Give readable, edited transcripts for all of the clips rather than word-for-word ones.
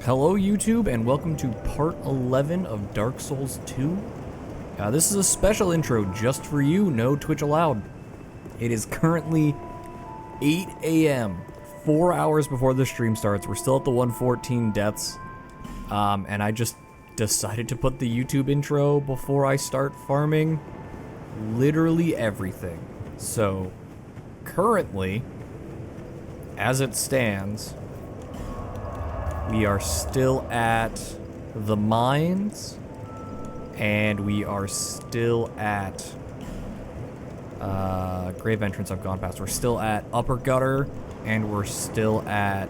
Hello YouTube and welcome to part 11 of Dark Souls 2. This is a special intro just for you, no Twitch allowed. It is currently 8 a.m., 4 hours before the stream starts. We're still at the 114 deaths. And I just decided to put the YouTube intro before I start farming literally everything. So, currently, as it stands, we are still at the mines, and we are still at grave entrance I've gone past. We're still at upper gutter, and we're still at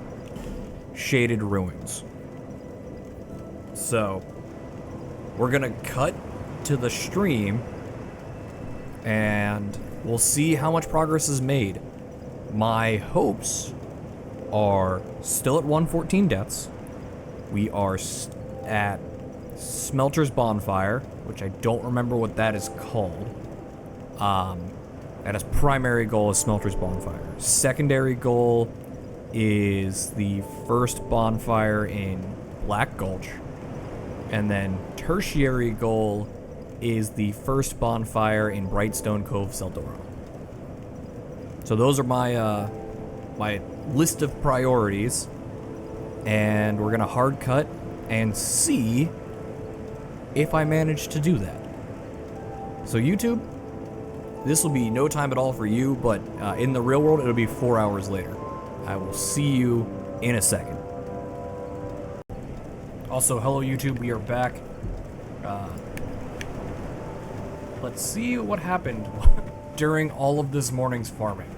shaded ruins. So, we're gonna cut to the stream, and we'll see how much progress is made. My hopes are still at 114 deaths. We are at Smelter's Bonfire, which I don't remember what that is called. And his primary goal is Smelter's Bonfire. Secondary goal is the first bonfire in Black Gulch. And then tertiary goal is the first bonfire in Brightstone Cove, Seldora. So those are my my list of priorities, and we're gonna hard cut and see if I manage to do that. So YouTube, this will be no time at all for you, but in the real world it'll be 4 hours later. I will see you in a second. Also, hello YouTube, we are back. Let's see what happened during all of this morning's farming.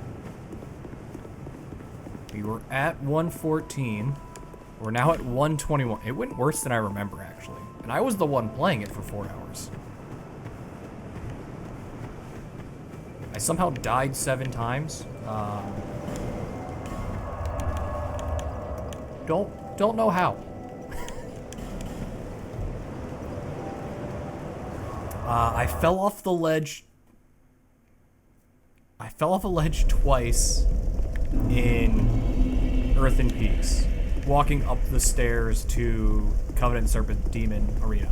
We were at 114. We're now at 121. It went worse than I remember, actually. And I was the one playing it for 4 hours. I somehow died 7 times. Don't know how. I fell off the ledge. I fell off a ledge twice in Earthen Peaks, walking up the stairs to Covenant Serpent Demon Arena.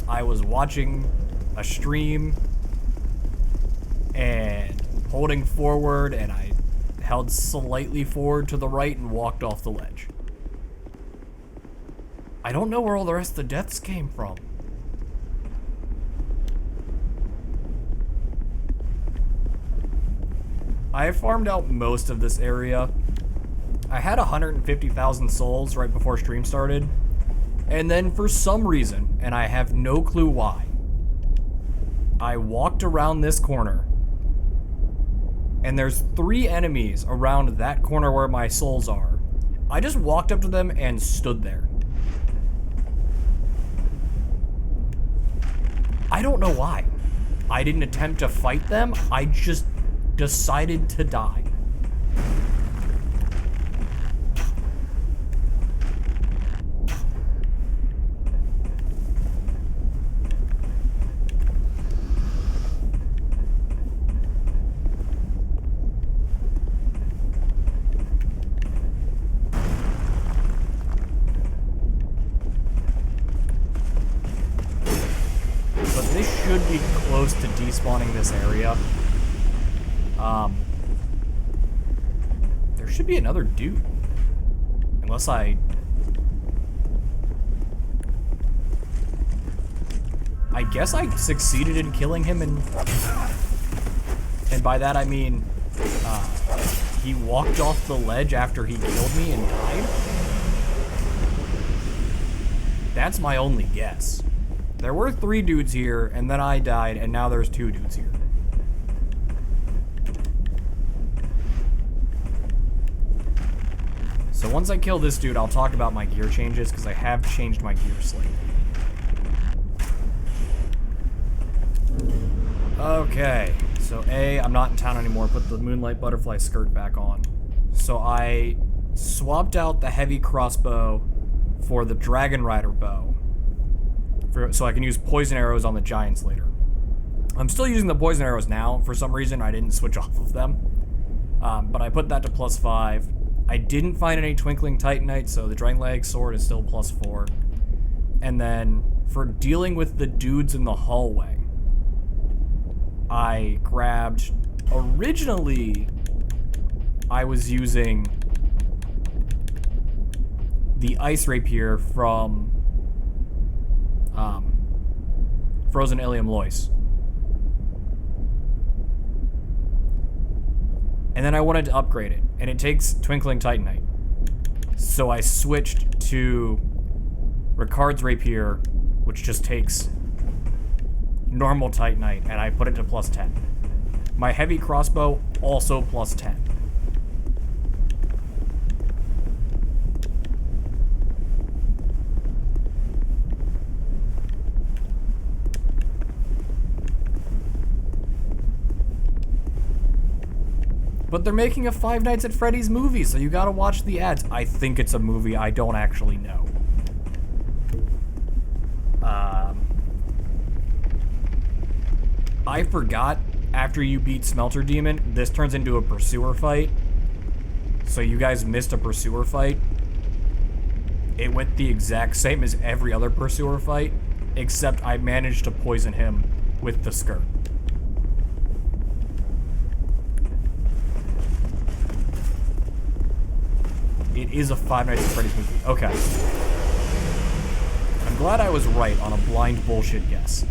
I was watching a stream and holding forward, and I held slightly forward to the right and walked off the ledge. I don't know where all the rest of the deaths came from. I have farmed out most of this area. I had 150,000 souls right before stream started, and then for some reason, and I have no clue why, I walked around this corner, and there's 3 enemies around that corner where my souls are. I just walked up to them and stood there. I don't know why. I didn't attempt to fight them, I just decided to die. But this should be close to despawning this area. There should be another dude. Unless I guess I succeeded in killing him, and by that I mean, he walked off the ledge after he killed me and died. That's my only guess. There were 3 dudes here, and then I died, and now there's 2 dudes here. So once I kill this dude, I'll talk about my gear changes, because I have changed my gear slightly. Okay, so I'm not in town anymore, put the Moonlight Butterfly skirt back on. So I swapped out the heavy crossbow for the Dragon Rider bow, so I can use poison arrows on the giants later. I'm still using the poison arrows now. For some reason, I didn't switch off of them. But I put that to +5. I didn't find any Twinkling Titanite, so the Drangleic Sword is still +4. And then for dealing with the dudes in the hallway, I grabbed... Originally, I was using the Ice Rapier from Frozen Ilium Lois. And then I wanted to upgrade it, and it takes Twinkling Titanite. So I switched to Ricard's Rapier, which just takes normal Titanite, and I put it to +10. My heavy crossbow, also +10. But they're making a Five Nights at Freddy's movie, so you gotta watch the ads. I think it's a movie, I don't actually know. I forgot, after you beat Smelter Demon, this turns into a Pursuer fight. So you guys missed a Pursuer fight. It went the exact same as every other Pursuer fight, except I managed to poison him with the skirt. It is a Five Nights at Freddy's movie. Okay. I'm glad I was right on a blind bullshit guess.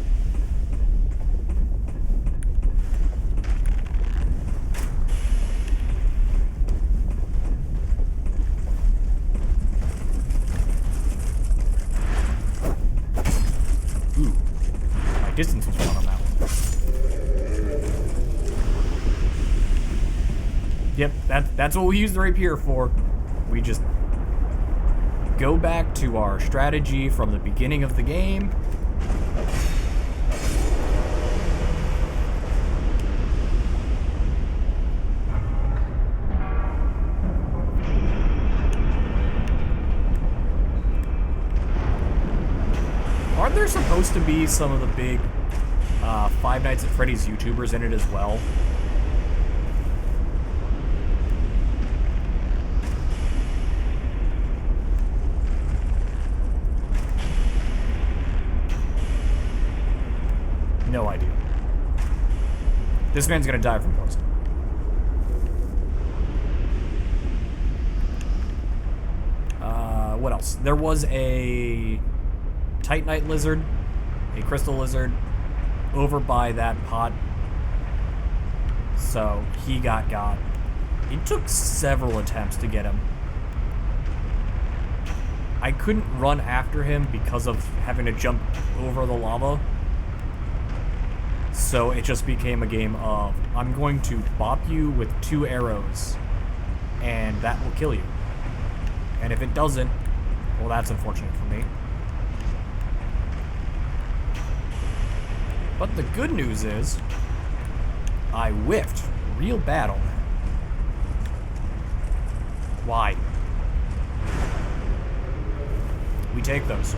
Ooh. My distance was wrong on that one. Yep, that's what we use the rapier for. We just go back to our strategy from the beginning of the game. Aren't there supposed to be some of the big Five Nights at Freddy's YouTubers in it as well? No idea. This man's gonna die from poison. What else? There was a Titanite lizard, a crystal lizard, over by that pot. So he got. It took several attempts to get him. I couldn't run after him because of having to jump over the lava. So it just became a game of, I'm going to bop you with 2 arrows, and that will kill you. And if it doesn't, well, that's unfortunate for me. But the good news is, I whiffed real bad on that. Why? We take those.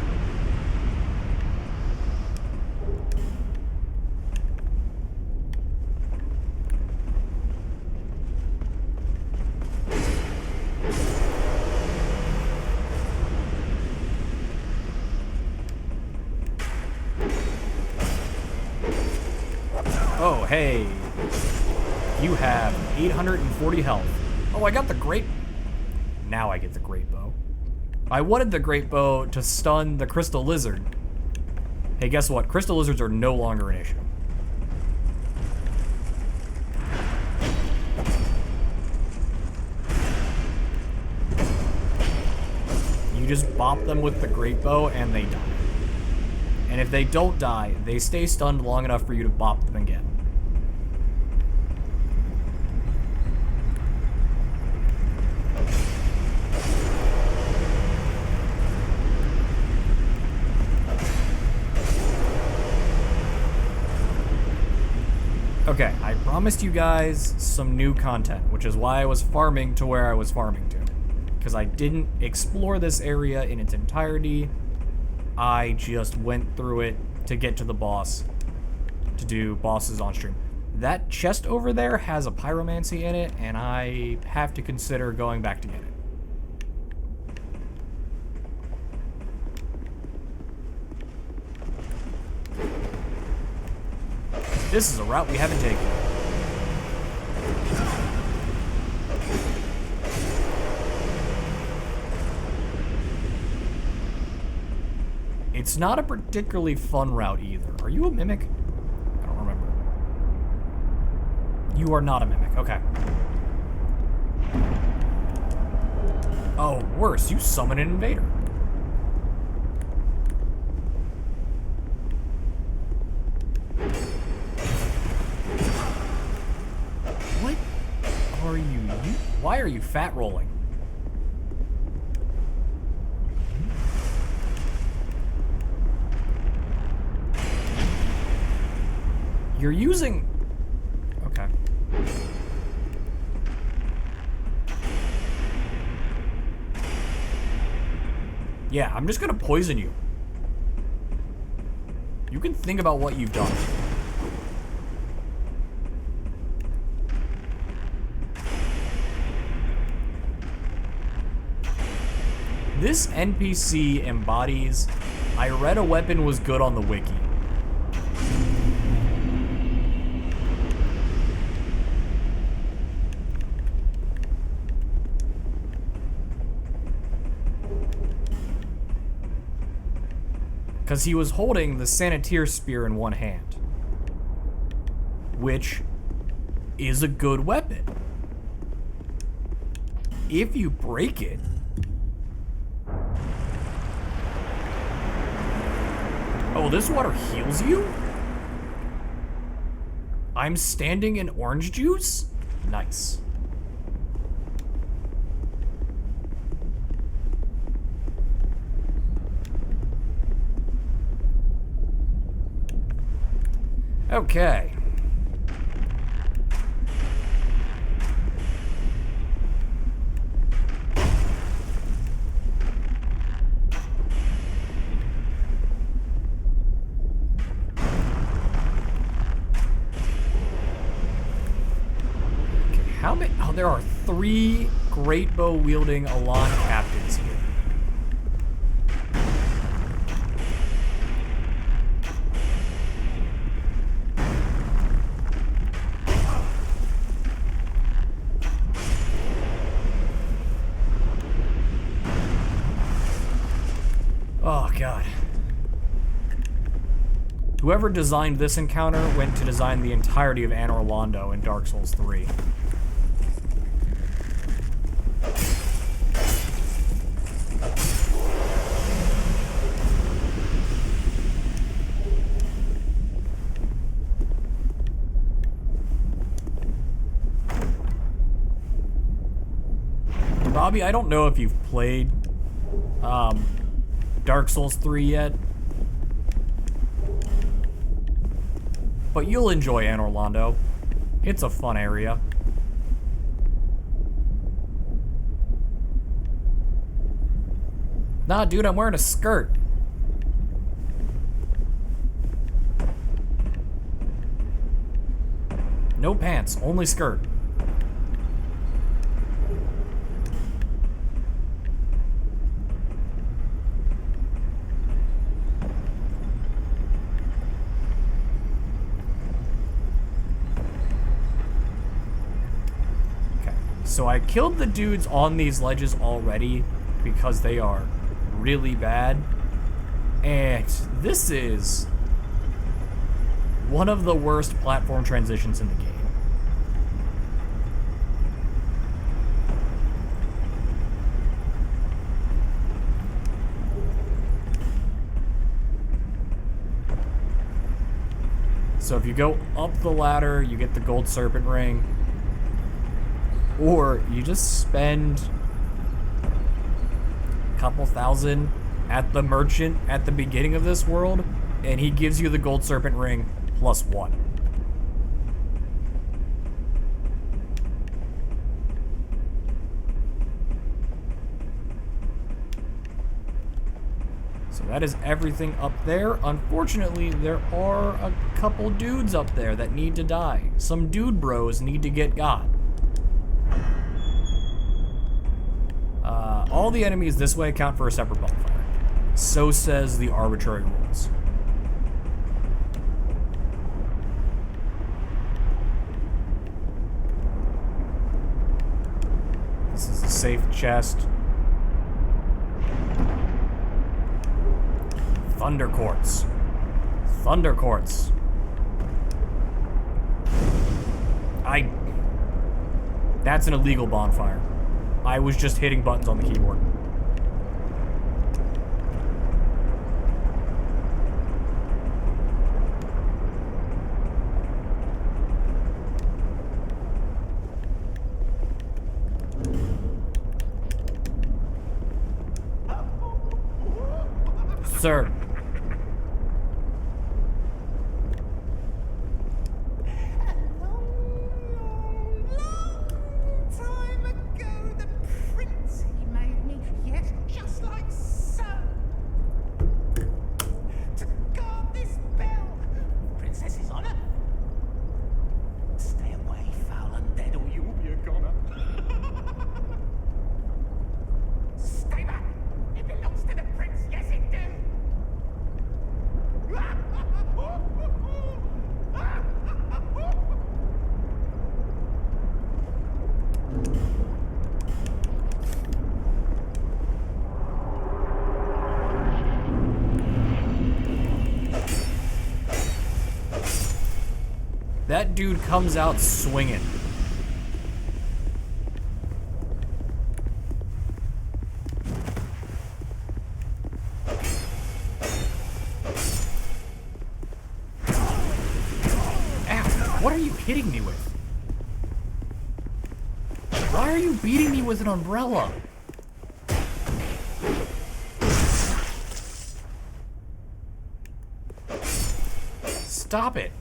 Oh, hey. You have 840 health. Oh, I got the great... Now I get the great bow. I wanted the great bow to stun the crystal lizard. Hey, guess what? Crystal lizards are no longer an issue. You just bop them with the great bow and they die. And if they don't die, they stay stunned long enough for you to bop them again. Okay, I promised you guys some new content, which is why I was farming to where I was farming to. Because I didn't explore this area in its entirety. I just went through it to get to the boss, to do bosses on stream. That chest over there has a pyromancy in it, and I have to consider going back to get it. This is a route we haven't taken. It's not a particularly fun route either. Are you a mimic? I don't remember. You are not a mimic. Okay. Oh, worse. You summon an invader. What are you? Why are you fat rolling? You're using... Okay. Yeah, I'm just gonna poison you. You can think about what you've done. This NPC embodies, I read a weapon was good on the wiki. Because he was holding the Sanitier Spear in one hand, which is a good weapon. If you break it, oh, this water heals you? I'm standing in orange juice? Nice. Okay. How many? Oh, there are 3 great bow wielding Elan captains here. Oh, God. Whoever designed this encounter went to design the entirety of Anor Londo in Dark Souls 3. Bobby, I don't know if you've played Dark Souls 3 yet, but you'll enjoy Anor Londo. It's a fun area. Nah, dude, I'm wearing a skirt. No pants, only skirt. So I killed the dudes on these ledges already because they are really bad. And this is one of the worst platform transitions in the game. So if you go up the ladder, you get the gold serpent ring. Or you just spend a couple thousand at the merchant at the beginning of this world, and he gives you the gold serpent ring +1. So that is everything up there. Unfortunately, there are a couple dudes up there that need to die. Some dude bros need to get got. All the enemies this way count for a separate bonfire. So says the arbitrary rules. safe chest. Thunder quartz. Thunder quartz. That's an illegal bonfire. I was just hitting buttons on the keyboard. Sir. That dude comes out swinging. Ow, what are you hitting me with? Why are you beating me with an umbrella? Stop it.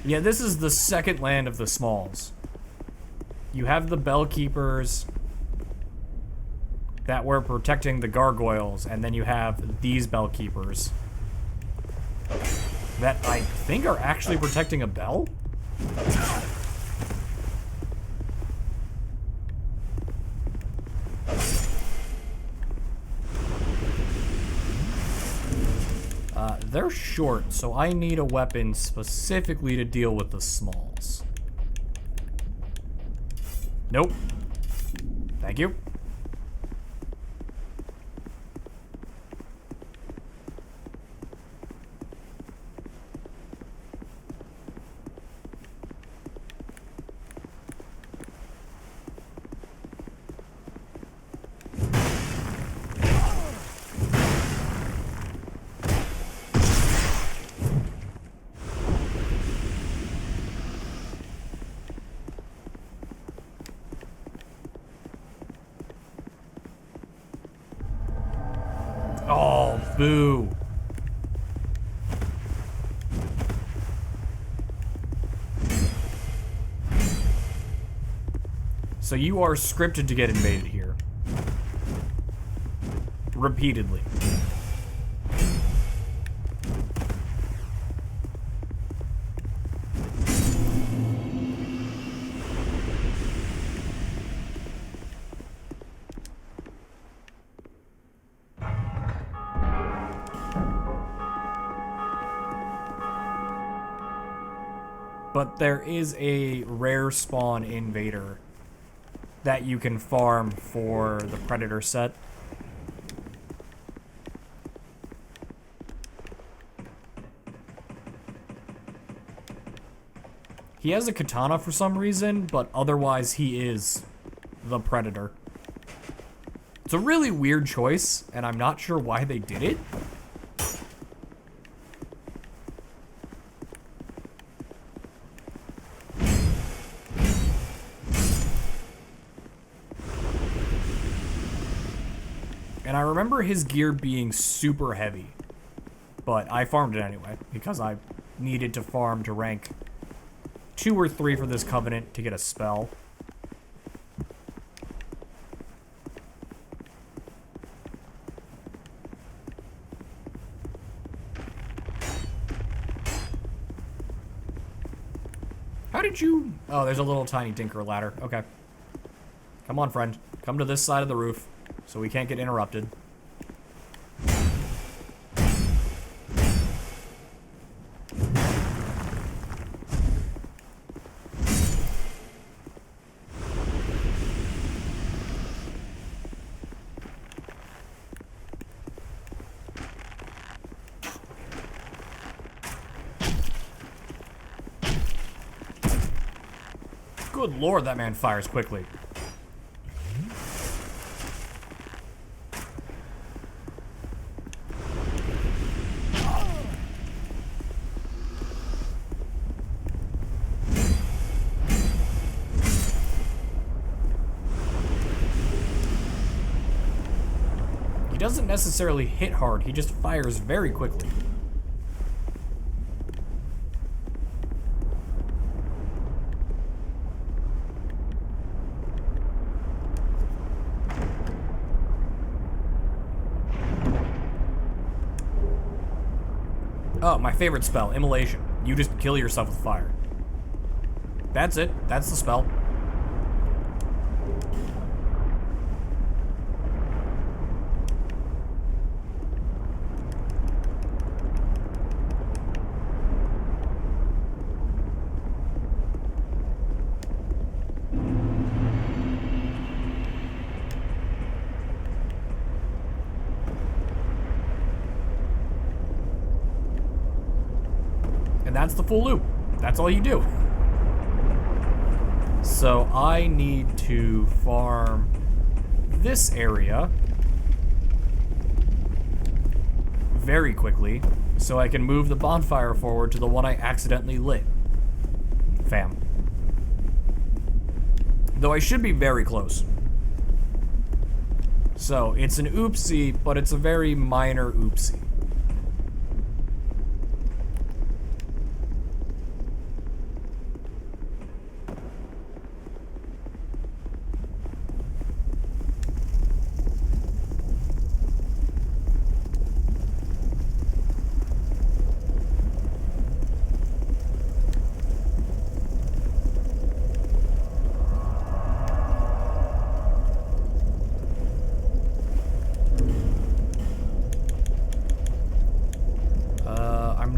Yeah, this is the second land of the Smalls. You have the Bellkeepers that were protecting the gargoyles, and then you have these Bellkeepers that I think are actually protecting a bell? They're short, so I need a weapon specifically to deal with the Smalls. Nope. Thank you. Oh, boo. So you are scripted to get invaded here. Repeatedly. But there is a rare spawn invader that you can farm for the Predator set. He has a katana for some reason, but otherwise he is the Predator. It's a really weird choice, and I'm not sure why they did it. And I remember his gear being super heavy, but I farmed it anyway, because I needed to farm to rank 2 or 3 for this Covenant to get a spell. How did you... Oh, there's a little tiny tinker ladder. Okay. Come on, friend. Come to this side of the roof, so we can't get interrupted. Good lord, that man fires quickly. He doesn't necessarily hit hard, he just fires very quickly. Oh, my favorite spell, Immolation. You just kill yourself with fire. That's it. That's the spell. And that's the full loop. That's all you do. So I need to farm this area very quickly so I can move the bonfire forward to the one I accidentally lit. Fam. Though I should be very close. So it's an oopsie, but it's a very minor oopsie.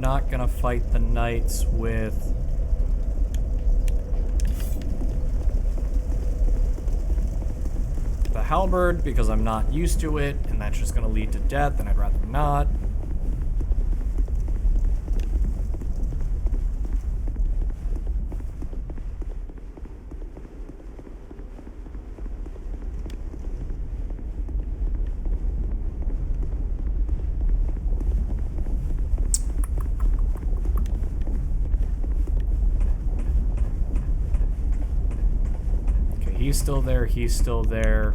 Not gonna fight the knights with the halberd because I'm not used to it and that's just gonna lead to death and I'd rather not. He's still there, he's still there.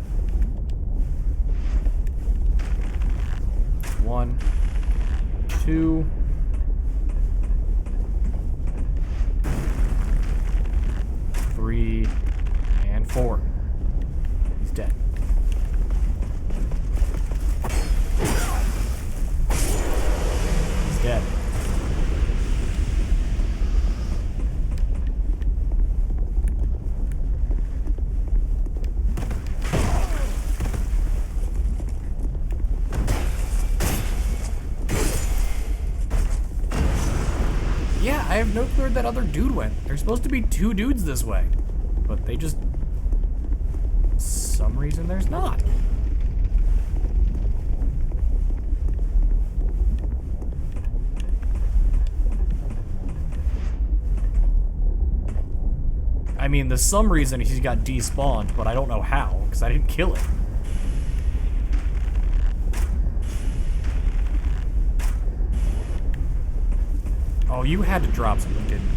1, 2. 3, and 4. He's dead. He's dead. Yeah, I have no clue where that other dude went. There's supposed to be 2 dudes this way. But they just... For some reason there's not. I mean, there's some reason he's got despawned, but I don't know how, because I didn't kill him. Oh, you had to drop something, didn't you?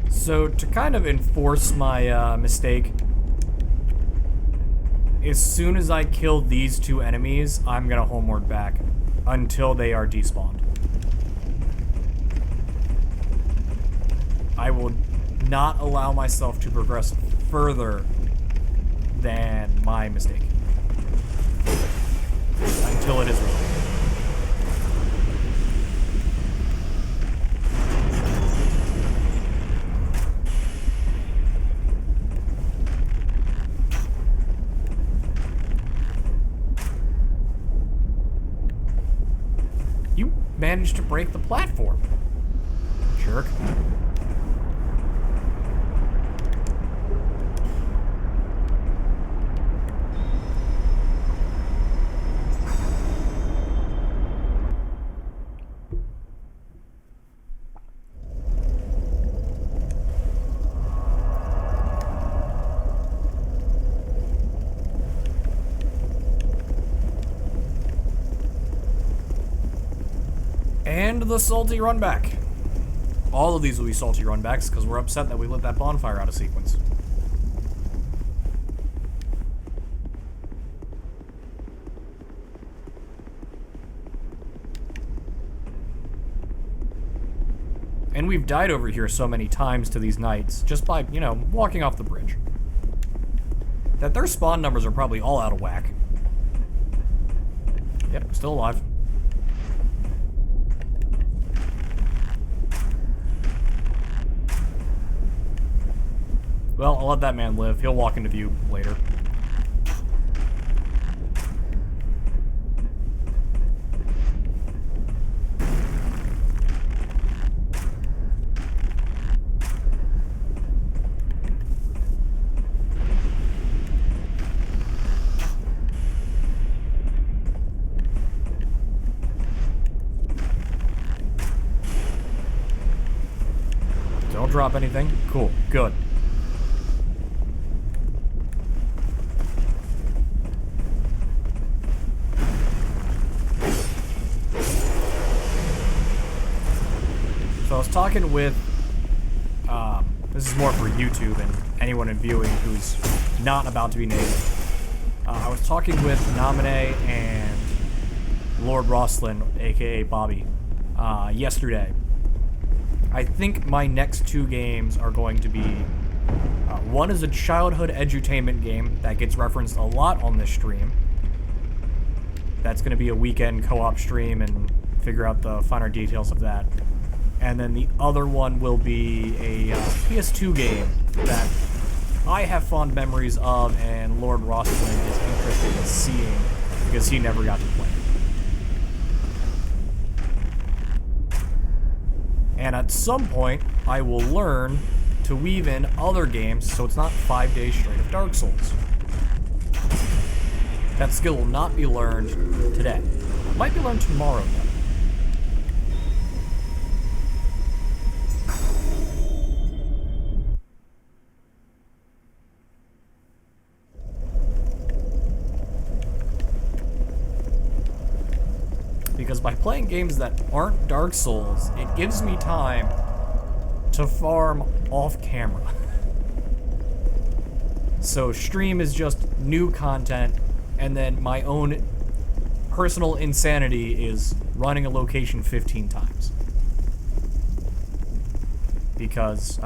So, to kind of enforce my mistake, as soon as I kill these 2 enemies, I'm gonna homeward back until they are despawned. I will not allow myself to progress further than my mistake until it is resolved. You managed to break the platform, jerk. And the salty run back. All of these will be salty run backs because we're upset that we let that bonfire out of sequence. And we've died over here so many times to these knights just by, you know, walking off the bridge. That their spawn numbers are probably all out of whack. Yep, still alive. Well, I'll let that man live. He'll walk into view later. Don't drop anything. Cool. Good. So I was talking with, this is more for YouTube and anyone in viewing who's not about to be named. I was talking with Naminé and Lord Rosslyn, aka Bobby, yesterday. I think my next two games are going to be, one is a childhood edutainment game that gets referenced a lot on this stream. That's going to be a weekend co-op stream and figure out the finer details of that. And then the other one will be a PS2 game that I have fond memories of and Lord Rosslyn is interested in seeing because he never got to play it. And at some point, I will learn to weave in other games so it's not 5 days straight of Dark Souls. That skill will not be learned today. It might be learned tomorrow, though. Because by playing games that aren't Dark Souls, it gives me time to farm off camera. So stream is just new content, and then my own personal insanity is running a location 15 times. Because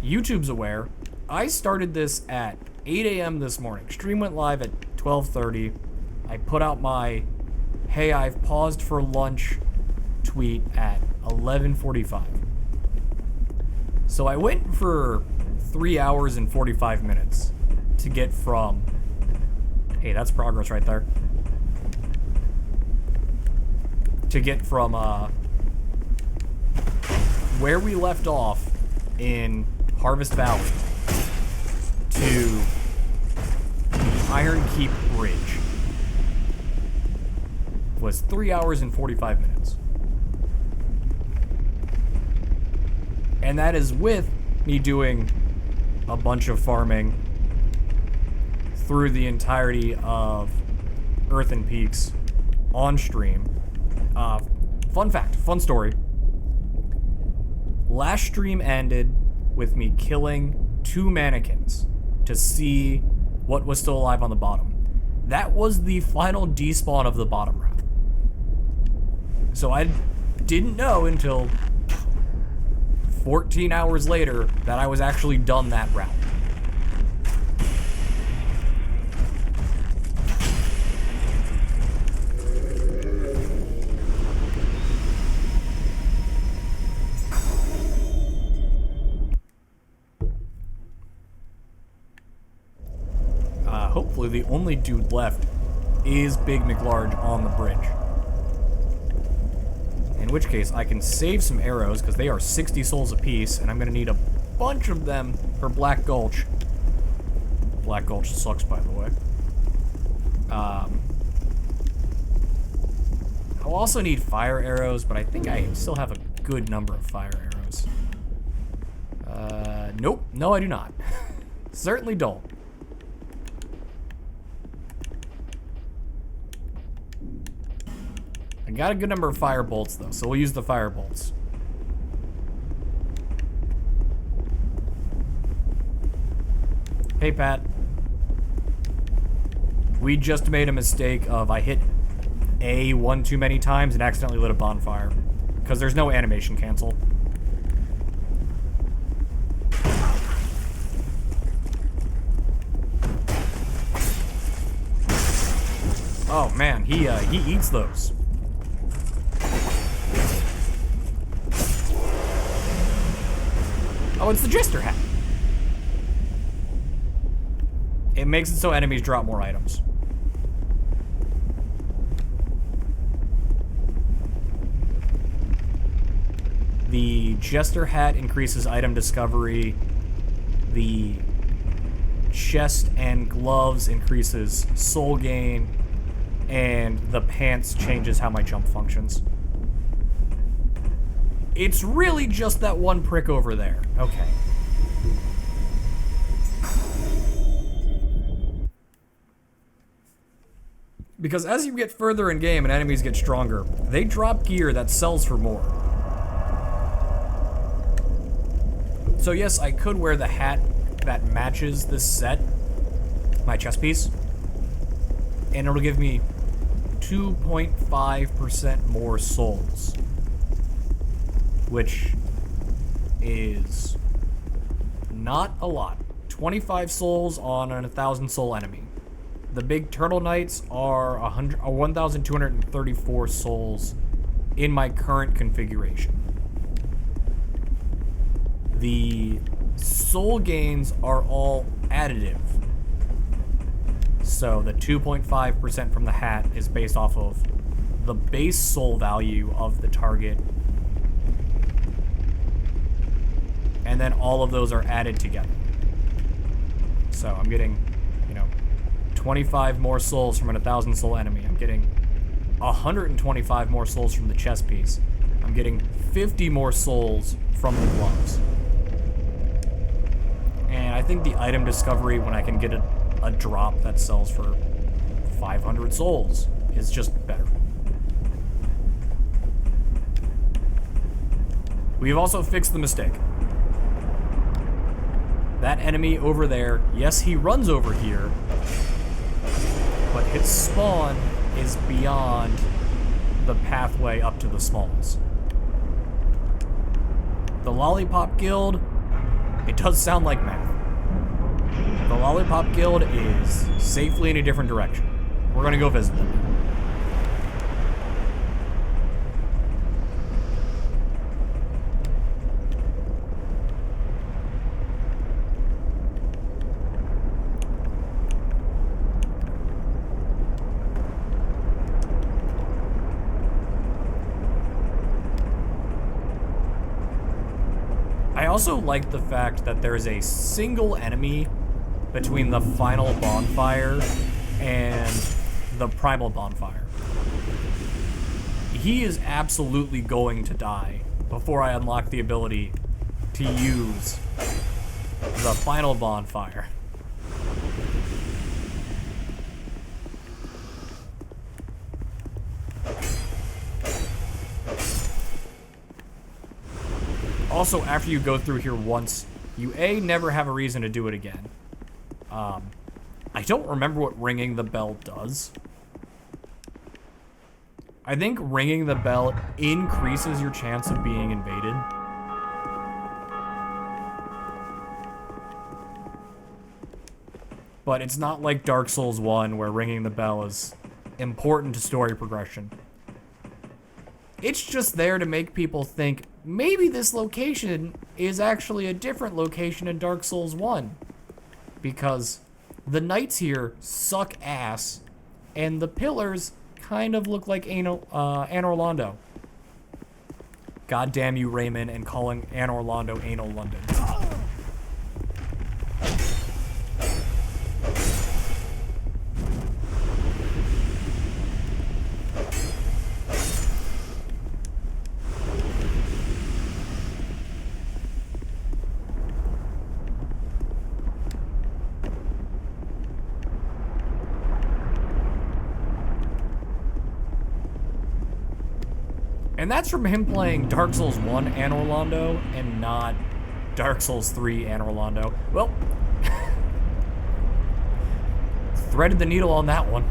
YouTube's aware, I started this at 8 a.m. this morning. Stream went live at 12:30. I put out my "Hey, I've paused for lunch" tweet at 11:45. So I went for 3 hours and 45 minutes to get from, hey, that's progress right there, to get from where we left off in Harvest Valley to the Iron Keep Bridge. Was 3 hours and 45 minutes. And that is with me doing a bunch of farming through the entirety of Earthen Peaks on stream. Fun fact, fun story. Last stream ended with me killing 2 mannequins to see what was still alive on the bottom. That was the final despawn of the bottom route. So I didn't know until 14 hours later that I was actually done that route. Hopefully the only dude left is Big McLarge on the bridge. In which case, I can save some arrows, because they are 60 souls apiece, and I'm going to need a bunch of them for Black Gulch. Black Gulch sucks, by the way. I'll also need fire arrows, but I think I still have a good number of fire arrows. Nope. No, I do not. Certainly don't. got a good number of fire bolts, though, so we'll use the fire bolts. Hey, Pat. We just made a mistake of I hit A one too many times and accidentally lit a bonfire. Because there's no animation cancel. Oh man, he eats those. Oh, it's the Jester hat. It makes it so enemies drop more items. The Jester hat increases item discovery. The chest and gloves increases soul gain. And the pants changes how my jump functions. It's really just that one prick over there. Okay. Because as you get further in game and enemies get stronger, they drop gear that sells for more. So yes, I could wear the hat that matches this set, my chest piece, and it'll give me 2.5% more souls, which is not a lot. 25 souls on an 1,000 soul enemy. The big turtle knights are 1,234 souls in my current configuration. The soul gains are all additive. So the 2.5% from the hat is based off of the base soul value of the target. And then all of those are added together. So I'm getting, 25 more souls from an 1,000 soul enemy. I'm getting 125 more souls from the chest piece. I'm getting 50 more souls from the gloves. And I think the item discovery, when I can get a drop that sells for 500 souls, is just better. We've also fixed the mistake. That enemy over there, yes, he runs over here, but his spawn is beyond the pathway up to the smalls. The Lollipop Guild, it does sound like math. The Lollipop Guild is safely in a different direction. We're gonna go visit them. I also like the fact that there is a single enemy between the final bonfire and the primal bonfire. He is absolutely going to die before I unlock the ability to use the final bonfire. Also, after you go through here once, you never have a reason to do it again. I don't remember what ringing the bell does. I think ringing the bell increases your chance of being invaded. But it's not like Dark Souls 1 where ringing the bell is important to story progression. It's just there to make people think, maybe this location is actually a different location in Dark Souls 1. Because the knights here suck ass, and the pillars kind of look like Anne Orlando. God damn you, Raymond, and calling Anne Orlando Anal London. And that's from him playing Dark Souls 1 and Orlando, and not Dark Souls 3 and Orlando. Well, threaded the needle on that one.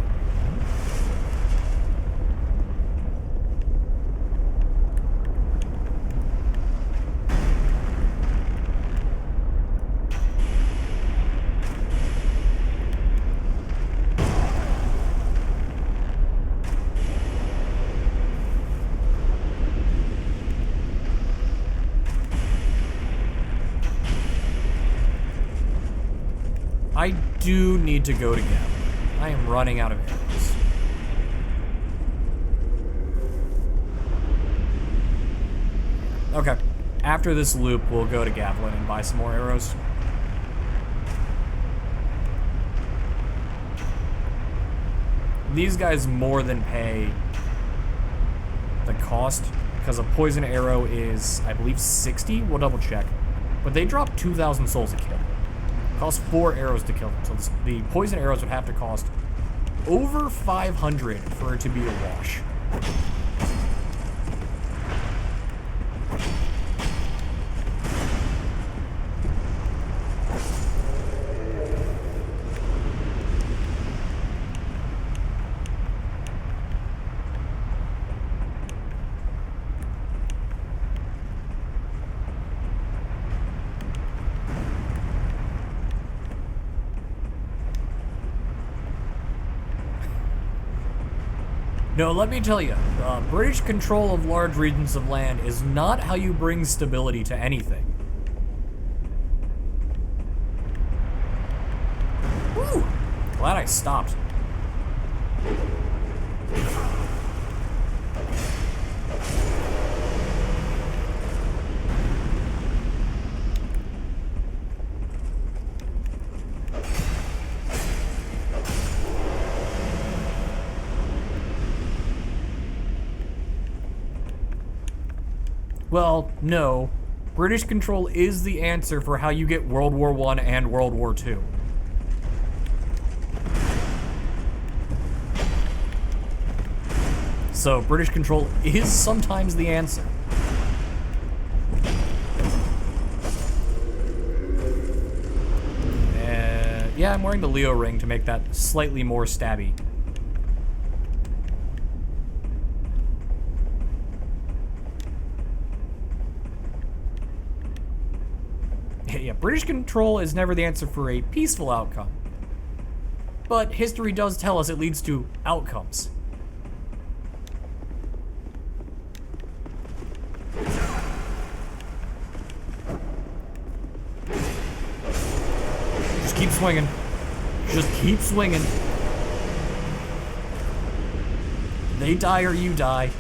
I do need to go to Gap. I am running out of arrows. Okay. After this loop, we'll go to Gatlin and buy some more arrows. These guys more than pay the cost, because a poison arrow is, I believe, 60? We'll double check. But they drop 2,000 souls a kill. Costs 4 arrows to kill them, so the poison arrows would have to cost over 500 for it to be a wash. No, let me tell you, British control of large regions of land is not how you bring stability to anything. Woo! Glad I stopped. Well, no. British control is the answer for how you get World War I and World War II. So, British control is sometimes the answer. Yeah, I'm wearing the Leo ring to make that slightly more stabby. Yeah, British control is never the answer for a peaceful outcome. But history does tell us it leads to outcomes. Just keep swinging. Just keep swinging. They die or you die.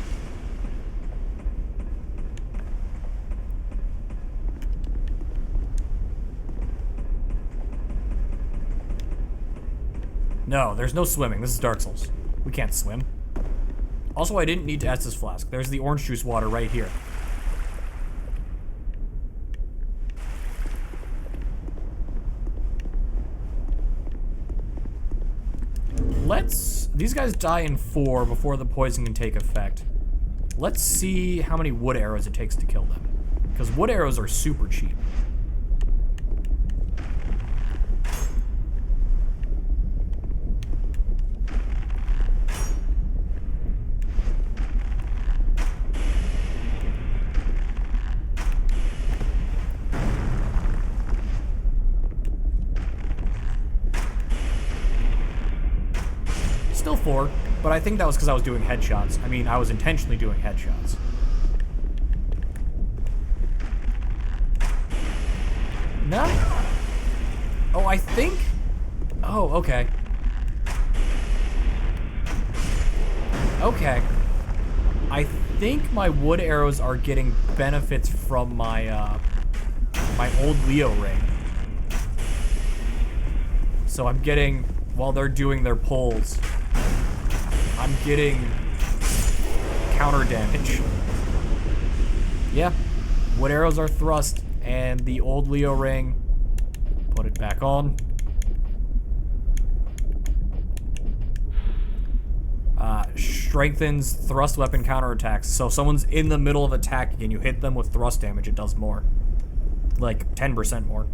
No, there's no swimming. This is Dark Souls. We can't swim. Also, I didn't need to Estus Flask. There's the orange juice water right here. These guys die in 4 before the poison can take effect. Let's see how many wood arrows it takes to kill them. Because wood arrows are super cheap. Still 4, but I think that was because I was doing headshots. I mean, I was intentionally doing headshots. No? Oh, I think... Oh, okay. Okay. I think my wood arrows are getting benefits from my, my old Leo ring. So I'm getting, while they're doing their pulls, I'm getting counter damage. Yeah, wood arrows are thrust, and the old Leo ring, put it back on. strengthens thrust weapon counterattacks. So if someone's in the middle of attacking and you hit them with thrust damage, it does more. Like 10% more.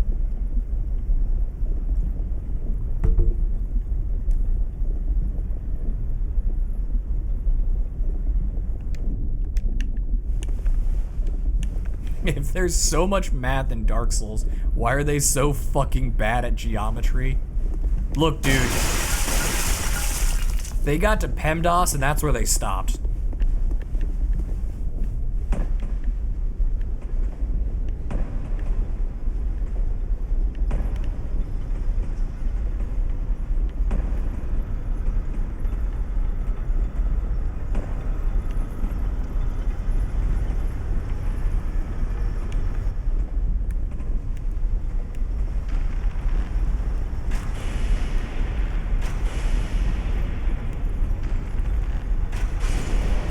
If there's so much math in Dark Souls, why are they so fucking bad at geometry? Look, dude. They got to PEMDAS and that's where they stopped.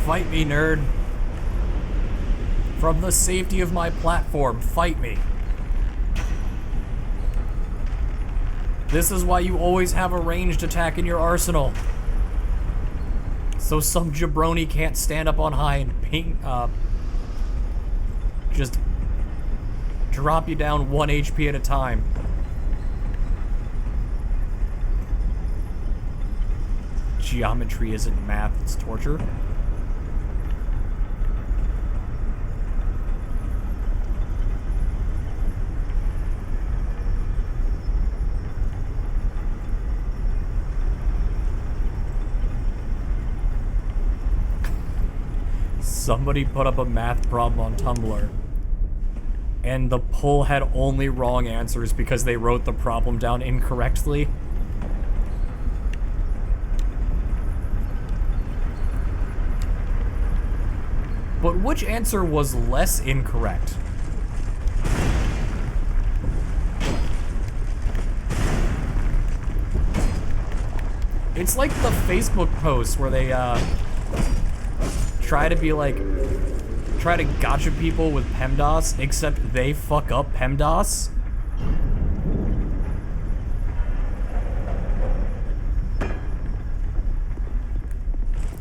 Fight me, nerd. From the safety of my platform, fight me. This is why you always have a ranged attack in your arsenal. So some jabroni can't stand up on high and just drop you down 1 HP at a time. Geometry isn't math, it's torture. Somebody put up a math problem on Tumblr, and the poll had only wrong answers because they wrote the problem down incorrectly. But which answer was less incorrect? It's like the Facebook posts where they, try to gotcha people with PEMDAS, except they fuck up PEMDAS.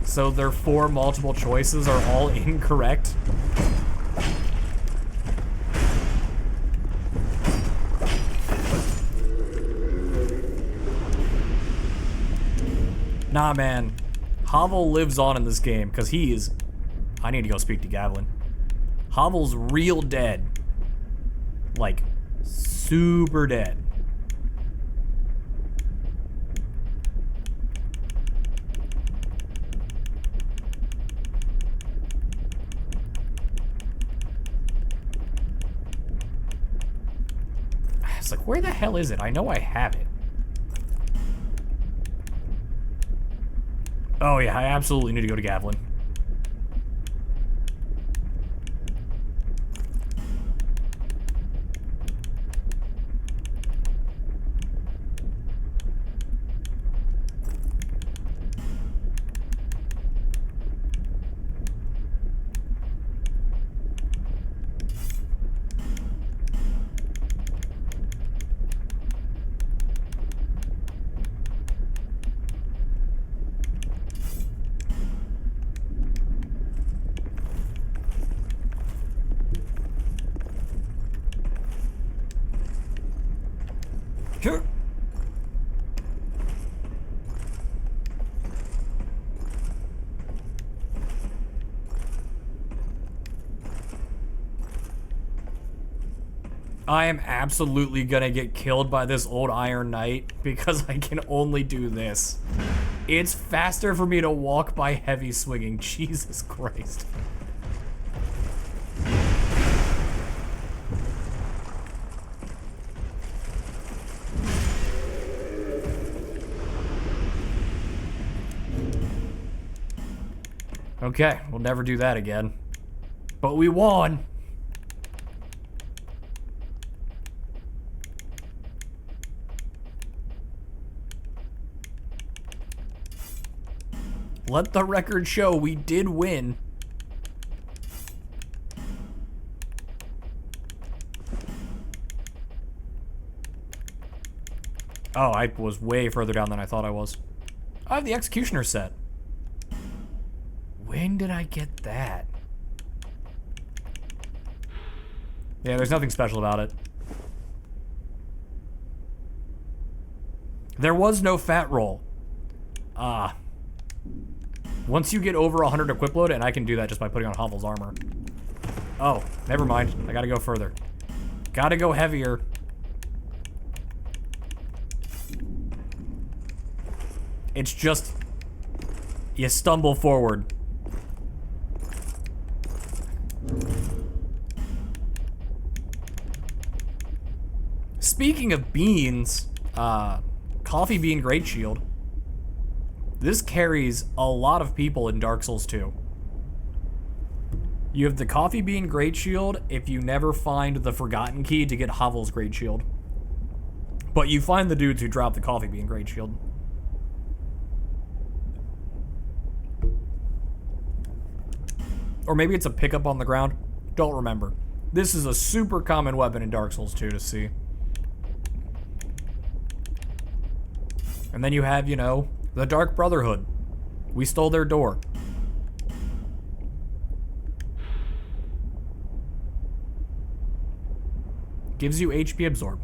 So their 4 multiple choices are all incorrect. Nah, man. Havel lives on in this game, because he is... I need to go speak to Gavlin. Havel's real dead. Like, super dead. It's like, where the hell is it? I know I have it. Oh yeah, I absolutely need to go to Gavlin. Sure. I am absolutely gonna get killed by this old Iron Knight because I can only do this. It's faster for me to walk by heavy swinging. Jesus Christ. Okay, we'll never do that again. But we won! Let the record show we did win. Oh, I was way further down than I thought I was. I have the Executioner set. When did I get that? Yeah, there's nothing special about it. There was no fat roll. Once you get over 100 equip load, and I can do that just by putting on Hovel's armor. Oh, never mind. I gotta go further. Gotta go heavier. It's just... you stumble forward. Speaking of beans, Coffee Bean Great Shield. This carries a lot of people in Dark Souls 2. You have the Coffee Bean Great Shield if you never find the Forgotten Key to get Havel's Great Shield. But you find the dudes who drop the Coffee Bean Great Shield. Or maybe it's a pickup on the ground. Don't remember. This is a super common weapon in Dark Souls 2 to see. And then you have, you know, the Dark Brotherhood. We stole their door. Gives you HP absorb.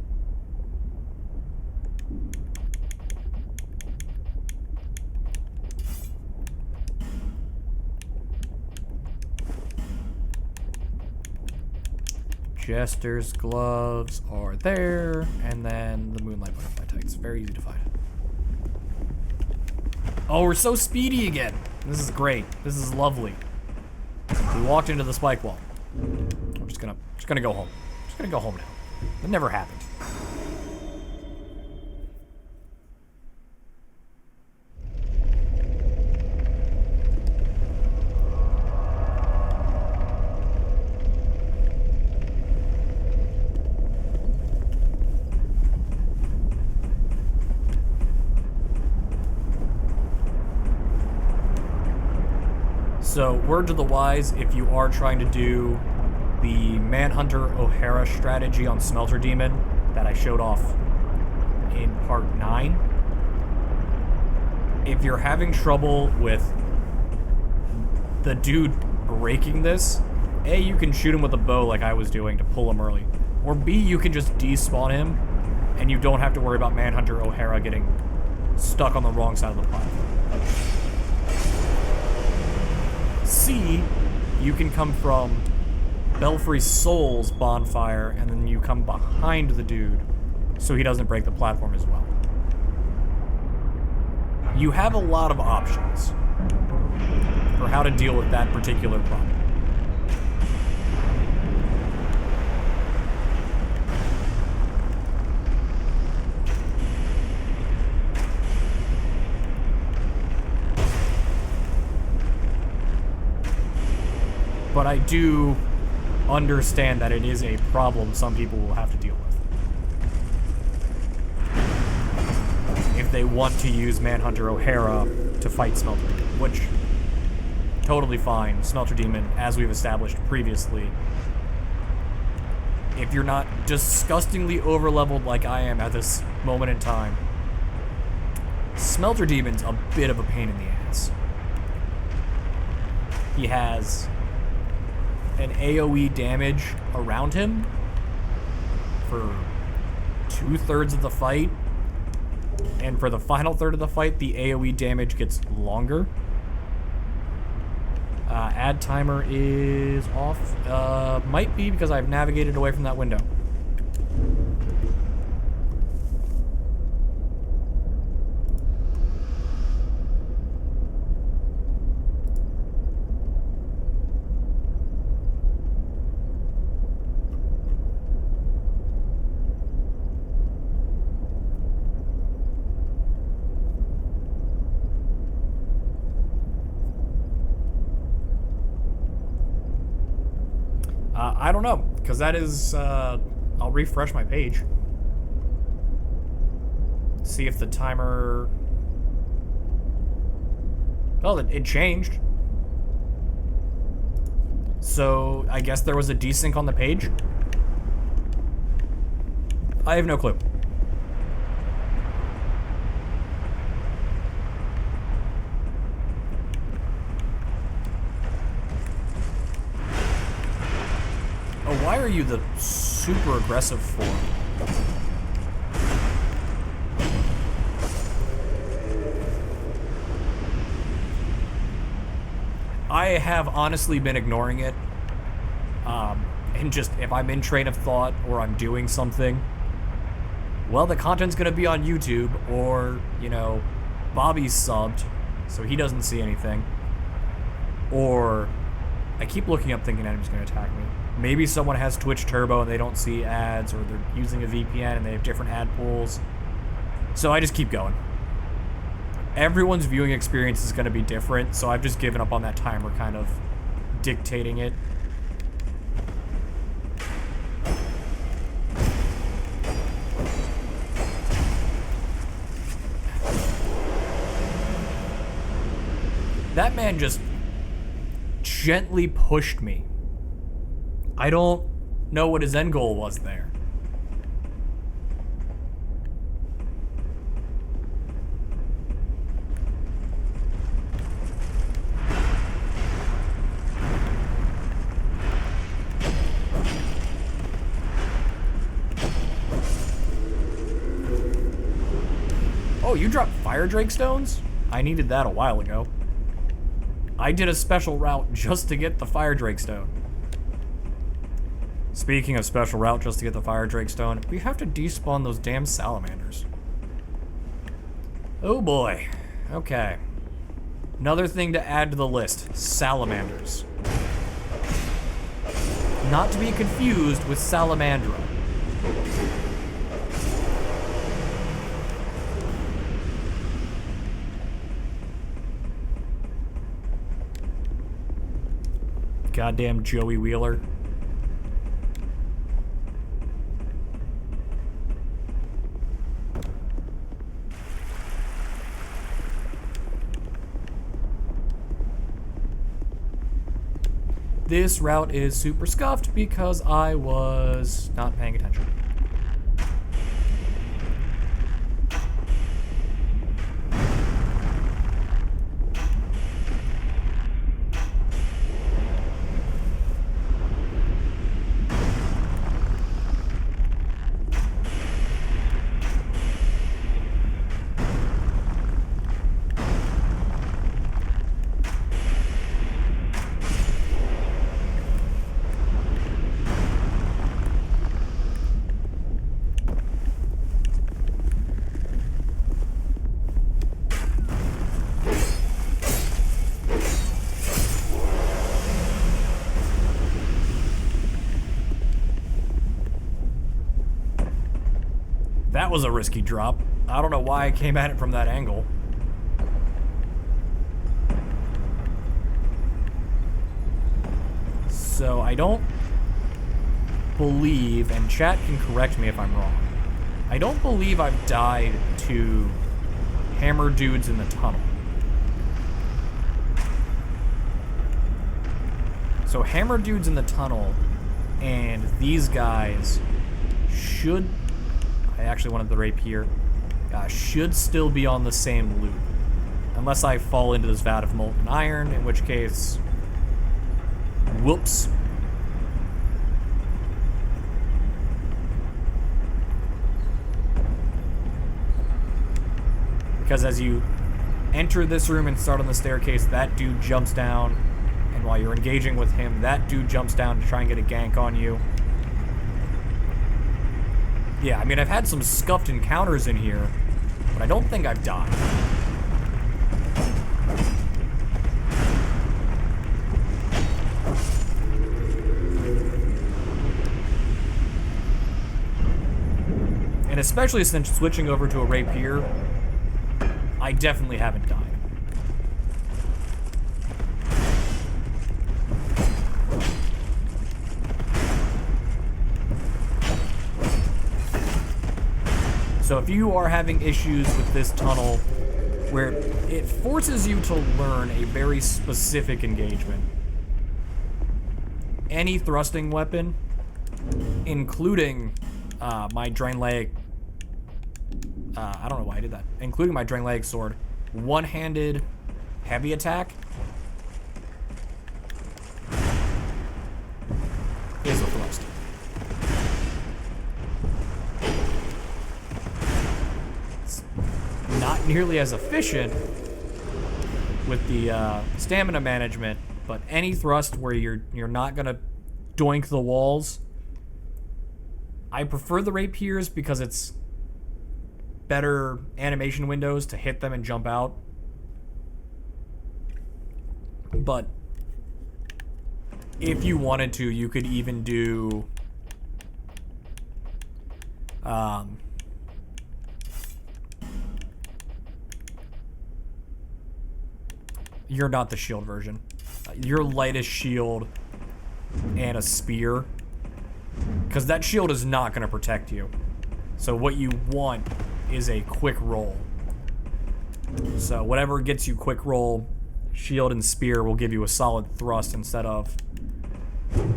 Jester's gloves are there, and then the Moonlight Butterfly tights. Very easy to find. Oh, we're so speedy again. This is great. This is lovely. We walked into the spike wall. I'm just gonna go home. Just gonna go home now. That never happened. So, word to the wise, if you are trying to do the Manhunter O'Hara strategy on Smelter Demon that I showed off in part 9, if you're having trouble with the dude breaking this, A, you can shoot him with a bow like I was doing to pull him early, or B, you can just despawn him and you don't have to worry about Manhunter O'Hara getting stuck on the wrong side of the platform. C, you can come from Belfry Soul's bonfire, and then you come behind the dude so he doesn't break the platform as well. You have a lot of options for how to deal with that particular problem. But I do understand that it is a problem some people will have to deal with if they want to use Manhunter O'Hara to fight Smelter Demon, which, totally fine. Smelter Demon, as we've established previously, if you're not disgustingly overleveled like I am at this moment in time, Smelter Demon's a bit of a pain in the ass. He has an AoE damage around him for 2/3 of the fight, and for the final third of the fight, the AoE damage gets longer. Add timer is off. Might be because I've navigated away from that window. I don't know, because that is, I'll refresh my page. See if the timer... Oh, it changed. So, I guess there was a desync on the page? I have no clue. Oh, why are you the super aggressive form? I have honestly been ignoring it. And just, if I'm in train of thought or I'm doing something, well, the content's gonna be on YouTube, or, you know, Bobby's subbed, so he doesn't see anything. Or I keep looking up thinking enemy's gonna attack me. Maybe someone has Twitch Turbo and they don't see ads, or they're using a VPN and they have different ad pools. So I just keep going. Everyone's viewing experience is gonna be different, so I've just given up on that timer kind of dictating it. That man just gently pushed me. I don't know what his end goal was there. Oh, you dropped fire drake stones? I needed that a while ago. I did a special route just to get the fire drake stone. Speaking of special route just to get the fire drake stone, we have to despawn those damn salamanders. Oh boy. Okay. Another thing to add to the list, salamanders. Not to be confused with salamandra. Goddamn Joey Wheeler. This route is super scuffed because I was not paying attention. That was a risky drop. I don't know why I came at it from that angle. So I don't believe, and chat can correct me if I'm wrong, I don't believe I've died to hammer dudes in the tunnel. So hammer dudes in the tunnel and these guys should, I actually wanted the rapier, should still be on the same loop. Unless I fall into this vat of molten iron, in which case, whoops. Because as you enter this room and start on the staircase, that dude jumps down, and while you're engaging with him, that dude jumps down to try and get a gank on you. Yeah, I mean, I've had some scuffed encounters in here, but I don't think I've died. And especially since switching over to a rapier, I definitely haven't died. So if you are having issues with this tunnel, where it forces you to learn a very specific engagement, any thrusting weapon, including my drain leg, I don't know why I did that, including my drain leg sword, one-handed heavy attack is a threat. thrust. It's not nearly as efficient with the stamina management, but any thrust where you're not gonna doink the walls. I prefer the rapiers because it's better animation windows to hit them and jump out. But if you wanted to, you could even do you're not the shield version. Your lightest shield and a spear, because that shield is not going to protect you. So what you want is a quick roll. So whatever gets you quick roll, shield and spear will give you a solid thrust instead of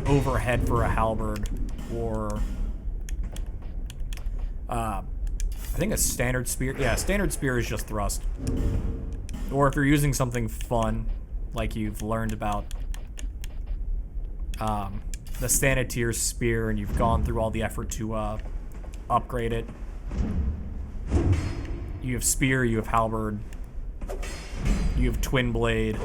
overhead for a halberd or I think a standard spear. Yeah, standard spear is just thrust. Or if you're using something fun, like you've learned about the Sanitier's spear and you've gone through all the effort to upgrade it. You have spear, you have halberd, you have twin blade.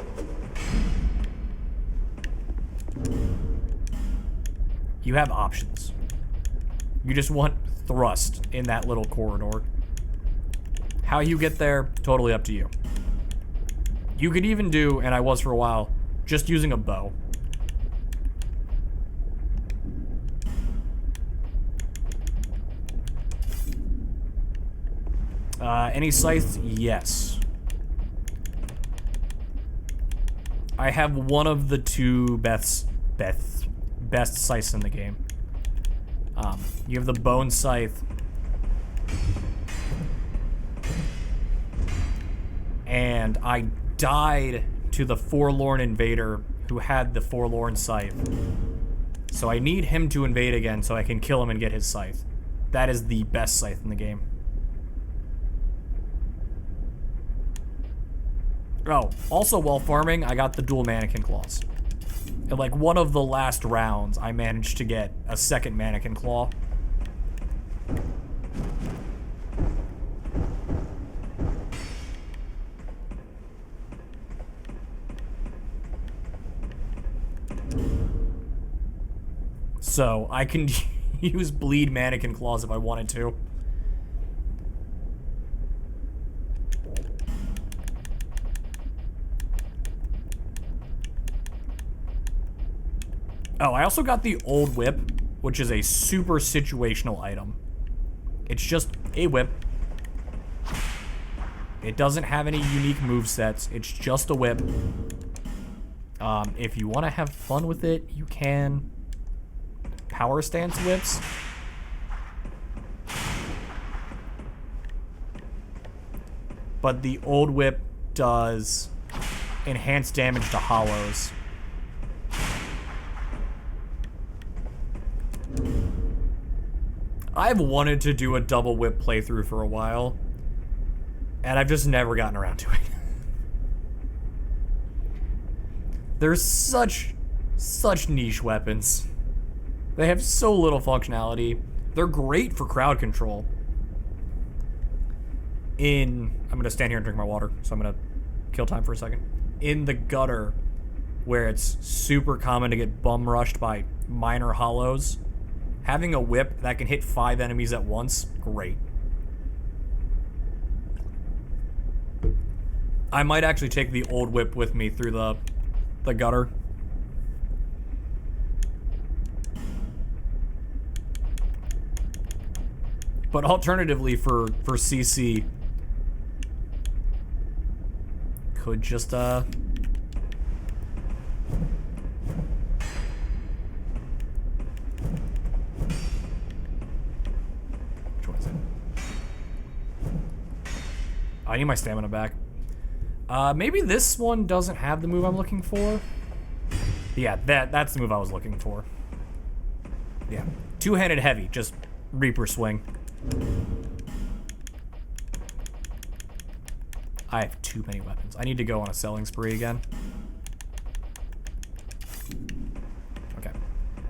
You have options. You just want thrust in that little corridor. How you get there, totally up to you. You could even do, and I was for a while, just using a bow. Any scythes? Yes. I have one of the two best scythes in the game. You have the bone scythe. And I died to the forlorn invader who had the forlorn scythe. So I need him to invade again so I can kill him and get his scythe. That is the best scythe in the game. Oh, also while farming, I got the dual mannequin claws. In like one of the last rounds, I managed to get a second mannequin claw. So I can use bleed mannequin claws if I wanted to. Oh, I also got the old whip, which is a super situational item. It's just a whip. It doesn't have any unique movesets. It's just a whip. If you want to have fun with it, you can. Power stance whips. But the old whip does enhanced damage to hollows. I've wanted to do a double whip playthrough for a while, and I've just never gotten around to it. There's such niche weapons. They have so little functionality. They're great for crowd control. I'm gonna stand here and drink my water, so I'm gonna kill time for a second. In the gutter, where it's super common to get bum rushed by minor hollows, having a whip that can hit 5 enemies at once, great. I might actually take the old whip with me through the gutter. But alternatively for CC, could just which one is it? I need my stamina back. Maybe this one doesn't have the move I'm looking for. Yeah, that's the move I was looking for. Yeah, two-handed heavy, just Reaper swing. I have too many weapons. I need to go on a selling spree again. Okay.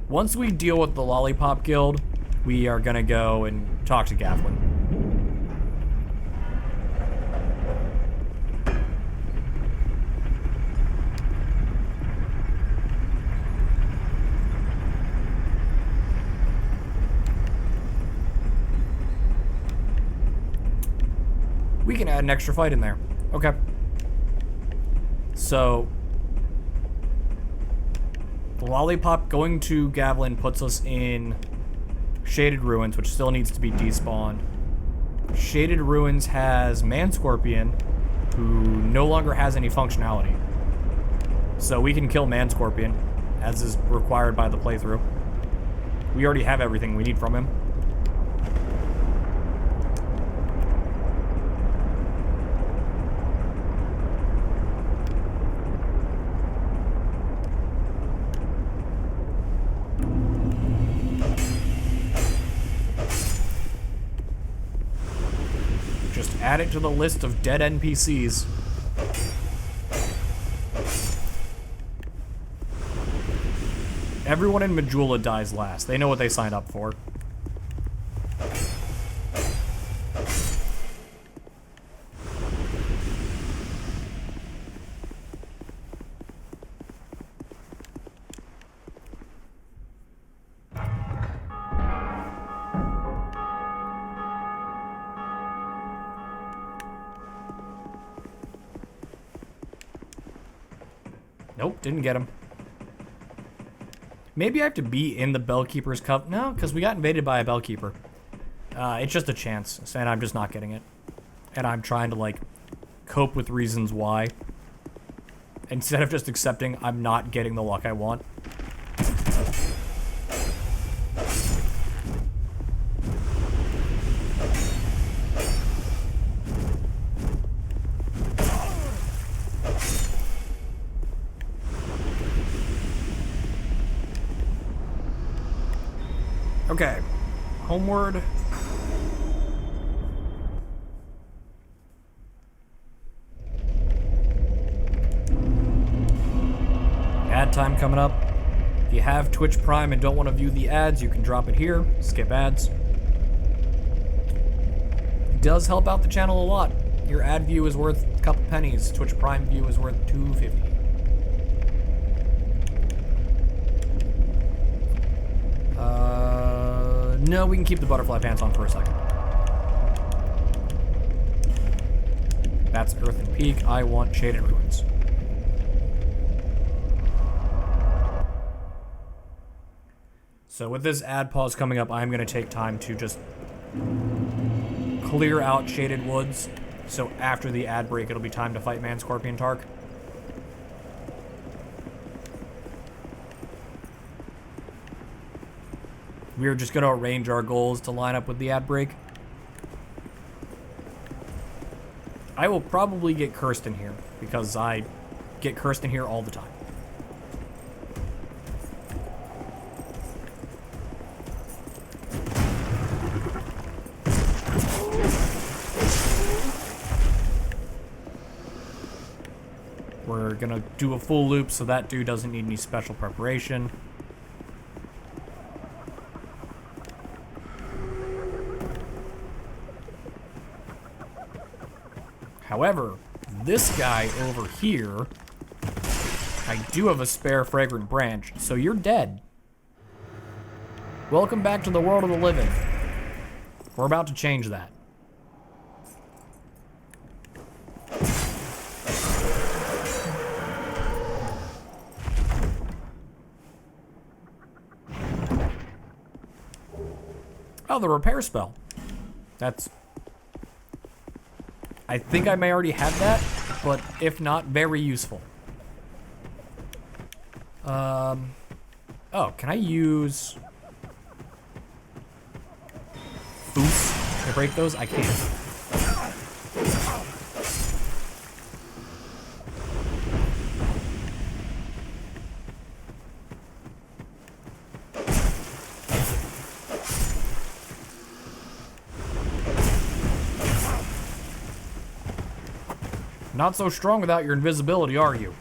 Once we deal with the Lollipop Guild, we are gonna go and talk to Gavlin. We can add an extra fight in there. Okay. So, the Lollipop going to Gavlin puts us in Shaded Ruins, which still needs to be despawned. Shaded Ruins has Man-Scorpion, who no longer has any functionality. So we can kill Man-Scorpion, as is required by the playthrough. We already have everything we need from him. Add it to the list of dead NPCs. Everyone in Majula dies last. They know what they signed up for. Nope, didn't get him. Maybe I have to be in the Bellkeeper's Cup. No, because we got invaded by a Bellkeeper. It's just a chance, and I'm just not getting it. And I'm trying to, like, cope with reasons why. Instead of just accepting I'm not getting the luck I want. Okay, homeward. Ad time coming up. If you have Twitch Prime and don't want to view the ads, you can drop it here, skip ads. It does help out the channel a lot. Your ad view is worth a couple pennies. Twitch Prime view is worth $2.50. No, we can keep the butterfly pants on for a second. That's Earthen Peak. I want Shaded Ruins. So with this ad pause coming up, I'm going to take time to just clear out Shaded Woods. So after the ad break, it'll be time to fight Man-Scorpion Tark. We are just going to arrange our goals to line up with the ad break. I will probably get cursed in here, because I get cursed in here all the time. We're going to do a full loop so that dude doesn't need any special preparation. However, this guy over here, I do have a spare fragrant branch, so you're dead. Welcome back to the world of the living. We're about to change that. Oh, the repair spell. That's... I think I may already have that, but if not, very useful. Oh, can I use... Boost to break those? I can't. Not so strong without your invisibility, are you?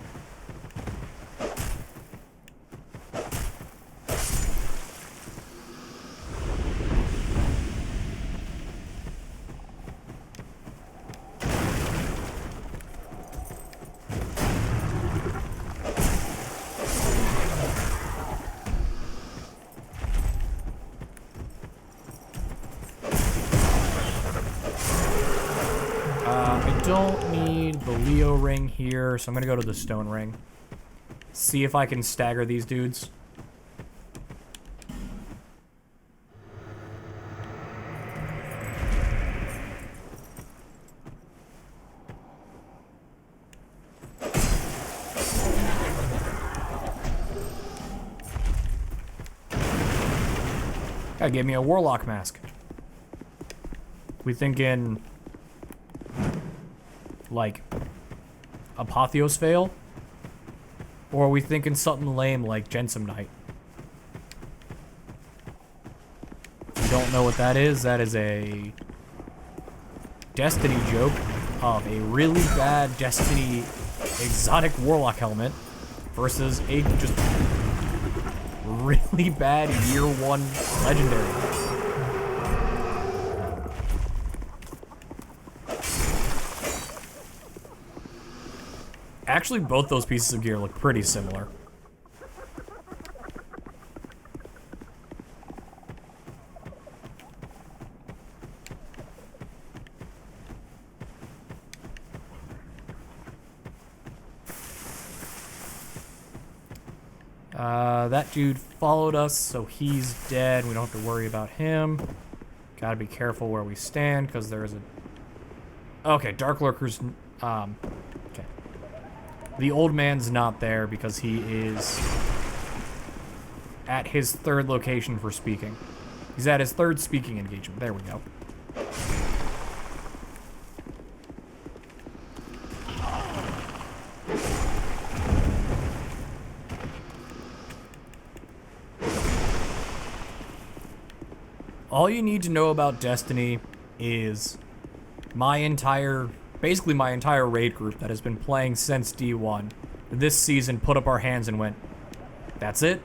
don't need the Leo ring here, so I'm gonna go to the stone ring. See if I can stagger these dudes. Guy gave me a warlock mask. We thinking like Apotheos Veil? Or are we thinking something lame like Jensum Knight? If you don't know what that is a Destiny joke of a really bad Destiny exotic warlock helmet versus a just really bad year 1 legendary. Actually, both those pieces of gear look pretty similar. That dude followed us, so he's dead. We don't have to worry about him. Gotta be careful where we stand, because there's a... Okay, Dark Lurker's... Okay. The old man's not there because he is at his 3rd location for speaking. He's at his 3rd speaking engagement. There we go. All you need to know about Destiny is basically my entire raid group that has been playing since D1 this season put up our hands and went, that's it?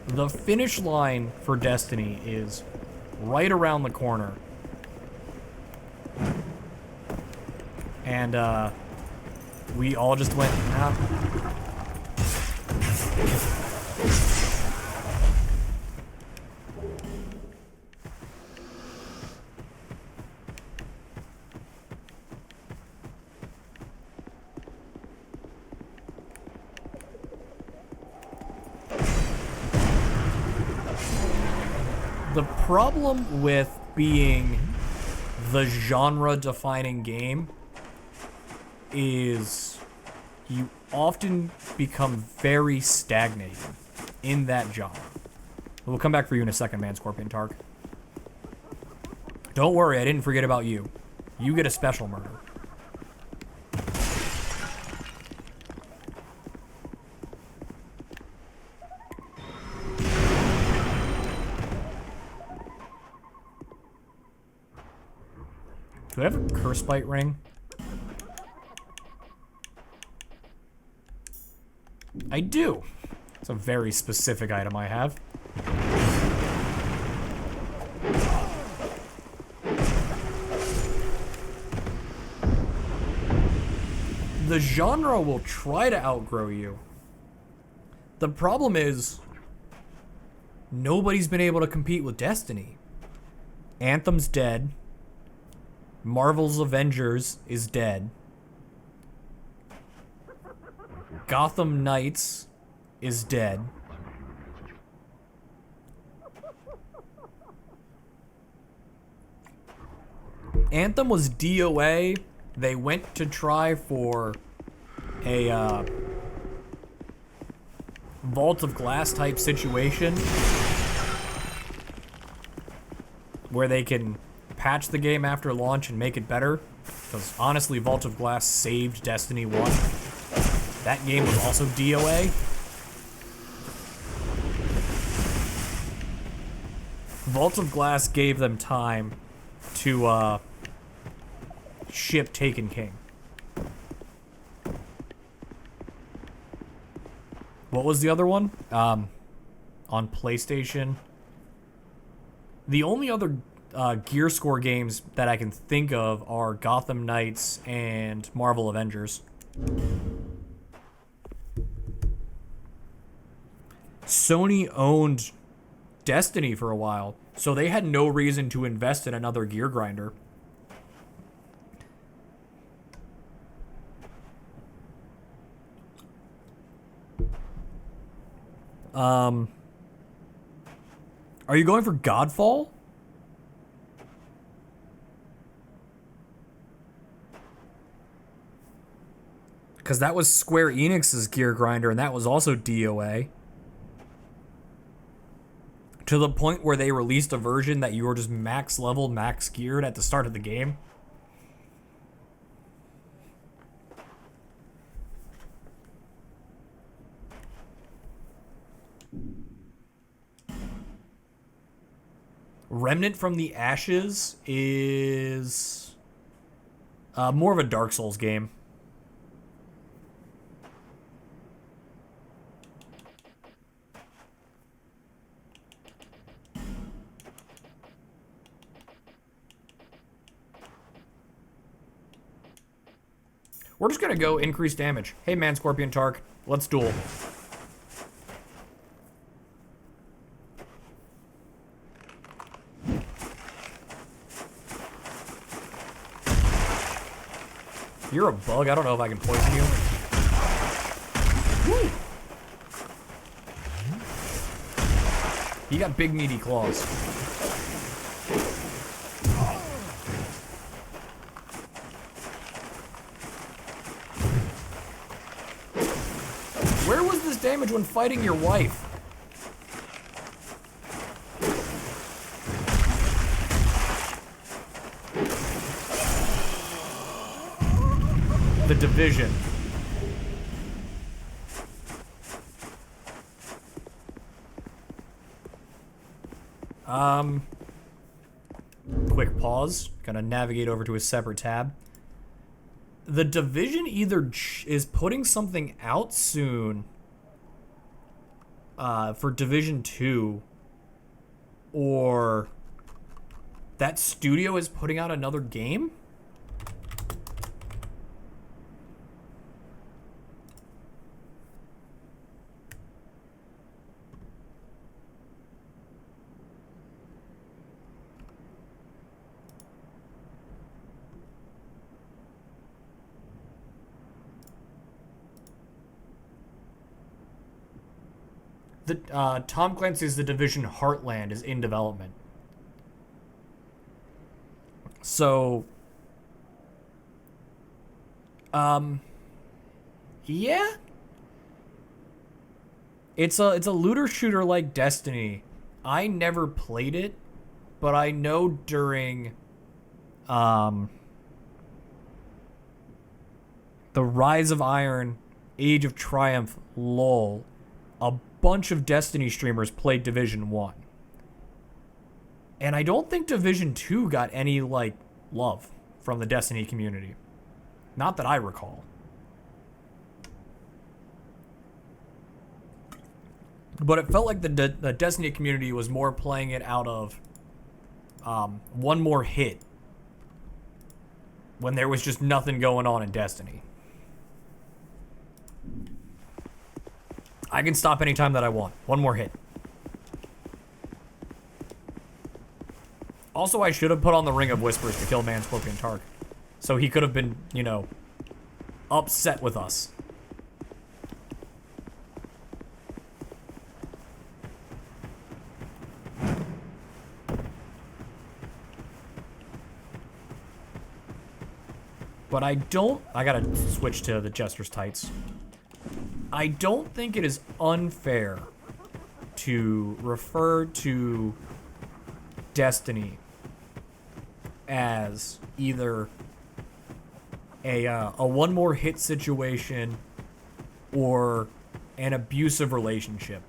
The finish line for Destiny is right around the corner. And, we all just went, nah. The problem with being the genre-defining game is you often become very stagnated in that genre. We'll come back for you in a second, man, Scorpion Tark. Don't worry, I didn't forget about you. You get a special murder. Do I have a curse bite ring? I do. It's a very specific item I have. The genre will try to outgrow you. The problem is, nobody's been able to compete with Destiny. Anthem's dead. Marvel's Avengers is dead. Gotham Knights is dead. Anthem was DOA. They went to try for a Vault of Glass type situation where they can patch the game after launch and make it better. Because honestly, Vault of Glass saved Destiny 1. That game was also DOA. Vault of Glass gave them time to ship Taken King. What was the other one? On PlayStation. The only other Gear Score games that I can think of are Gotham Knights and Marvel Avengers. Sony owned Destiny for a while, so they had no reason to invest in another gear grinder. Are you going for Godfall? Because that was Square Enix's gear grinder, and that was also DOA. To the point where they released a version that you were just max level, max geared at the start of the game. Remnant from the Ashes is more of a Dark Souls game. We're just gonna go increase damage. Hey man, Scorpion Tark, let's duel. You're a bug. I don't know if I can poison you. Woo. You got big meaty claws. Where was this damage when fighting your wife? The Division. Quick pause. Gonna navigate over to a separate tab. The Division either is putting something out soon for Division 2, or that studio is putting out another game? Tom Clancy's The Division Heartland is in development. So, yeah. It's a looter shooter like Destiny. I never played it, but I know during the Rise of Iron, Age of Triumph, LOL, a bunch of Destiny streamers played Division 1. And I don't think Division 2 got any, like, love from the Destiny community. Not that I recall. But it felt like the Destiny community was more playing it out of one more hit when there was just nothing going on in Destiny. I can stop anytime that I want. One more hit. Also, I should have put on the Ring of Whispers to kill Man Scorpion Tark. So he could have been, you know, upset with us. But I gotta switch to the Jester's Tights. I don't think it is unfair to refer to Destiny as either a one more hit situation or an abusive relationship.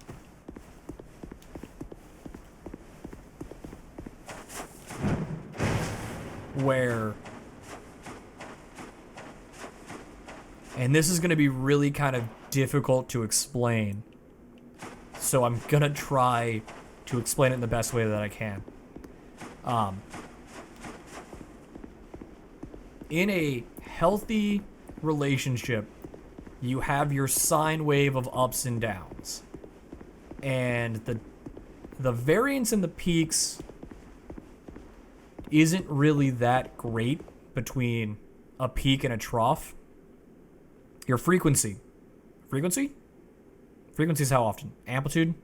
Where, and this is going to be really kind of difficult to explain, so I'm going to try to explain it in the best way that I can. In a healthy relationship, you have your sine wave of ups and downs. and the variance in the peaks isn't really that great between a peak and a trough. Your frequency is how often? Amplitude?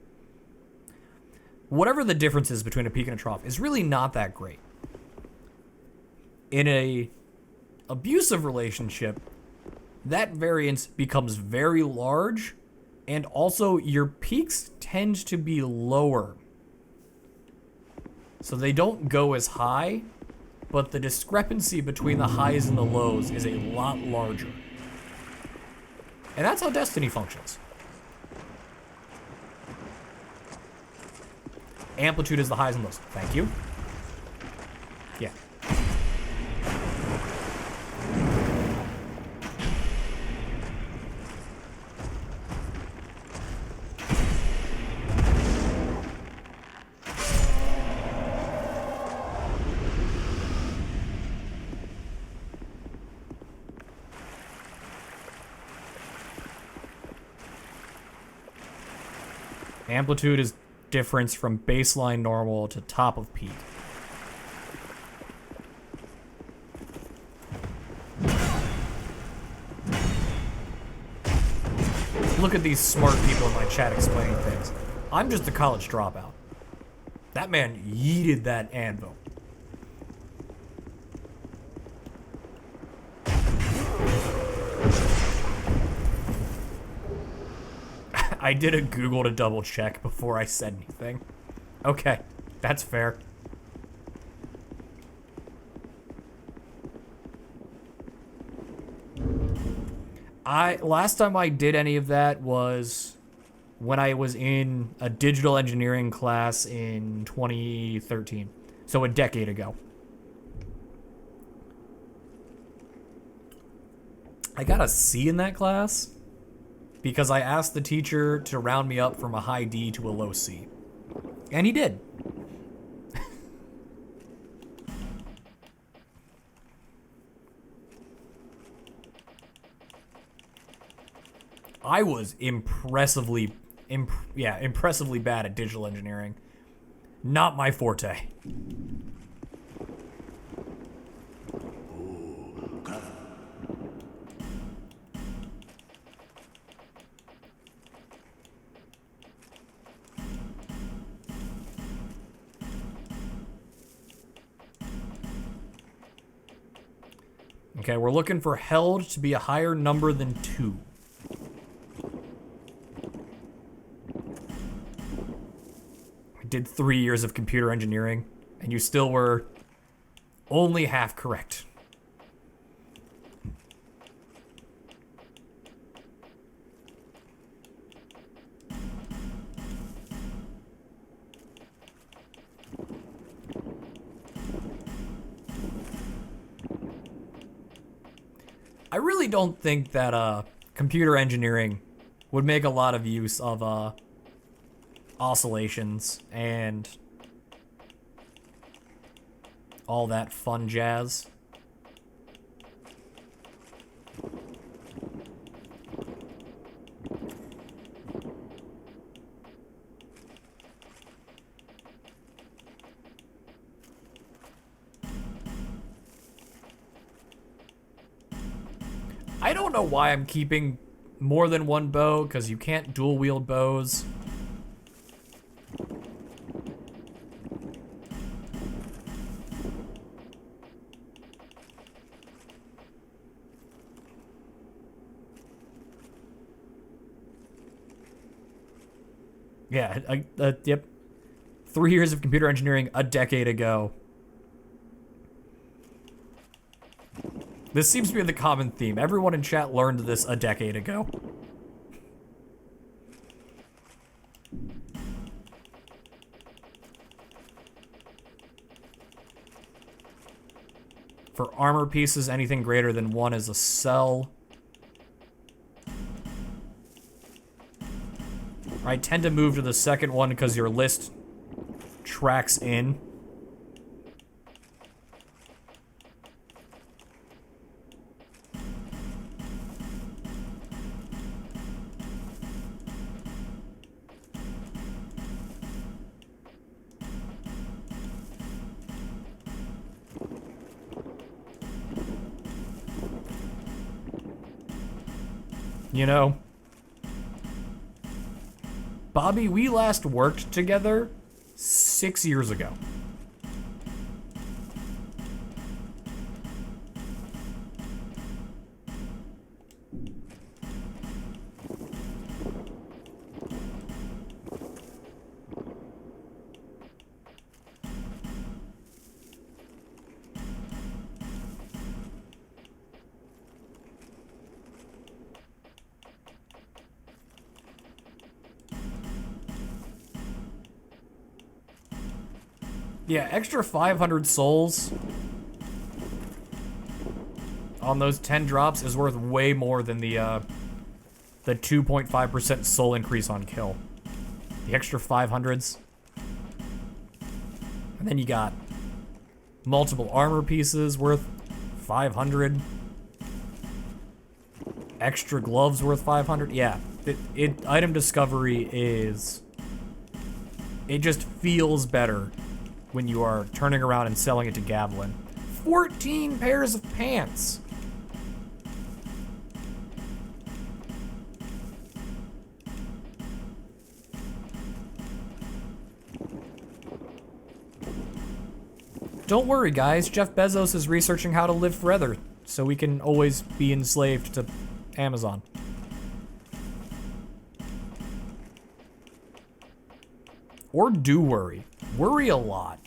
Whatever the difference is between a peak and a trough is really not that great. In a abusive relationship, that variance becomes very large, and also your peaks tend to be lower. So they don't go as high, but the discrepancy between the highs and the lows is a lot larger. And that's how Destiny functions. Amplitude is the highs and lows. Thank you. Yeah. Amplitude is difference from baseline normal to top of peak. Look at these smart people in my chat explaining things. I'm just a college dropout. That man yeeted that anvil. I did a Google to double check before I said anything. Okay, that's fair. Last time I did any of that was when I was in a digital engineering class in 2013. So a decade ago. I got a C in that class because I asked the teacher to round me up from a high D to a low C. And he did. I was impressively bad at digital engineering. Not my forte. Okay, we're looking for held to be a higher number than 2. I did 3 years of computer engineering, and you still were only half correct. I really don't think that computer engineering would make a lot of use of oscillations and all that fun jazz. I don't know why I'm keeping more than one bow, because you can't dual wield bows. Yeah, yep. 3 years of computer engineering a decade ago. This seems to be the common theme. Everyone in chat learned this a decade ago. For armor pieces, anything greater than 1 is a cell. I tend to move to the second one because your list tracks in. You know? Bobby, we last worked together 6 years ago. Yeah, extra 500 souls on those 10 drops is worth way more than the 2.5% soul increase on kill. The extra 500s. And then you got multiple armor pieces worth 500. Extra gloves worth 500. Yeah, item discovery is... It just feels better when you are turning around and selling it to Gavlin. 14 pairs of pants! Don't worry, guys. Jeff Bezos is researching how to live forever, so we can always be enslaved to Amazon. Or do worry. Worry a lot.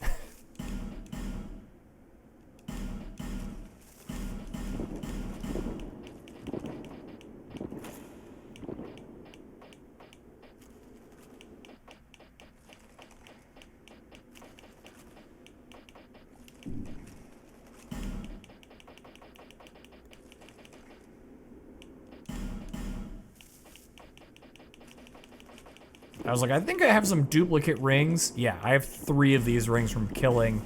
I was like, I think I have some duplicate rings. Yeah, I have 3 of these rings from killing.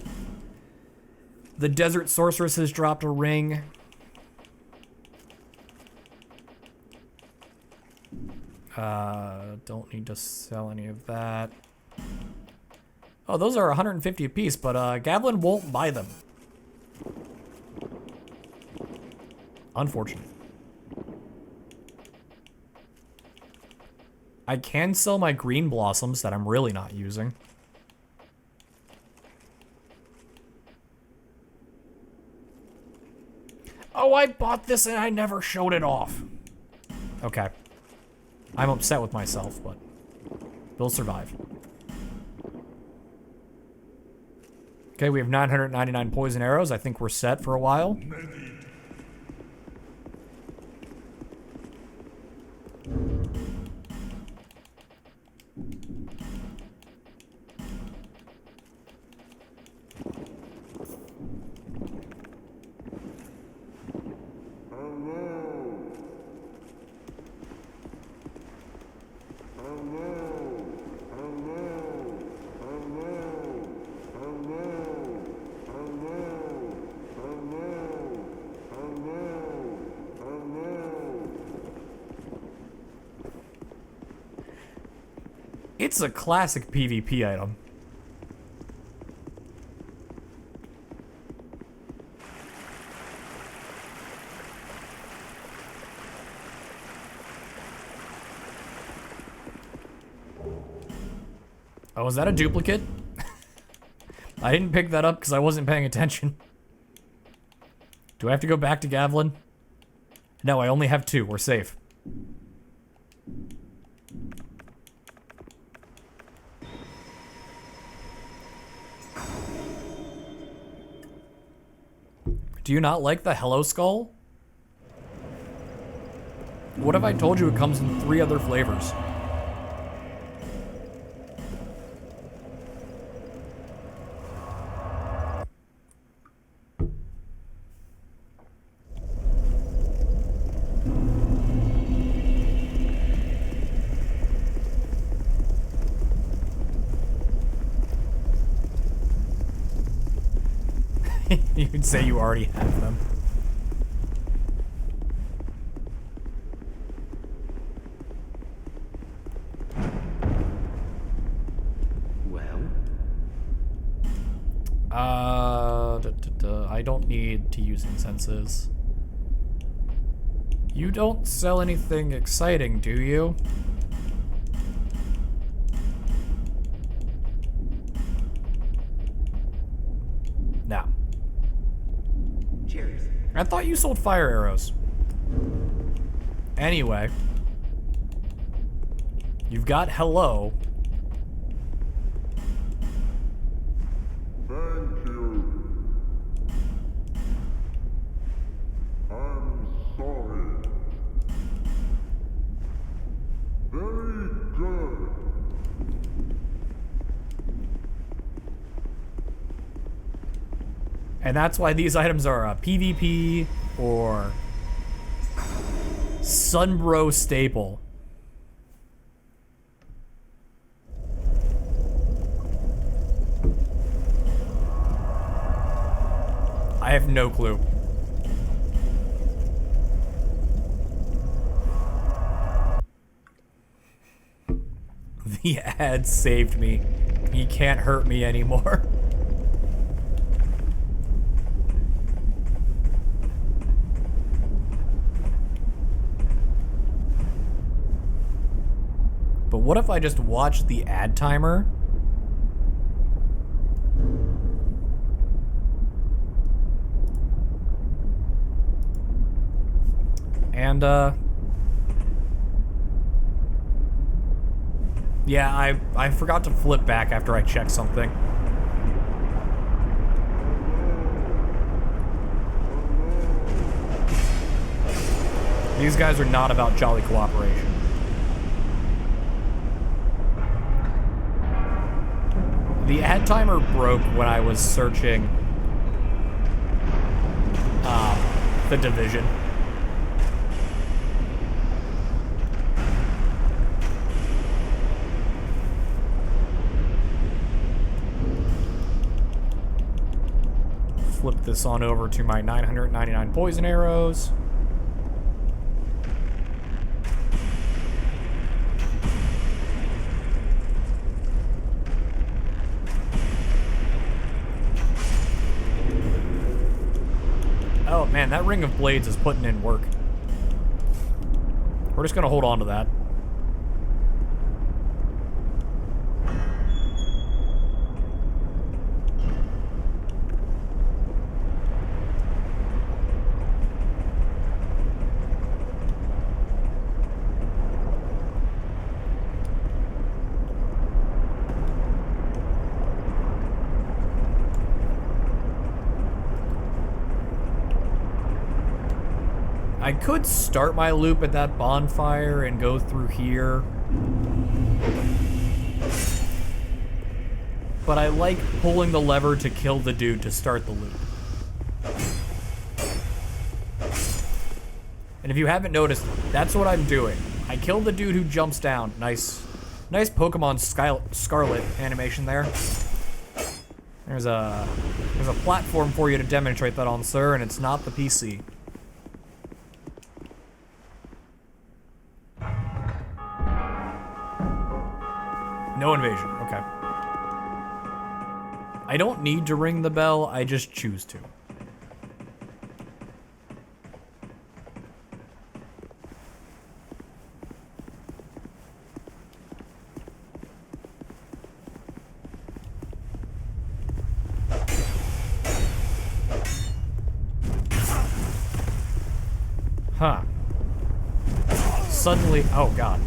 The Desert Sorceress has dropped a ring. Don't need to sell any of that. Oh, those are 150 apiece, but Gavlin won't buy them. Unfortunate. I can sell my green blossoms that I'm really not using. Oh, I bought this and I never showed it off. Okay. I'm upset with myself, but we'll survive. Okay, we have 999 poison arrows. I think we're set for a while. It's a classic PvP item. Oh, is that a duplicate? I didn't pick that up because I wasn't paying attention. Do I have to go back to Gavlin? No, I only have 2. We're safe. Do you not like the Hello Skull? What if I told you it comes in 3 other flavors? You could say you already have them. Well? I don't need to use incenses. You don't sell anything exciting, do you? No. Cheers. I thought you sold fire arrows. Anyway. You've got hello. Thank you. I'm sorry. Very good. And that's why these items are a PvP or Sunbro staple. I have no clue. The ad saved me. He can't hurt me anymore. But what if I just watch the ad timer? And, yeah, I forgot to flip back after I checked something. These guys are not about jolly cooperation. The ad timer broke when I was searching the Division. Flip this on over to my 999 poison arrows. Oh man, that ring of blades is putting in work. We're just gonna hold on to that. I could start my loop at that bonfire and go through here. But I like pulling the lever to kill the dude to start the loop. And if you haven't noticed, that's what I'm doing. I kill the dude who jumps down. Nice Pokemon Scarlet animation there. There's a platform for you to demonstrate that on, sir, and it's not the PC. No invasion, okay. I don't need to ring the bell, I just choose to. Huh. Suddenly, oh god.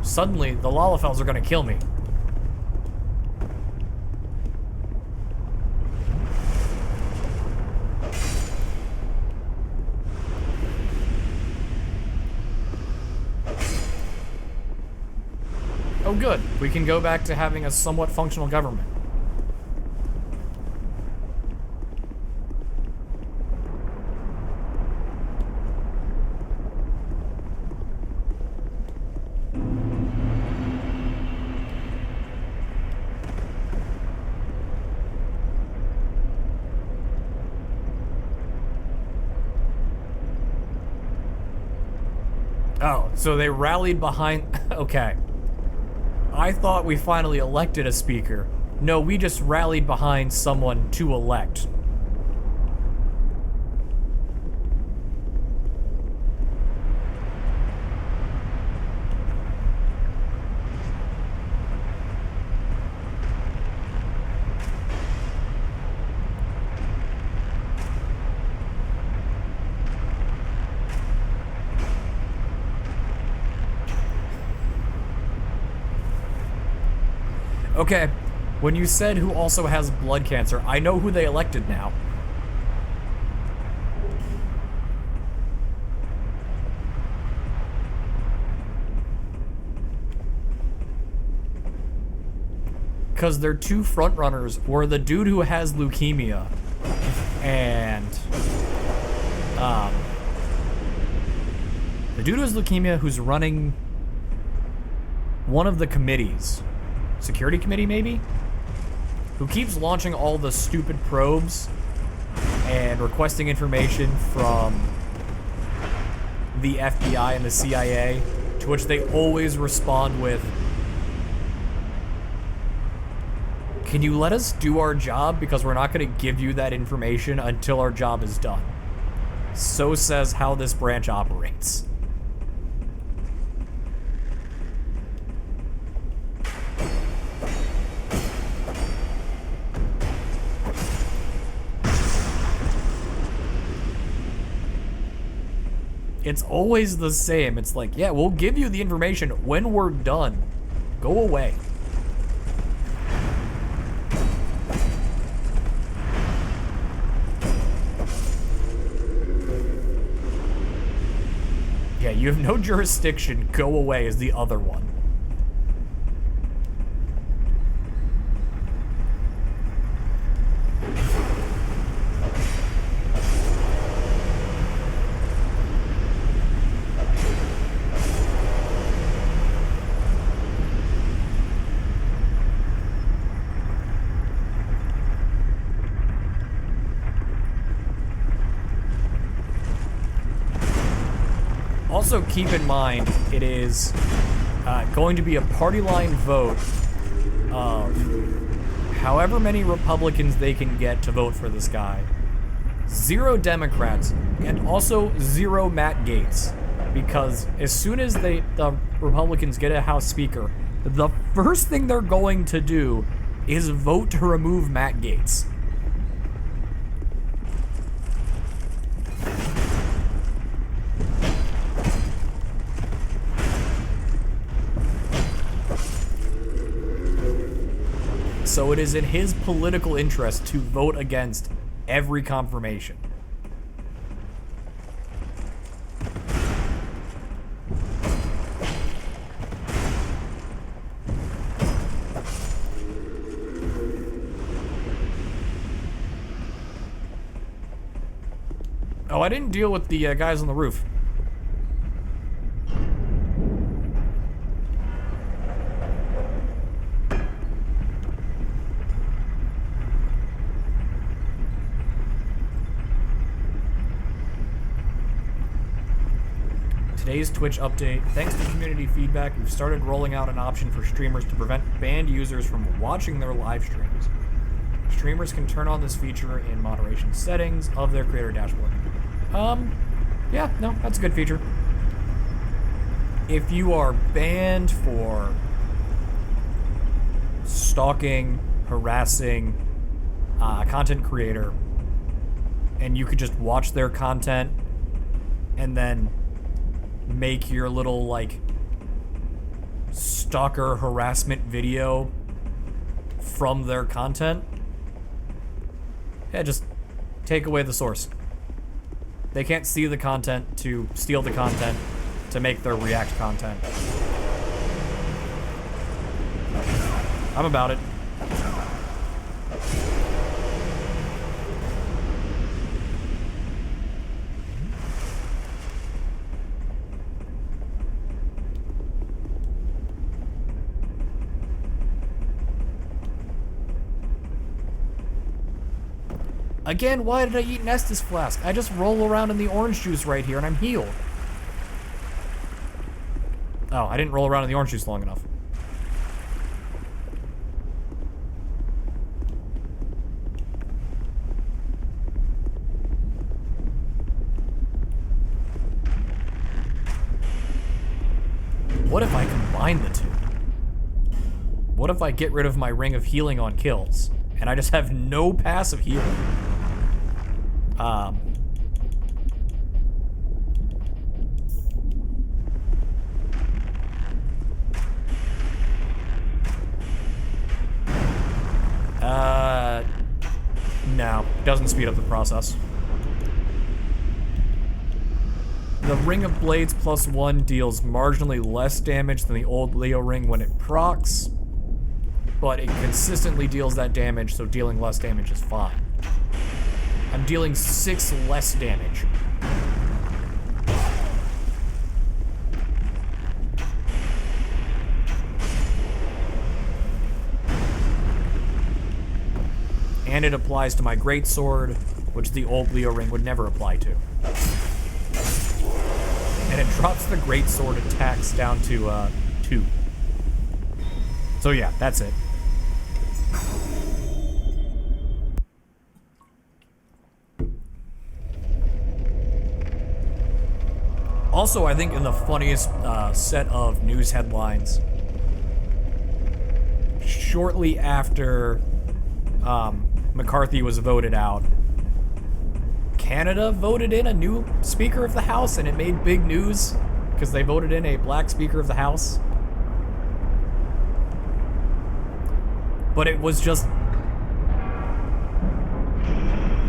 Suddenly, the Lalafels are gonna kill me. Oh good, we can go back to having a somewhat functional government. Oh, so they rallied behind, okay. I thought we finally elected a speaker. No, we just rallied behind someone to elect. Okay, when you said who also has blood cancer, I know who they elected now. Because their two frontrunners were the dude who has leukemia and the dude who has leukemia who's running one of the committees, security committee maybe, who keeps launching all the stupid probes and requesting information from the FBI and the CIA, to which they always respond with, "Can you let us do our job, because we're not going to give you that information until our job is done." So says how this branch operates. It's always the same. It's like, yeah, we'll give you the information when we're done. Go away. Yeah, you have no jurisdiction. Go away is the other one. Also, keep in mind, it is going to be a party line vote of however many Republicans they can get to vote for this guy. 0 Democrats, and also 0 Matt Gaetz. Because as soon as the Republicans get a House Speaker, the first thing they're going to do is vote to remove Matt Gaetz. So it is in his political interest to vote against every confirmation. Oh, I didn't deal with the guys on the roof. Today's Twitch update. Thanks to community feedback, we've started rolling out an option for streamers to prevent banned users from watching their live streams. Streamers can turn on this feature in moderation settings of their creator dashboard. Yeah, no, that's a good feature. If you are banned for stalking, harassing a content creator, and you could just watch their content and then make your little, like, stalker harassment video from their content, yeah, just take away the source. They can't see the content to steal the content to make their React content. I'm about it. Again, why did I eat an Estus flask? I just roll around in the orange juice right here and I'm healed. Oh, I didn't roll around in the orange juice long enough. What if I combine the two? What if I get rid of my ring of healing on kills and I just have no passive healing? doesn't speed up the process. The Ring of Blades +1 deals marginally less damage than the old Leo ring when it procs, but it consistently deals that damage, so dealing less damage is fine. I'm dealing 6 less damage. And it applies to my greatsword, which the old Leo ring would never apply to. And it drops the greatsword attacks down to 2. So yeah, that's it. Also, I think in the funniest set of news headlines, shortly after McCarthy was voted out, Canada voted in a new Speaker of the House, and it made big news because they voted in a black Speaker of the House. But it was just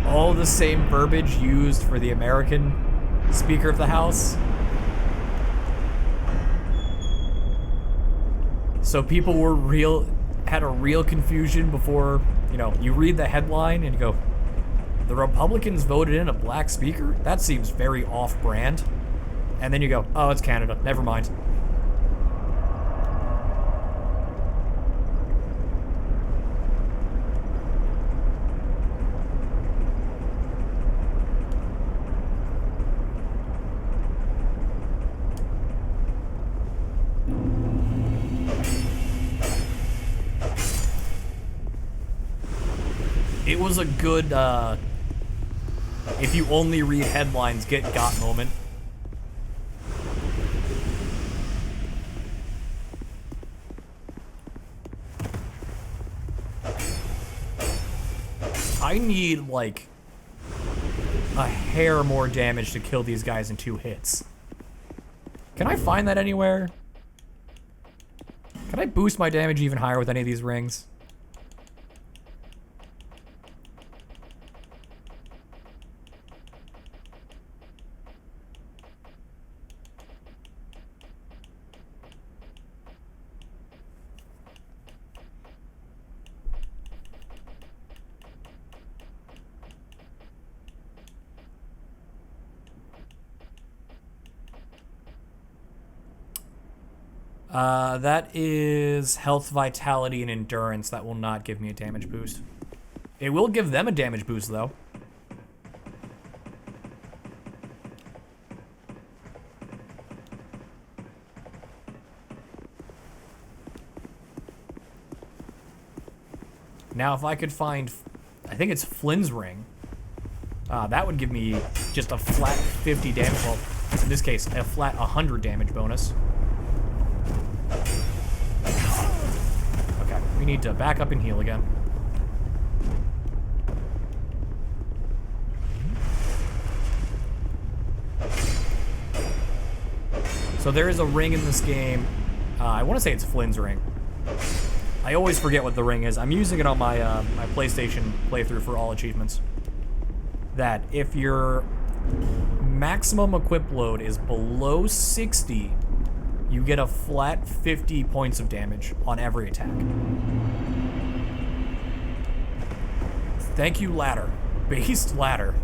all the same verbiage used for the American Speaker of the House. So people had a real confusion before, you read the headline and you go, the Republicans voted in a black speaker? That seems very off-brand. And then you go, oh, it's Canada. Never mind. It was a good, if you only read headlines, get got moment. I need, like, a hair more damage to kill these guys in 2 hits. Can I find that anywhere? Can I boost my damage even higher with any of these rings? That is health, vitality, and endurance. That will not give me a damage boost. It will give them a damage boost, though. Now, if I could find, I think it's Flynn's ring, that would give me just a flat 50 damage. Well, in this case, a flat 100 damage bonus. Okay, we need to back up and heal again. So there is a ring in this game. I want to say it's Flynn's ring. I always forget what the ring is. I'm using it on my my PlayStation playthrough for all achievements. That if your maximum equip load is below 60, you get a flat 50 points of damage on every attack. Thank you, ladder. Based ladder.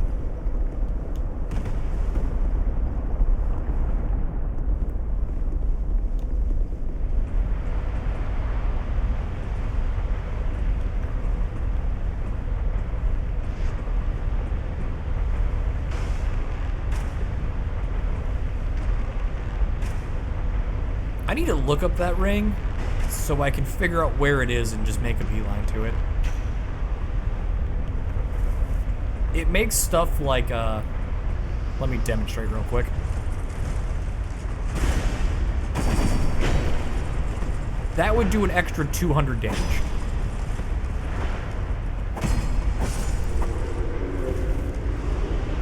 I need to look up that ring so I can figure out where it is and just make a beeline to it. It makes stuff like, let me demonstrate real quick. That would do an extra 200 damage.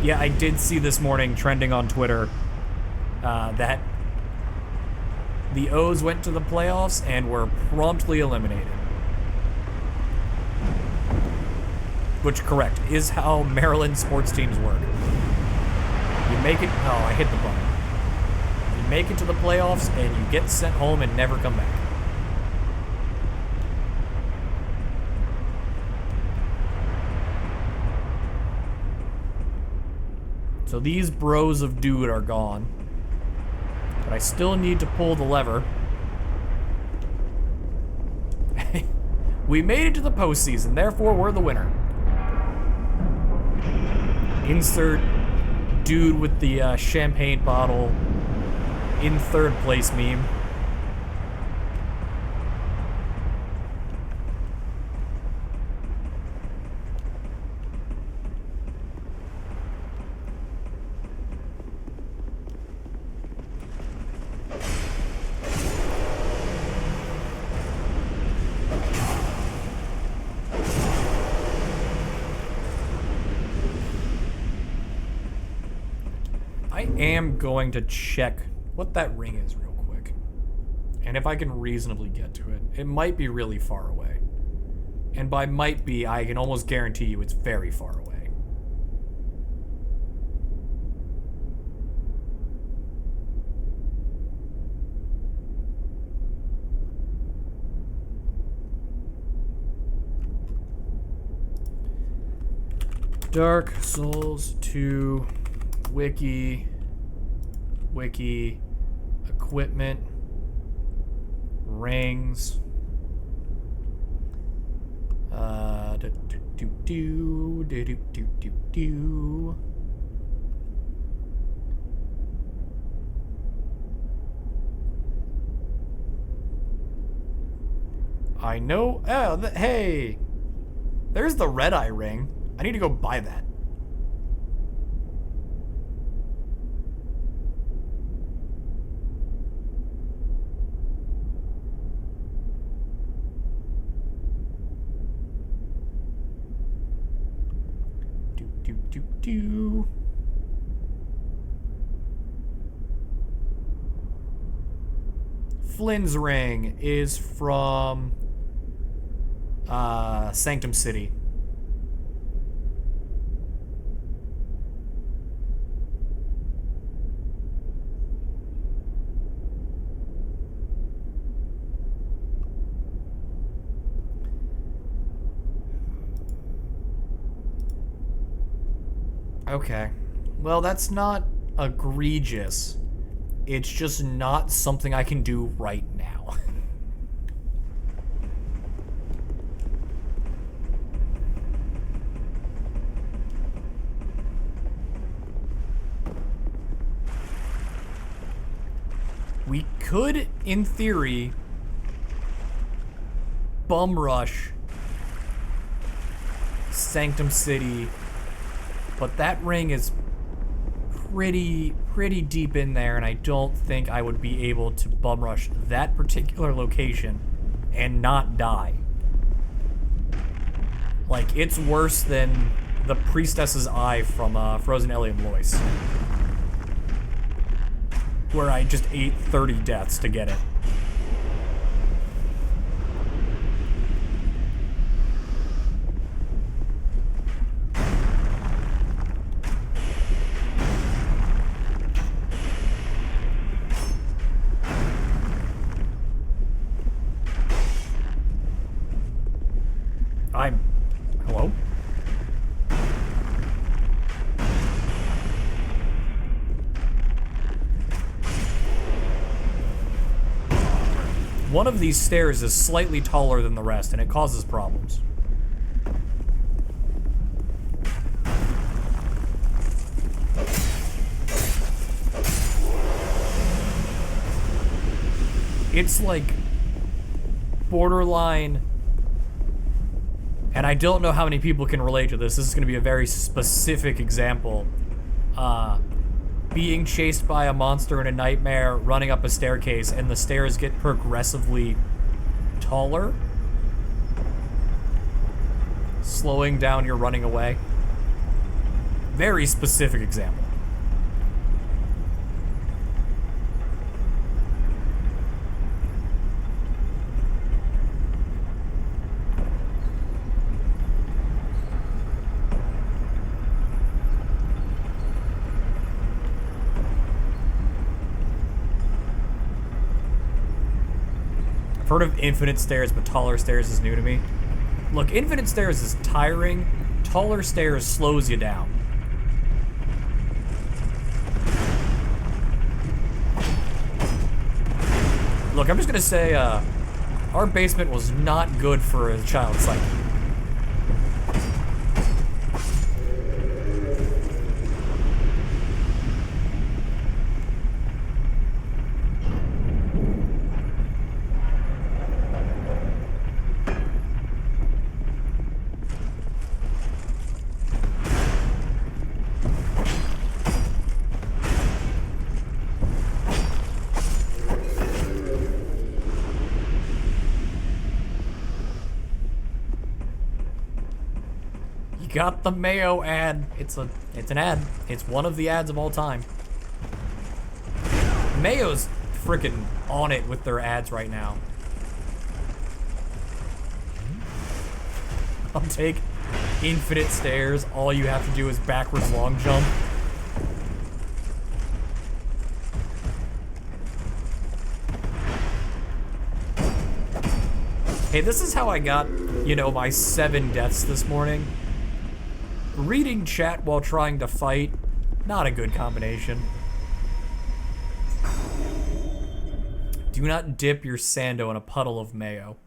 Yeah, I did see this morning trending on Twitter that the O's went to the playoffs and were promptly eliminated. which correct, is how Maryland sports teams work. You make it, oh, I hit the button. You make it to the playoffs and you get sent home and never come back. So these bros of dude are gone. But I still need to pull the lever. We made it to the postseason, therefore we're the winner. Insert dude with the champagne bottle in third place meme. I am going to check what that ring is real quick. And if I can reasonably get to it. It might be really far away. And by might be, I can almost guarantee you it's very far away. Dark Souls 2 wiki equipment rings I know. Oh, hey, there's the red eye ring. I need to go buy that. Flynn's ring is from Sanctum City. Okay. Well, that's not egregious. It's just not something I can do right now. We could, in theory, bum rush Sanctum City, but that ring is pretty deep in there, and I don't think I would be able to bum rush that particular location and not die. Like, it's worse than the Priestess's Eye from Frozen Ellie and Lois, where I just ate 30 deaths to get it. Hello? One of these stairs is slightly taller than the rest, and it causes problems. It's like borderline, and I don't know how many people can relate to this. This is going to be a very specific example. Being chased by a monster in a nightmare, running up a staircase, and the stairs get progressively taller, slowing down your running away. Very specific example. I've heard of infinite stairs, but taller stairs is new to me. Look, infinite stairs is tiring. Taller stairs slows you down. Look, I'm just gonna say, our basement was not good for a child's psyche. Got the mayo ad. It's an ad. It's one of the ads of all time. Mayo's freaking on it with their ads right now. I'll take infinite stairs. All you have to do is backwards long jump. Hey, this is how I got, you know, my 7 deaths this morning. Reading chat while trying to fight, not a good combination. Do not dip your sando in a puddle of mayo.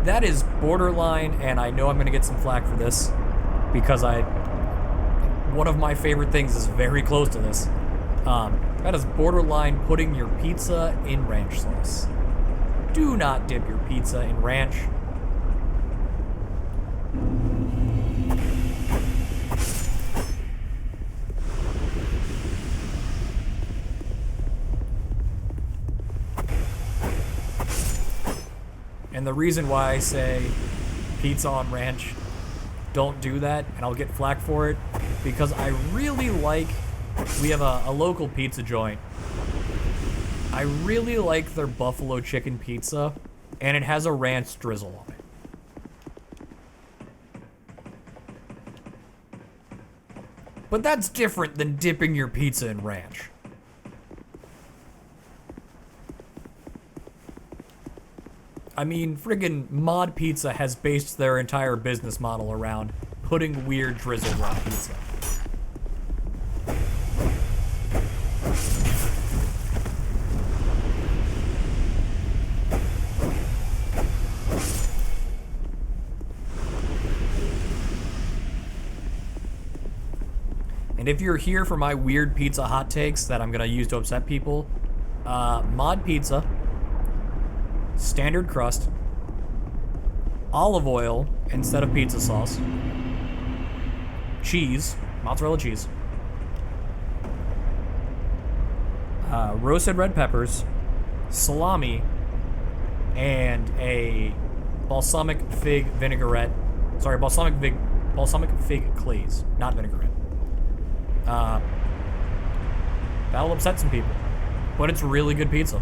That is borderline, and I know I'm gonna get some flack for this, because one of my favorite things is very close to this. That is borderline putting your pizza in ranch sauce. Do not dip your pizza in ranch. And the reason why I say pizza on ranch, don't do that, and I'll get flack for it, because I really like, we have a local pizza joint. I really like their buffalo chicken pizza, and it has a ranch drizzle on it. But that's different than dipping your pizza in ranch. I mean, friggin' Mod Pizza has based their entire business model around putting weird drizzles on pizza. And if you're here for my weird pizza hot takes that I'm gonna use to upset people, Mod Pizza, standard crust, olive oil instead of pizza sauce, cheese, mozzarella cheese, roasted red peppers, salami, and a balsamic fig vinaigrette. Sorry, balsamic fig glaze, not vinaigrette. That'll upset some people, but it's really good pizza.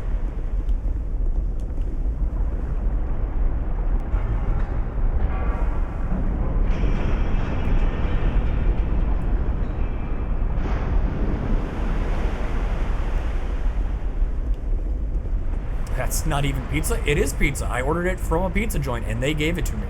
That's not even pizza. It is pizza. I ordered it from a pizza joint and they gave it to me.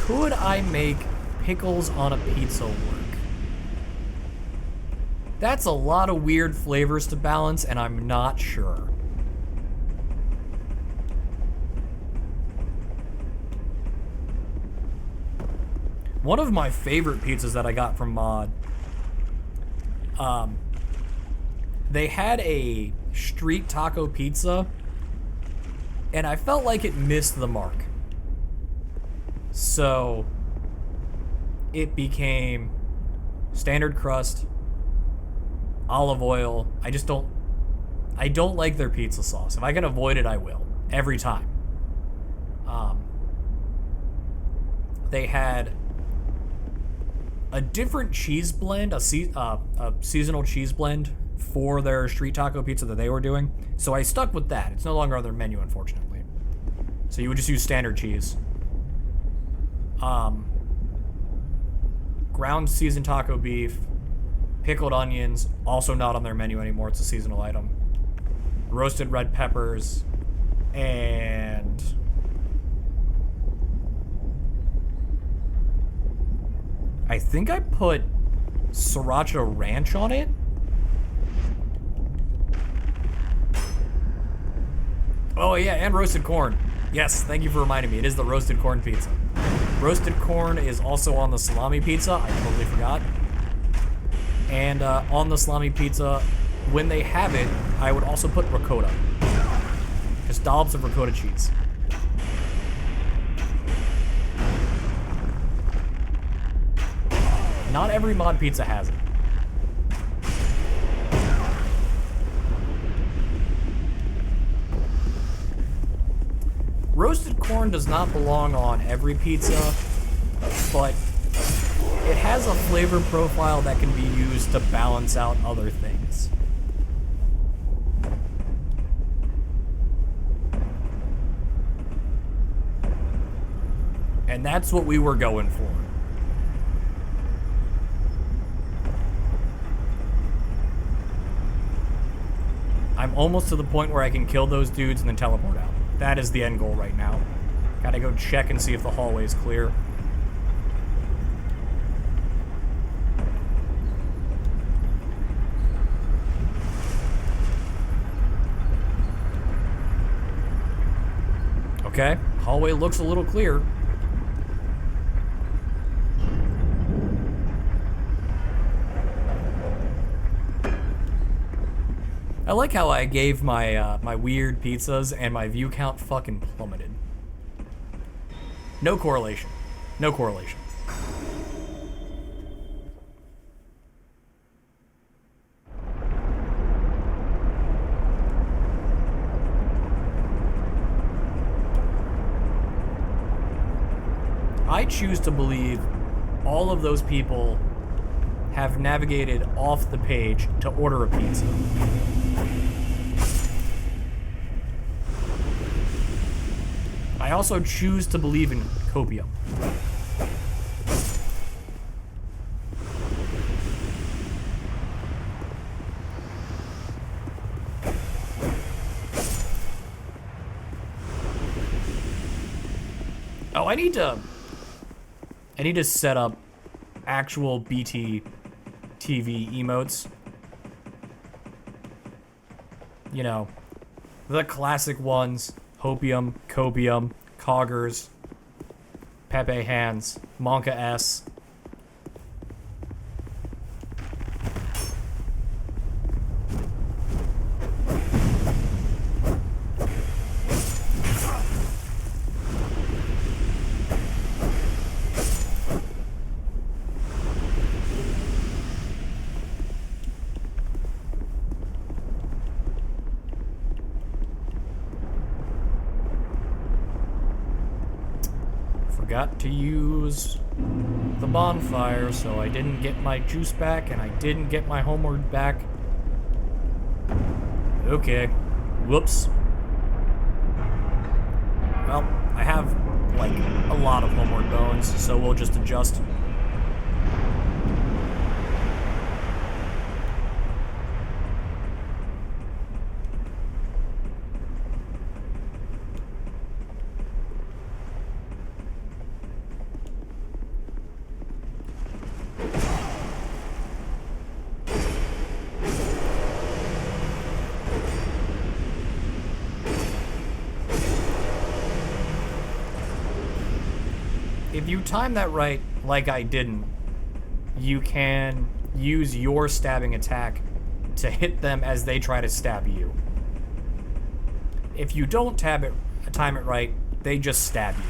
Could I make pickles on a pizza work? That's a lot of weird flavors to balance, and I'm not sure. One of my favorite pizzas that I got from Mod, they had a street taco pizza, and I felt like it missed the mark. So, it became standard crust, olive oil. I don't like their pizza sauce. If I can avoid it, I will. Every time. They had a different cheese blend, a seasonal cheese blend for their street taco pizza that they were doing. So I stuck with that. It's no longer on their menu, unfortunately. So you would just use standard cheese. Ground seasoned taco beef, pickled onions, also not on their menu anymore. It's a seasonal item. Roasted red peppers, and I think I put sriracha ranch on it. Oh yeah, and roasted corn. Yes, thank you for reminding me. It is the roasted corn pizza. Roasted corn is also on the salami pizza. I totally forgot. And on the salami pizza, when they have it, I would also put ricotta. Just dollops of ricotta cheese. Not every mod pizza has it. Roasted corn does not belong on every pizza, but it has a flavor profile that can be used to balance out other things. And that's what we were going for. I'm almost to the point where I can kill those dudes and then teleport out. That is the end goal right now. Gotta go check and see if the hallway is clear. Okay, hallway looks a little clear. I like how I gave my my weird pizzas and my view count fucking plummeted. No correlation. No correlation. I choose to believe all of those people have navigated off the page to order a pizza. I also choose to believe in copium. Oh, I need to set up actual BT TV emotes. You know, the classic ones: Hopium, Copium, Coggers, Pepe Hands, Monka S. Forgot to use the bonfire, so I didn't get my juice back, and I didn't get my homeward back. Okay. Whoops. Well, I have, like, a lot of homeward bones, so we'll just adjust. If you time that right, like I didn't, you can use your stabbing attack to hit them as they try to stab you. If you don't time it right, they just stab you.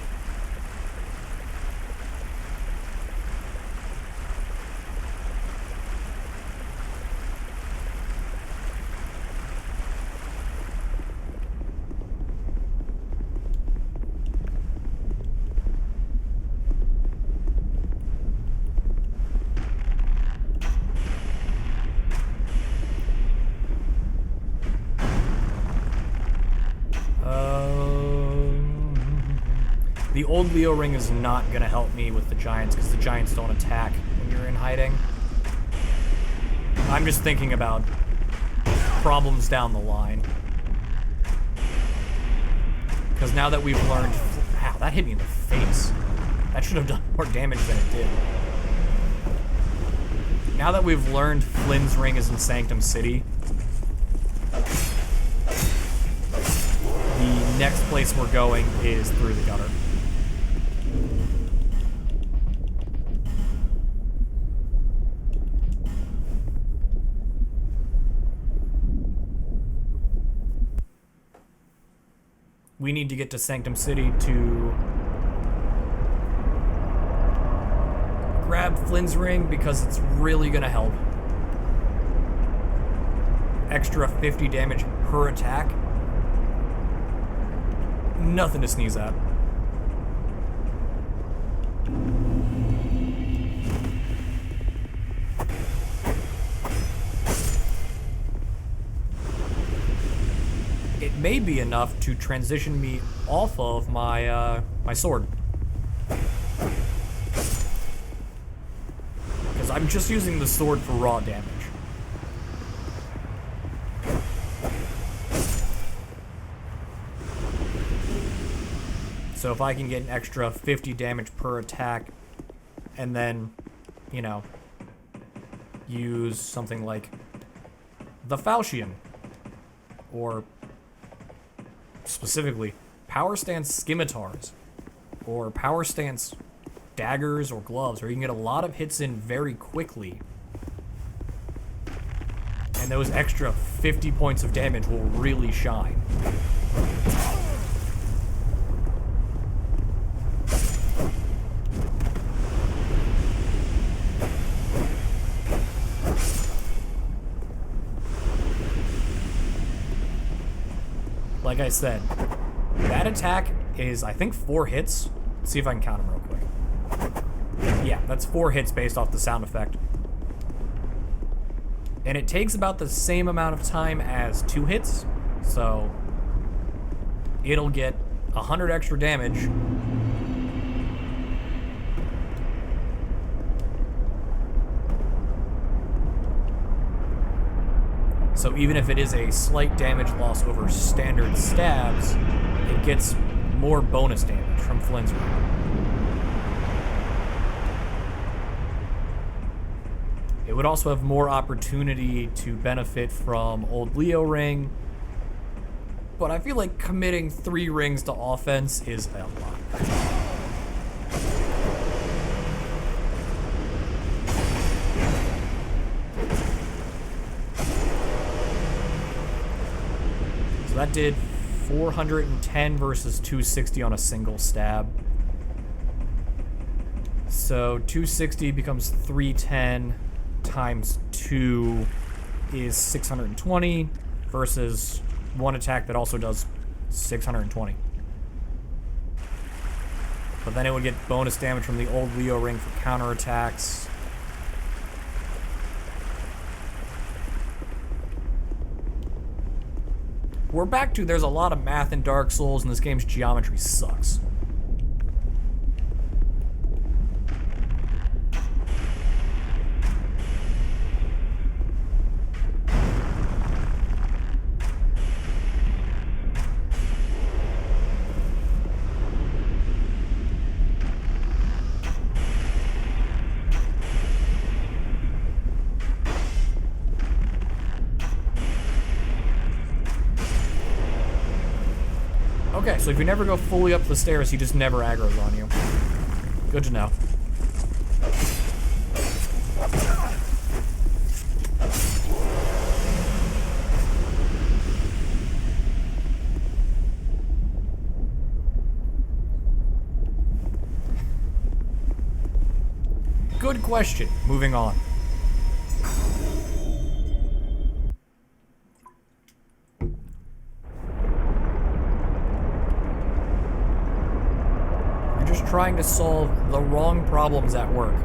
The old Leo ring is not going to help me with the giants because the giants don't attack when you're in hiding. I'm just thinking about problems down the line. Because now that we've learned... Wow, that hit me in the face. That should have done more damage than it did. Now that we've learned Flynn's ring is in Sanctum City, the next place we're going is through the gutter. We need to get to Sanctum City to grab Flynn's ring because it's really gonna help. Extra 50 damage per attack. Nothing to sneeze at. It may be enough to transition me off of my my sword. Because I'm just using the sword for raw damage. So if I can get an extra 50 damage per attack, and then, you know, use something like the Falchion, or specifically power stance scimitars, or power stance daggers or gloves, where you can get a lot of hits in very quickly, and those extra 50 points of damage will really shine. Like I said, that attack is, I think, 4 hits. Let's see if I can count them real quick. Yeah, that's 4 hits based off the sound effect. And it takes about the same amount of time as 2 hits, so it'll get 100 extra damage. So even if it is a slight damage loss over standard stabs, it gets more bonus damage from Flynn's ring. It would also have more opportunity to benefit from Old Leo ring, but I feel like committing 3 rings to offense is a lot. That did 410 versus 260 on a single stab. So 260 becomes 310 times 2 is 620 versus one attack that also does 620. But then it would get bonus damage from the old Leo ring for counterattacks. We're back to there's a lot of math in Dark Souls, and this game's geometry sucks. Okay, so if you never go fully up the stairs, he just never aggroes on you. Good to know. Good question. Moving on. Trying to solve the wrong problems at work.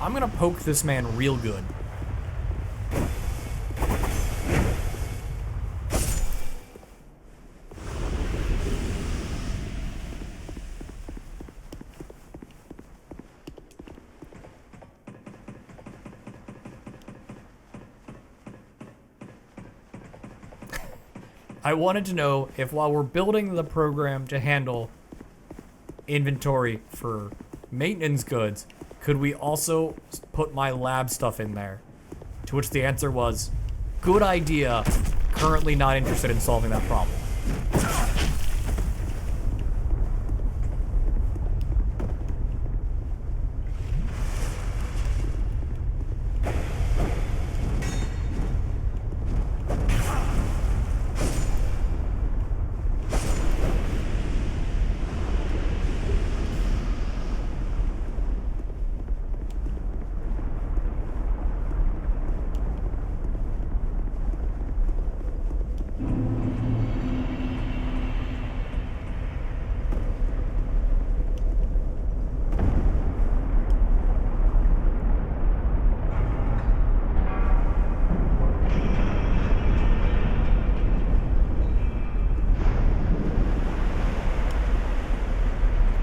I'm gonna poke this man real good. I wanted to know if while we're building the program to handle inventory for maintenance goods, could we also put my lab stuff in there? To which the answer was, good idea, currently not interested in solving that problem.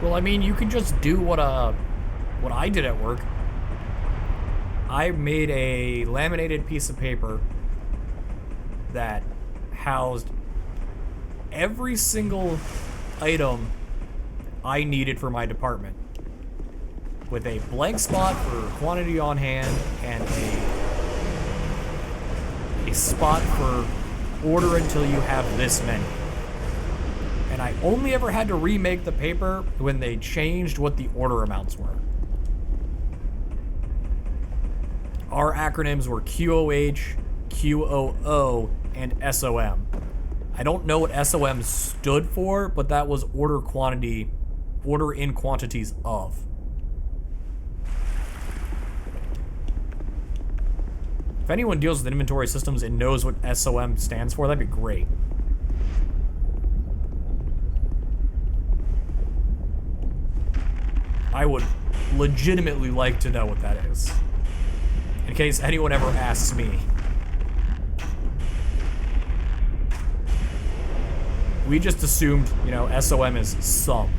Well, I mean, you can just do what I did at work. I made a laminated piece of paper that housed every single item I needed for my department, with a blank spot for quantity on hand and a spot for order until you have this many. And I only ever had to remake the paper when they changed what the order amounts were. Our acronyms were QOH, QOO, and SOM. I don't know what SOM stood for, but that was order in quantities of. If anyone deals with inventory systems and knows what SOM stands for, that'd be great. I would legitimately like to know what that is, in case anyone ever asks me. We just assumed, you know, SOM is sum.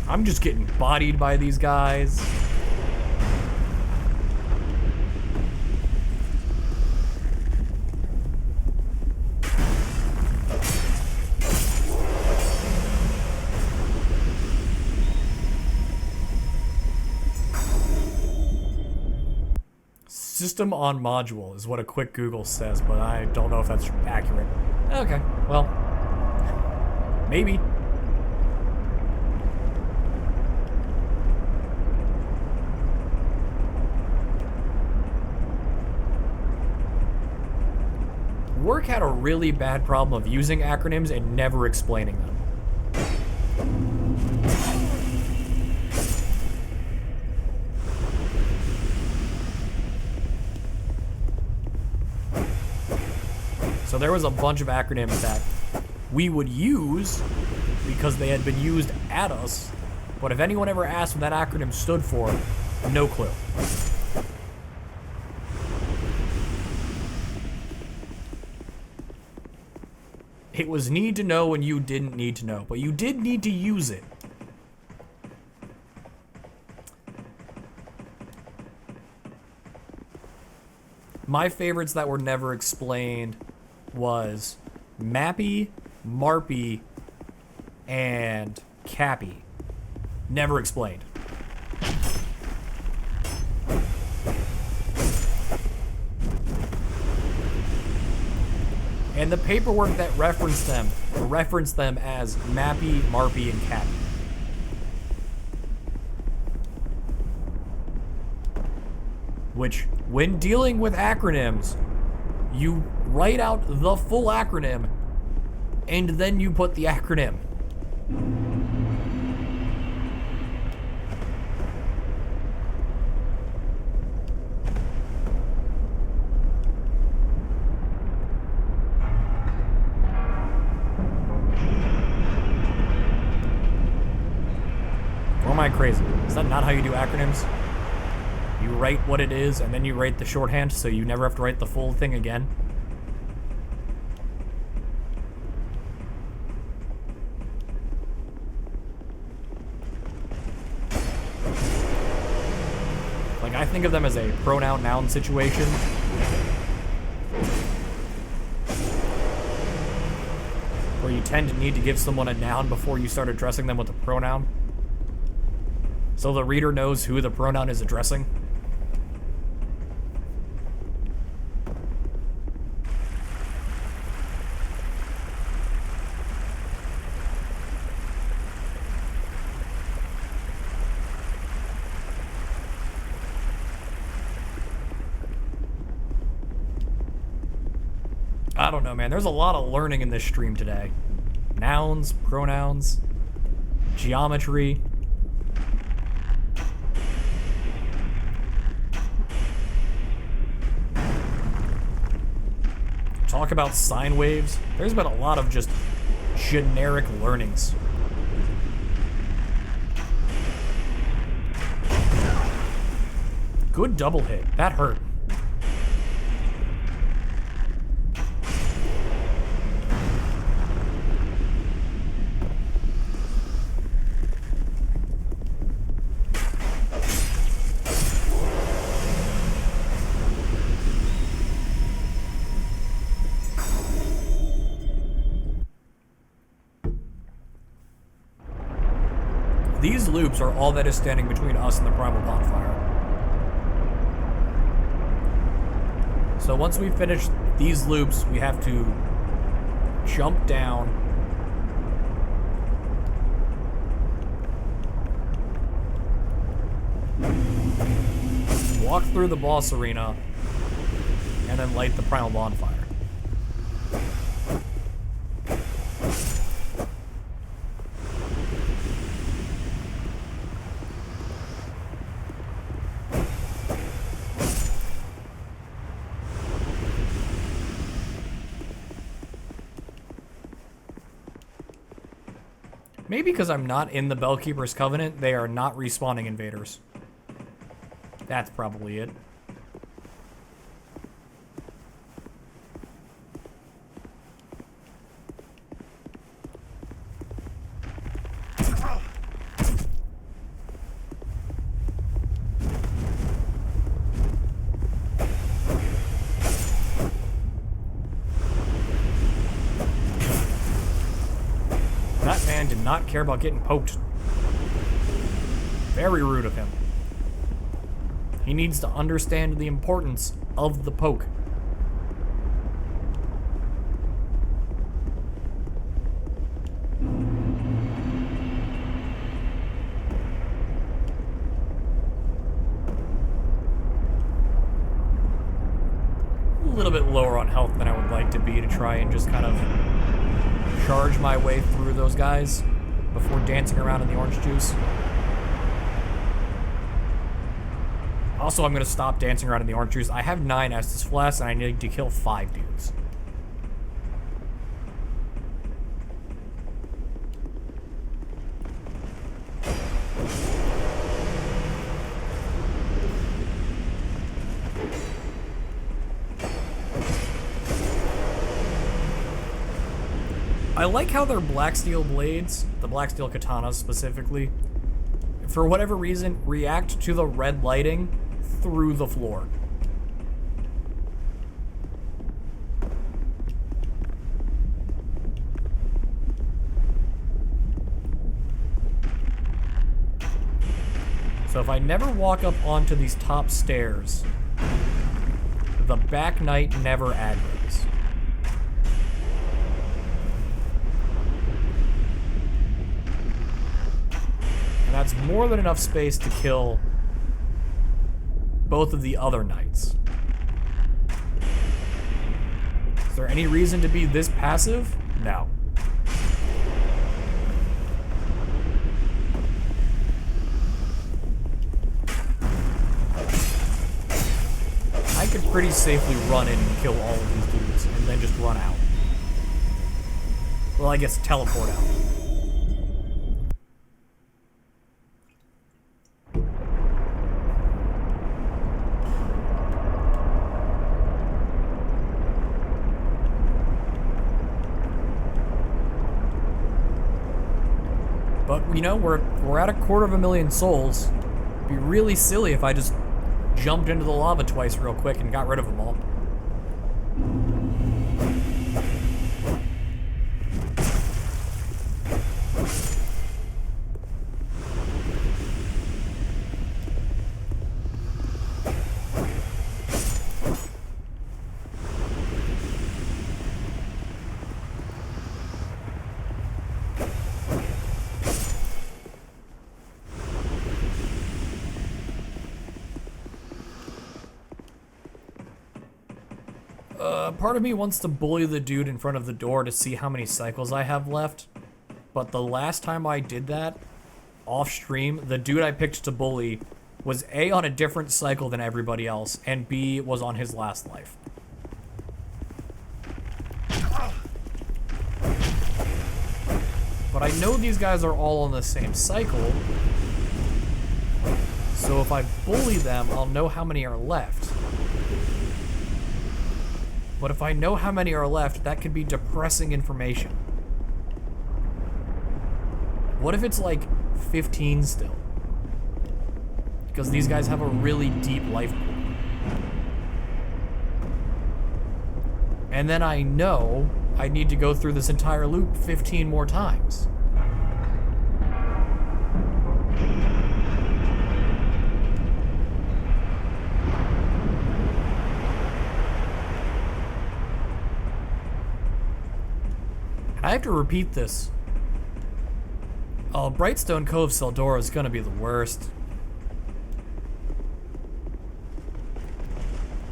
I'm just getting bodied by these guys. System on module is what a quick Google says, but I don't know if that's accurate. Okay, well, maybe. Work had a really bad problem of using acronyms and never explaining them. So there was a bunch of acronyms that we would use because they had been used at us, but if anyone ever asked what that acronym stood for, no clue. It was need to know when you didn't need to know, but you did need to use it. My favorites that were never explained was Mappy, Marpy, and Cappy. Never explained. And the paperwork that referenced them as Mappy, Marpy, and Cappy. Which, when dealing with acronyms, you write out the full acronym, and then you put the acronym. I crazy? Is that not how you do acronyms? You write what it is, and then you write the shorthand, so you never have to write the full thing again? Like, I think of them as a pronoun-noun situation. Where you tend to need to give someone a noun before you start addressing them with a pronoun. So the reader knows who the pronoun is addressing. I don't know, man. There's a lot of learning in this stream today. Nouns, pronouns, geometry. Talk about sine waves. There's been a lot of just generic learnings. Good double hit. That hurt. These loops are all that is standing between us and the primal bonfire. So once we finish these loops, we have to jump down, walk through the boss arena, and then light the primal bonfire. Maybe because I'm not in the Bellkeeper's Covenant, they are not respawning invaders. That's probably it. That man did not care about getting poked. Very rude of him. He needs to understand the importance of the poke. A little bit lower on health than I would like to be to try and just kind of charge my way through those guys before dancing around in the orange juice. Also, I'm going to stop dancing around in the orange juice. I have 9 Estus Flasks, and I need to kill 5 dudes. I like how their black steel blades, the black steel katanas specifically, for whatever reason, react to the red lighting through the floor. So if I never walk up onto these top stairs, the back knight never aggroes. And that's more than enough space to kill both of the other knights. Is there any reason to be this passive? No. I could pretty safely run in and kill all of these dudes and then just run out. Well, I guess teleport out. But, you know, we're at 250,000 souls. It'd be really silly if I just jumped into the lava twice real quick and got rid of them all. Part of me wants to bully the dude in front of the door to see how many cycles I have left. But the last time I did that, off stream, the dude I picked to bully was A, on a different cycle than everybody else, and B, was on his last life. But I know these guys are all on the same cycle, so if I bully them, I'll know how many are left. But if I know how many are left, that could be depressing information. What if it's like 15 still? Because these guys have a really deep life pool. And then I know I need to go through this entire loop 15 more times. I have to repeat this. Oh, Brightstone Cove Seldora is gonna be the worst.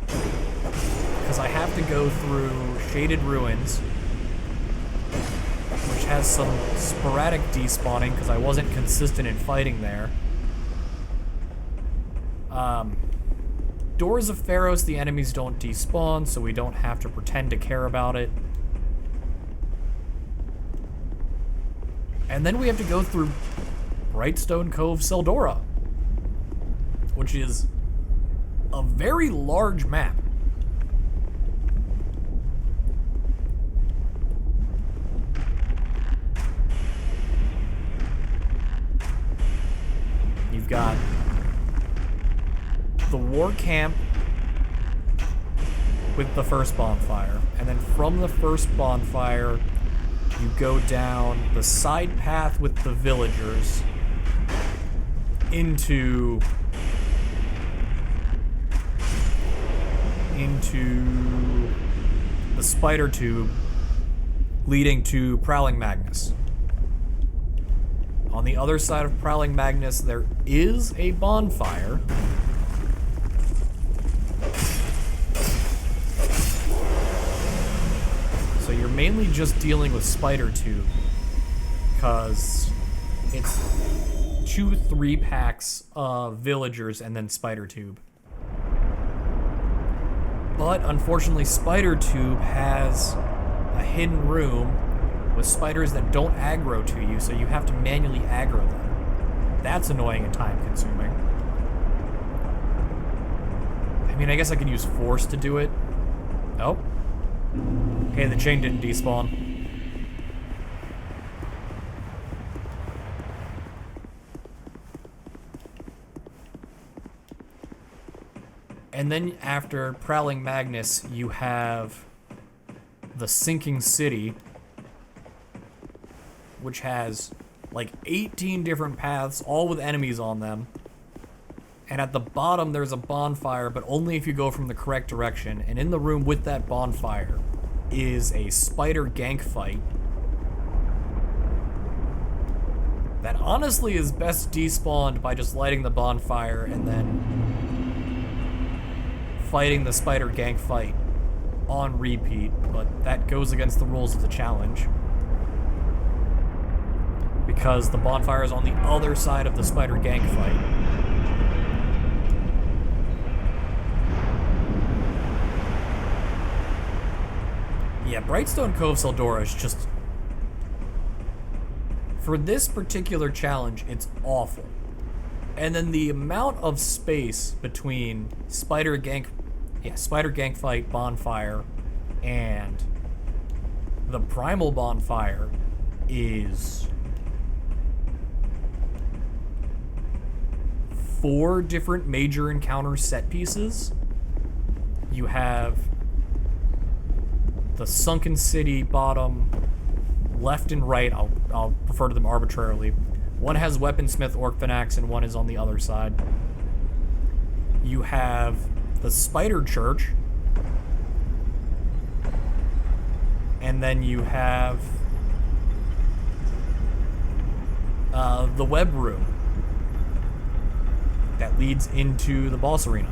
Because I have to go through Shaded Ruins, which has some sporadic despawning because I wasn't consistent in fighting there. Doors of Pharos, the enemies don't despawn, so we don't have to pretend to care about it. And then we have to go through Brightstone Cove Seldora, which is a very large map. You've got the war camp with the first bonfire, and then from the first bonfire, you go down the side path with the villagers into the spider tube leading to Prowling Magnus. On the other side of Prowling Magnus, there is a bonfire. So you're mainly just dealing with Spider Tube, because it's 2 3-packs of villagers and then Spider Tube. But unfortunately, Spider Tube has a hidden room with spiders that don't aggro to you, so you have to manually aggro them. That's annoying and time consuming. I mean, I guess I can use force to do it. Oh. Okay, the chain didn't despawn. And then after Prowling Magnus, you have the Sinking City, which has like 18 different paths, all with enemies on them. And at the bottom, there's a bonfire, but only if you go from the correct direction. And in the room with that bonfire is a spider gank fight that honestly is best despawned by just lighting the bonfire and then fighting the spider gank fight on repeat, but that goes against the rules of the challenge because the bonfire is on the other side of the spider gank fight. Yeah, Brightstone Cove Seldora is just... For this particular challenge, it's awful. And then the amount of space between Spider Gank Fight Bonfire and the Primal Bonfire is 4 different major encounter set pieces. You have the Sunken City bottom, left and right. I'll refer to them arbitrarily. One has Weaponsmith Orphanax and one is on the other side. You have the Spider Church. And then you have the Web Room that leads into the boss arena.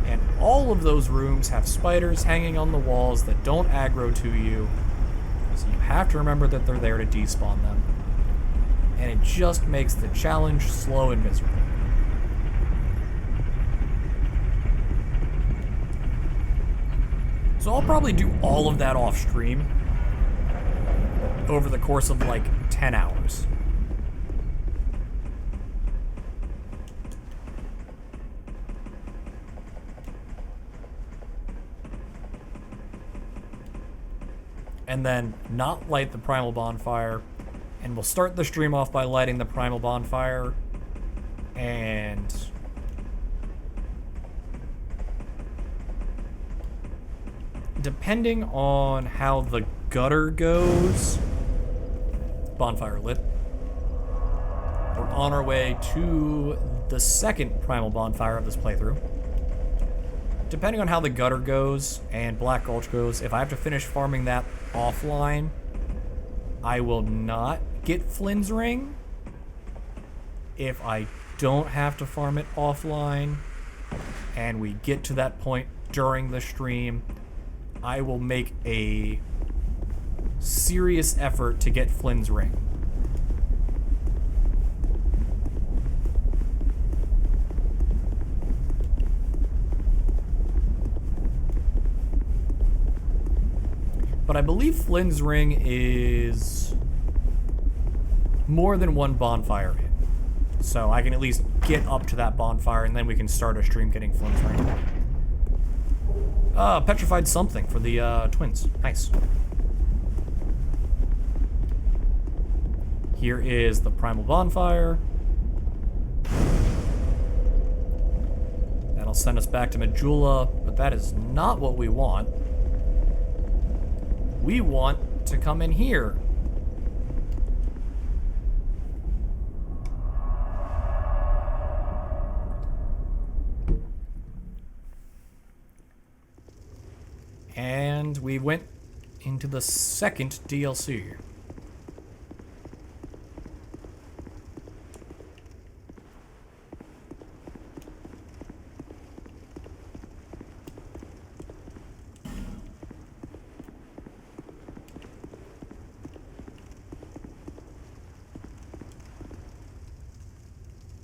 And all of those rooms have spiders hanging on the walls that don't aggro to you. So you have to remember that they're there to despawn them. And it just makes the challenge slow and miserable. So I'll probably do all of that off stream over the course of like 10 hours. And then not light the primal bonfire. And we'll start the stream off by lighting the primal bonfire. And depending on how the gutter goes, bonfire lit. We're on our way to the second primal bonfire of this playthrough. Depending on how the gutter goes and Black Gulch goes, if I have to finish farming that offline, I will not get Flynn's Ring. If I don't have to farm it offline and we get to that point during the stream, I will make a serious effort to get Flynn's Ring. But I believe Flynn's Ring is more than one bonfire in. So I can at least get up to that bonfire and then we can start a stream getting Flynn's Ring. Petrified something for the twins. Nice. Here is the primal bonfire. That'll send us back to Majula, but that is not what we want. We want to come in here. And we went into the second DLC.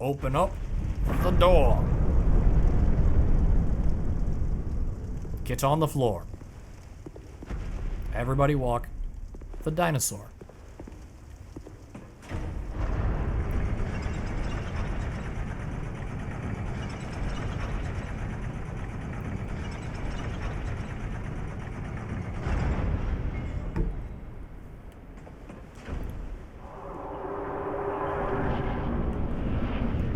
Open up the door. Get on the floor. Everybody walk the dinosaur.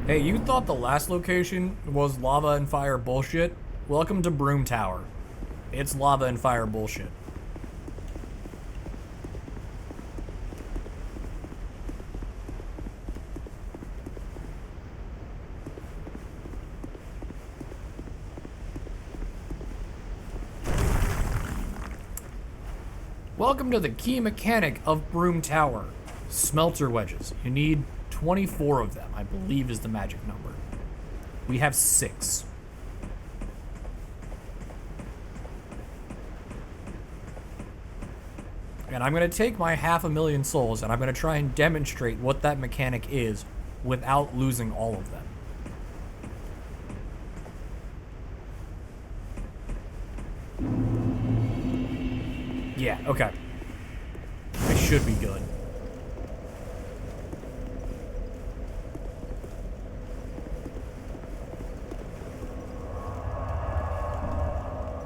Hey, you thought the last location was lava and fire bullshit? Welcome to Broom Tower. It's lava and fire bullshit. Welcome to the key mechanic of Broom Tower. Smelter wedges. You need 24 of them, I believe is the magic number. We have 6. And I'm going to take my 500,000 souls and I'm going to try and demonstrate what that mechanic is without losing all of them. Yeah, okay. I should be good.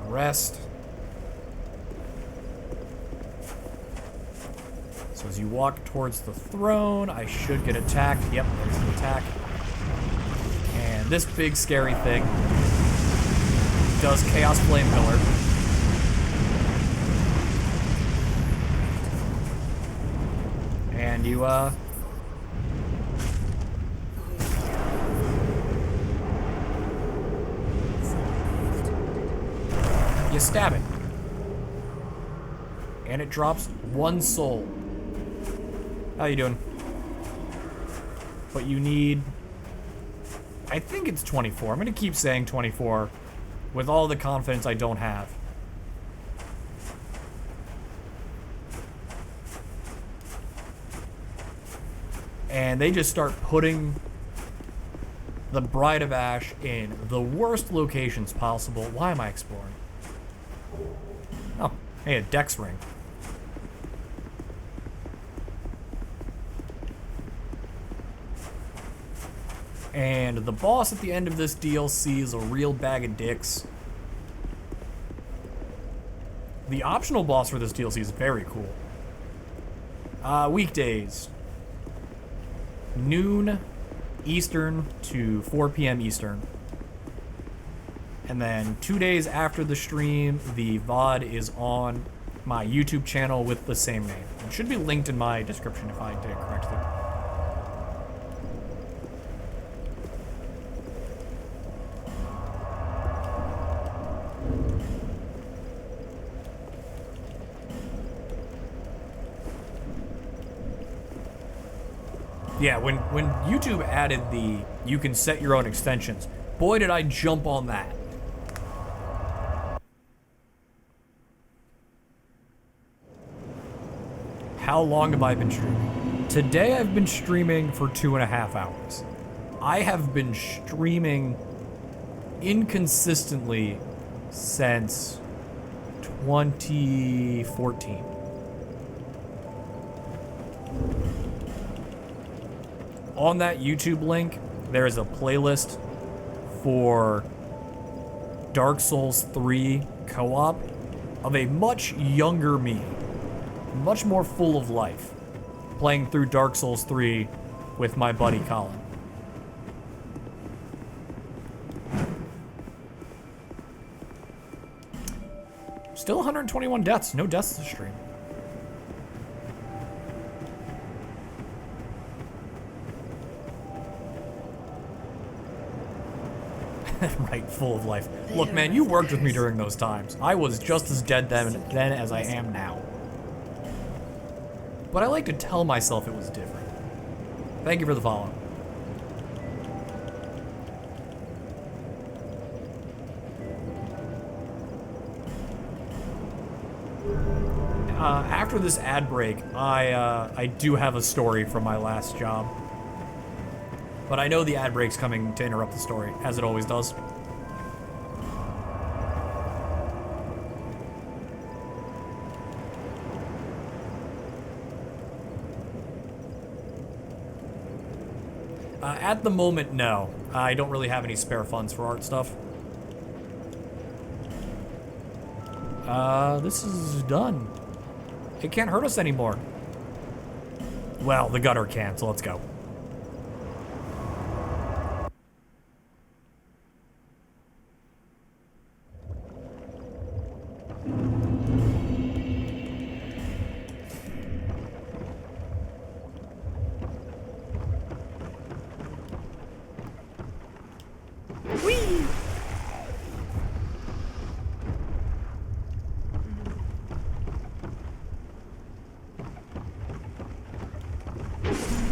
Rest. So as you walk towards the throne, I should get attacked. Yep, there's the attack. And this big scary thing does Chaos Flame Pillar. And you, you stab it. And it drops 1 soul. How you doing? But you need... I think it's 24. I'm gonna keep saying 24 with all the confidence I don't have. And they just start putting the Bride of Ash in the worst locations possible. Why am I exploring? Oh, hey, a dex ring. And the boss at the end of this DLC is a real bag of dicks. The optional boss for this DLC is very cool. Weekdays. Noon Eastern to 4 p.m. Eastern. And then 2 days after the stream, the VOD is on my YouTube channel with the same name. It should be linked in my description if I did it correctly. Yeah, when YouTube added the you can set your own extensions, boy did I jump on that. How long have I been streaming? Today I've been streaming for 2.5 hours. I have been streaming inconsistently since 2014. On that YouTube link, there is a playlist for Dark Souls 3 co-op of a much younger me, much more full of life, playing through Dark Souls 3 with my buddy Colin. Still 121 deaths, no deaths this stream. Right, full of life. Look, man, you worked with me during those times. I was just as dead then as I am now. But I like to tell myself it was different. Thank you for the follow. After this ad break, I do have a story from my last job. But I know the ad break's coming to interrupt the story, as it always does. At the moment, no. I don't really have any spare funds for art stuff. This is done. It can't hurt us anymore. Well, the gutter can, so let's go.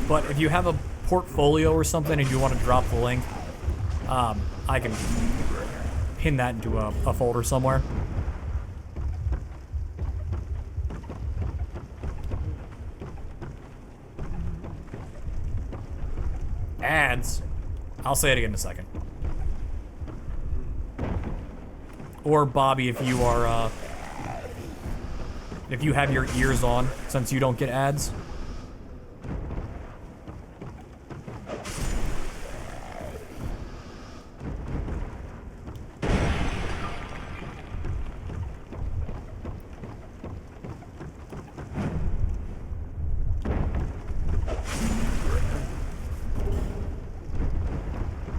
But if you have a portfolio or something and you want to drop the link, I can pin that into a folder somewhere. Ads. I'll say it again in a second. Or Bobby, if you are, if you have your ears on, since you don't get ads.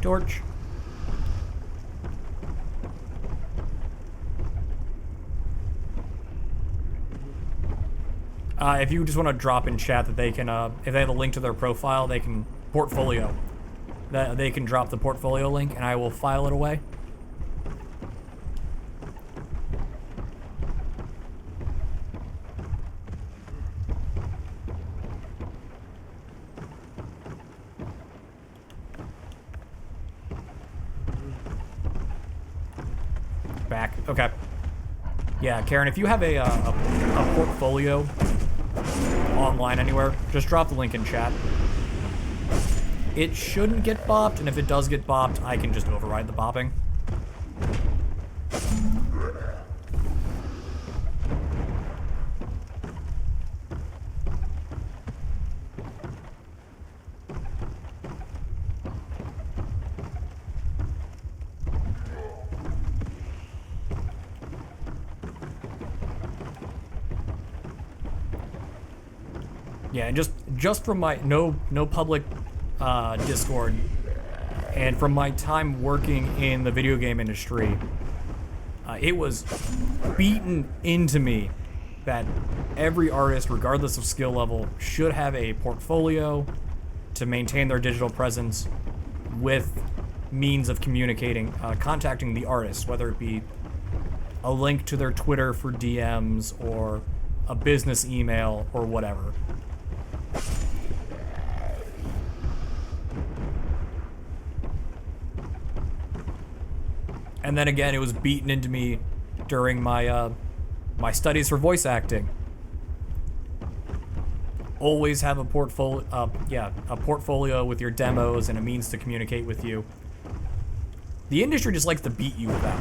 Torch. If you just want to drop in chat that they can, if they have a link to their profile, they can portfolio. That they can drop the portfolio link, and I will file it away. Back. Okay. Yeah, Karen, if you have a portfolio online anywhere, just drop the link in chat. It shouldn't get bopped, and if it does get bopped, I can just override the bopping. Yeah, and just from my no public Discord, and from my time working in the video game industry, it was beaten into me that every artist, regardless of skill level, should have a portfolio to maintain their digital presence with means of communicating, contacting the artist, whether it be a link to their Twitter for DMs or a business email or whatever. And then again, it was beaten into me during my my studies for voice acting. Always have a portfolio, a portfolio with your demos and a means to communicate with you. The industry just likes to beat you with that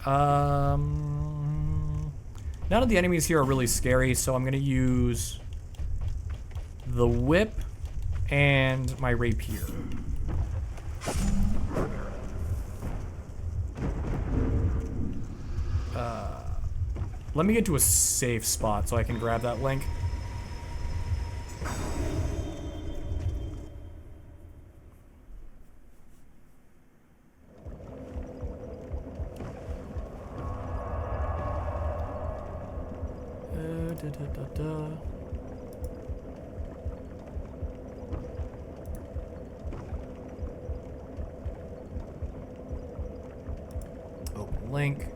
one. None of the enemies here are really scary, so I'm gonna use the whip and my rapier. Let me get to a safe spot so I can grab that link. Open link.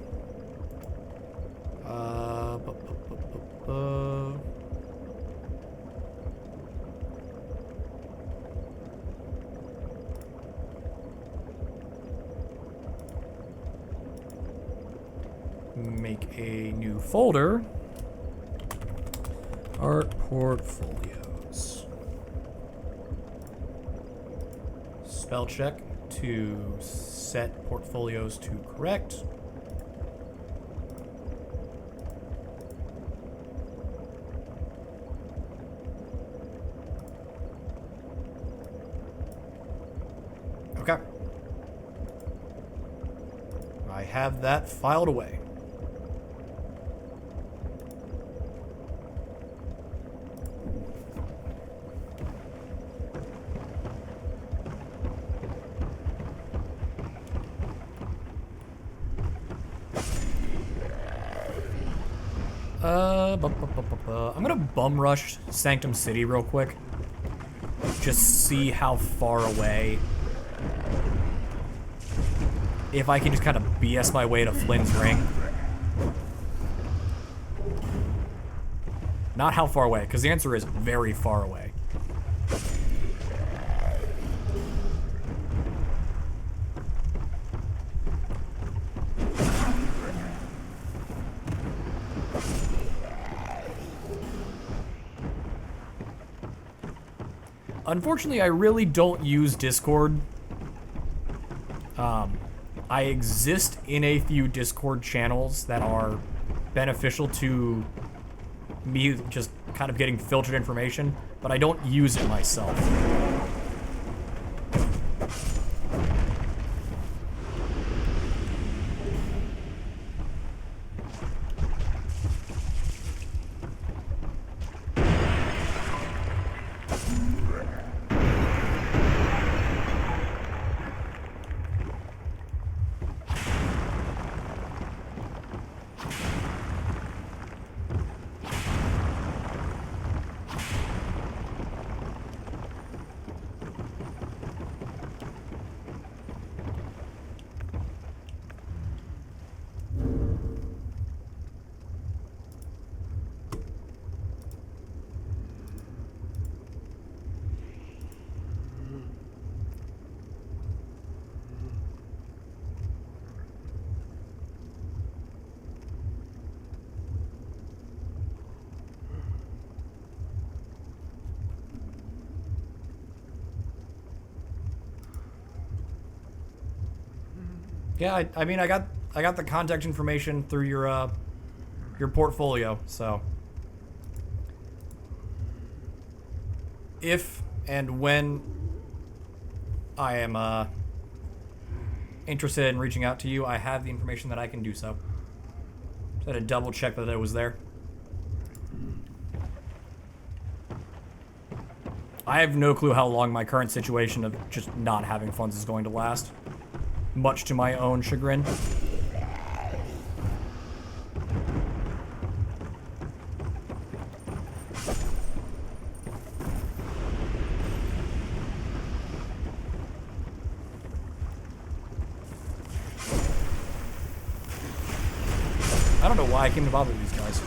Make a new folder. Art portfolios. Spell check to set portfolios to correct. Okay. I have that filed away. I'm gonna bum rush Sanctum City real quick. Just see how far away. If I can just kind of BS my way to Flynn's Ring. Not how far away, because the answer is very far away. Unfortunately, I really don't use Discord. I exist in a few Discord channels that are beneficial to me just kind of getting filtered information, but I don't use it myself. Yeah, I mean, I got the contact information through your portfolio, so if and when I am interested in reaching out to you, I have the information that I can do so. Just had to double check that it was there. I have no clue how long my current situation of just not having funds is going to last, much to my own chagrin. I don't know why I came to bother these guys.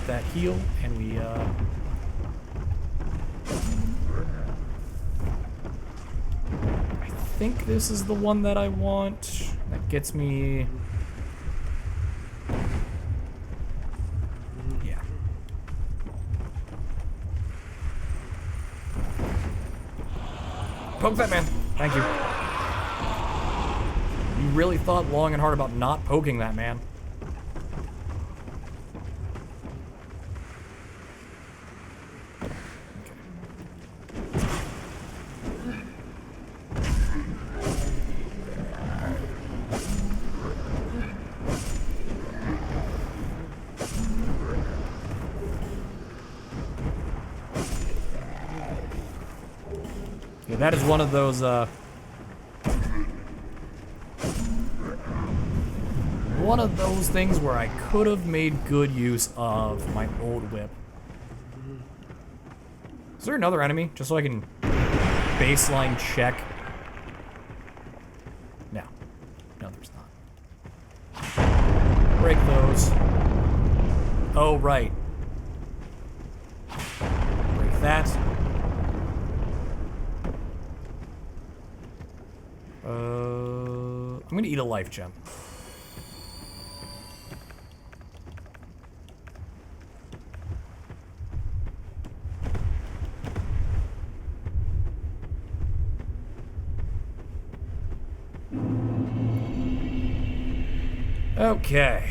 That heal, and we I think this is the one that I want. That gets me, yeah. Poke that man. Thank you. You really thought long and hard about not poking that man. Yeah, that is one of those, things where I could have made good use of my old whip. Is there another enemy? Just so I can baseline check. No. No, there's not. Break those. Oh, right. Break that. I'm gonna eat a life gem. Okay.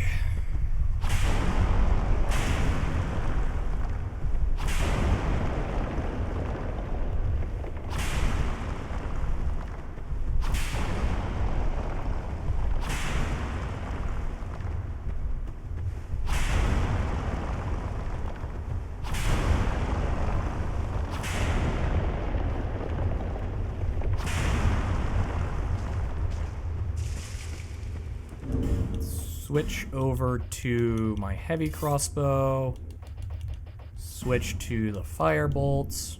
Switch over to my heavy crossbow. Switch to the fire bolts.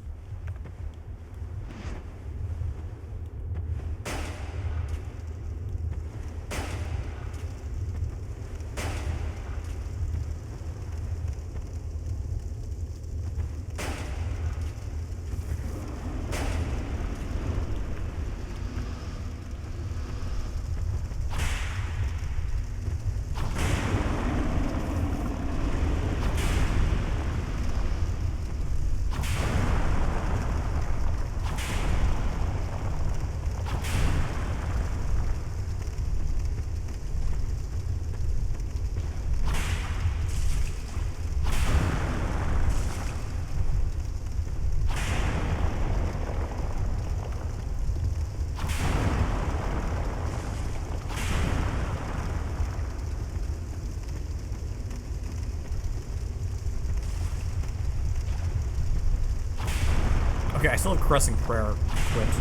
Okay, I still have Caressing Prayer equipped.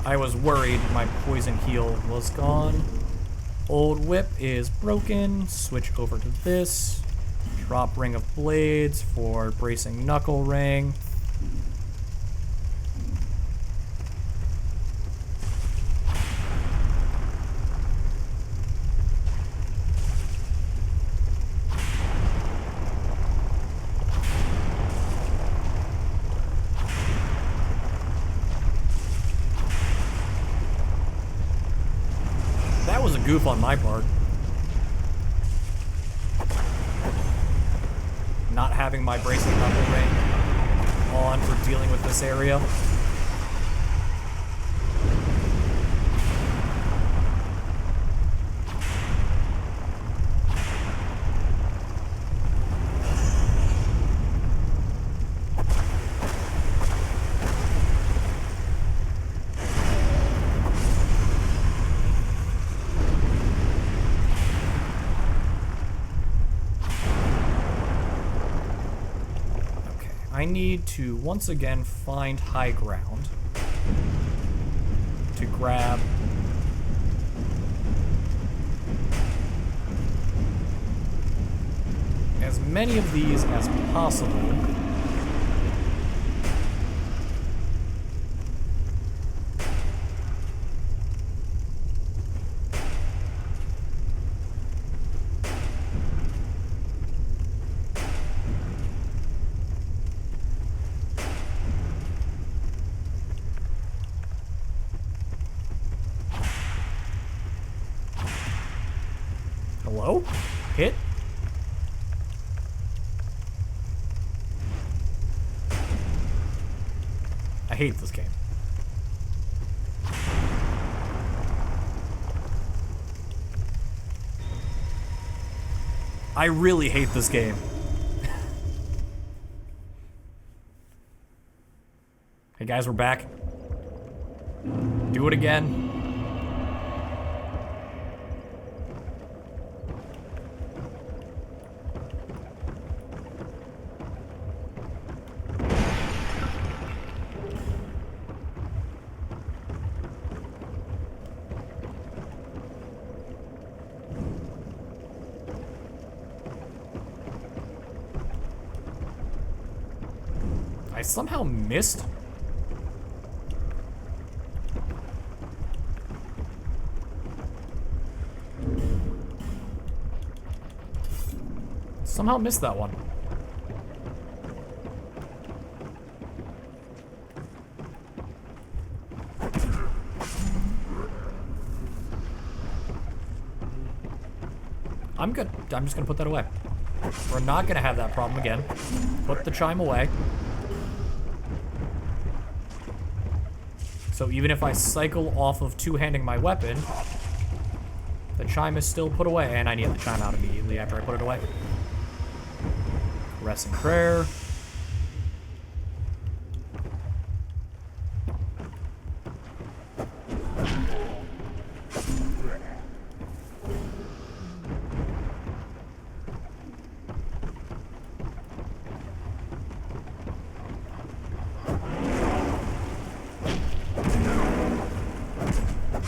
I was worried my poison heal was gone. Old whip is broken. Switch over to this. Drop Ring of Blades for bracing knuckle ring. goof on my part. Not having my bracing knuckle ring on for dealing with this area. I need to once again find high ground to grab as many of these as possible. Hello? Hit? I hate this game. I really hate this game. Hey guys, we're back. Do it again. I somehow missed. Somehow missed that one. I'm good. I'm just gonna put that away. We're not gonna have that problem again. Put the chime away. So even if I cycle off of two-handing my weapon, the chime is still put away, and I need the chime out immediately after I put it away. Caressing prayer.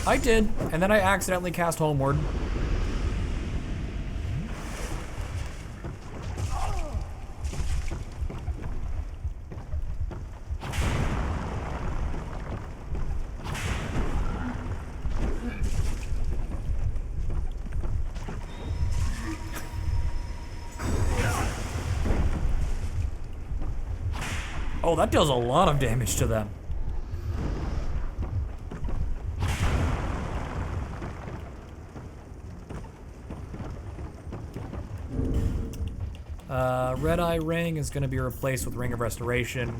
I did, and then I accidentally cast Homeward. Oh, that does a lot of damage to them. Red Eye Ring is going to be replaced with Ring of Restoration.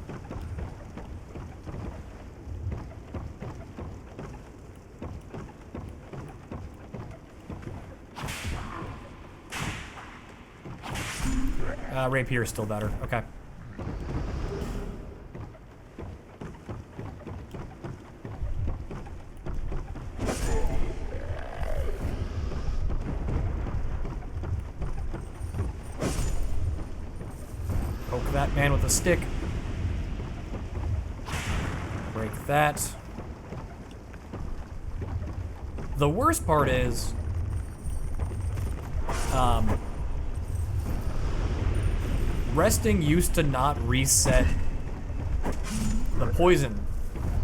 Rapier is still better. Okay. Poke that man with a stick. Break that. The worst part is, resting used to not reset the poison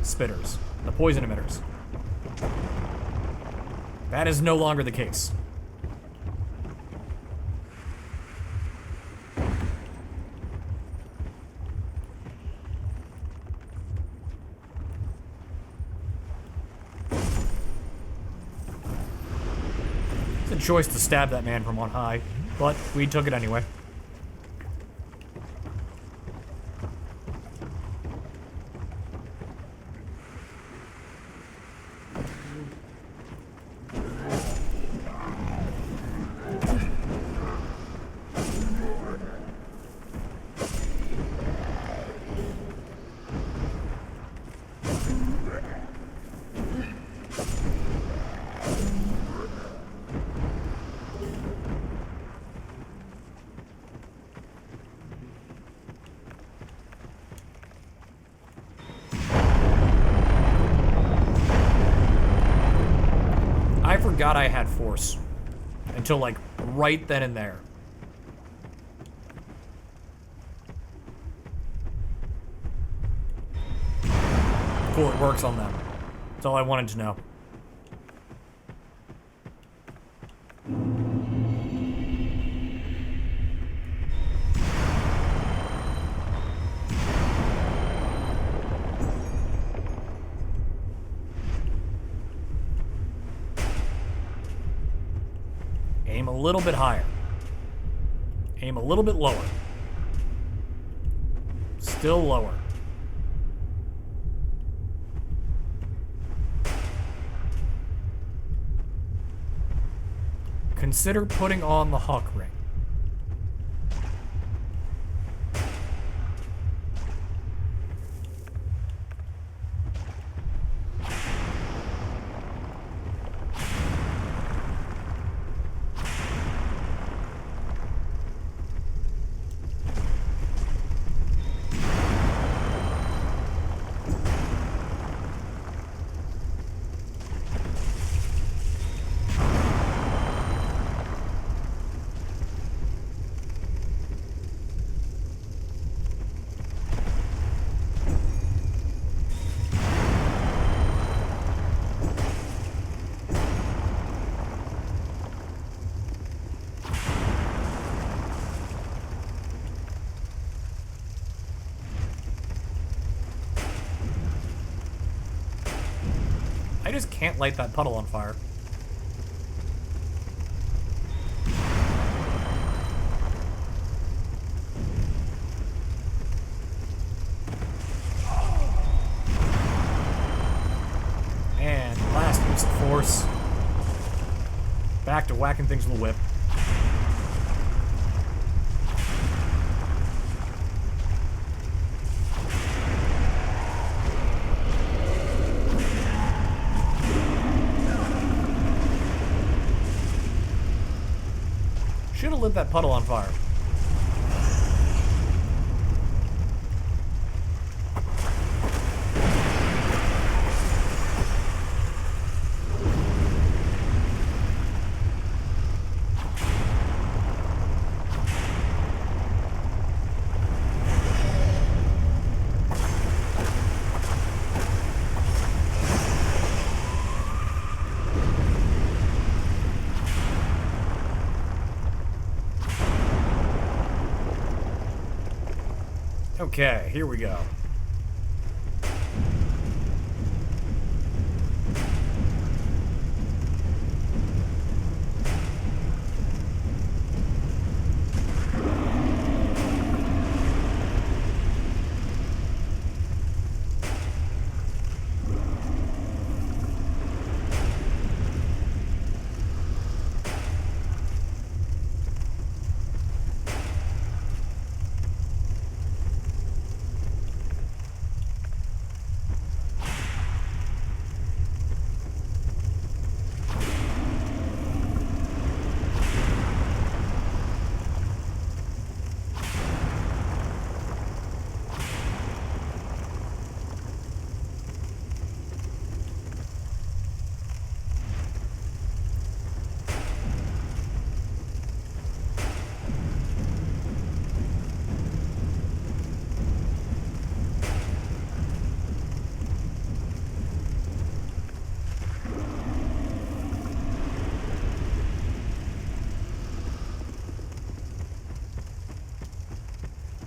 spitters, the poison emitters. That is no longer the case. choice to stab that man from on high, but we took it anyway. I forgot I had force until like right then and there. Cool, it works on them. That's all I wanted to know. Aim a little bit higher. Aim a little bit lower. Still lower. Consider putting on the hawk ring. I just can't light that puddle on fire. And last use of force. Back to whacking things with a whip. Should have lit that puddle on fire. Okay, here we go.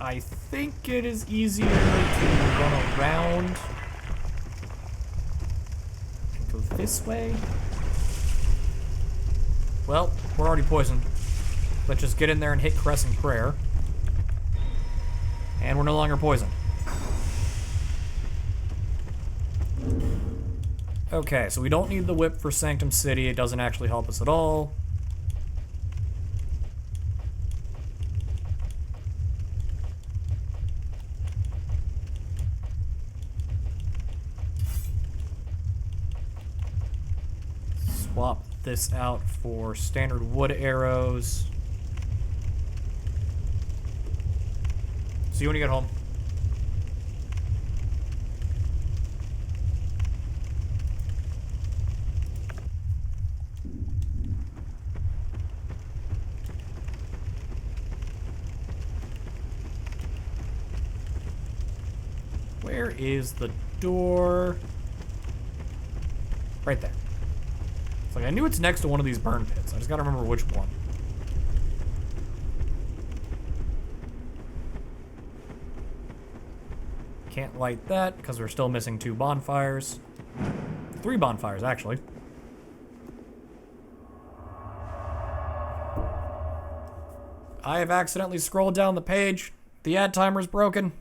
I think it is easier to run around and go this way. Well, we're already poisoned. Let's just get in there and hit Crescent Prayer. And we're no longer poisoned. Okay, so we don't need the whip for Sanctum City. It doesn't actually help us at all. Swap this out for standard wood arrows. See you when you get home. Where is the door? Right there. It's like I knew it's next to one of these burn pits. I just gotta remember which one. Can't light that because we're still missing 2 bonfires. 3 bonfires, actually. I have accidentally scrolled down the page. The ad timer's broken.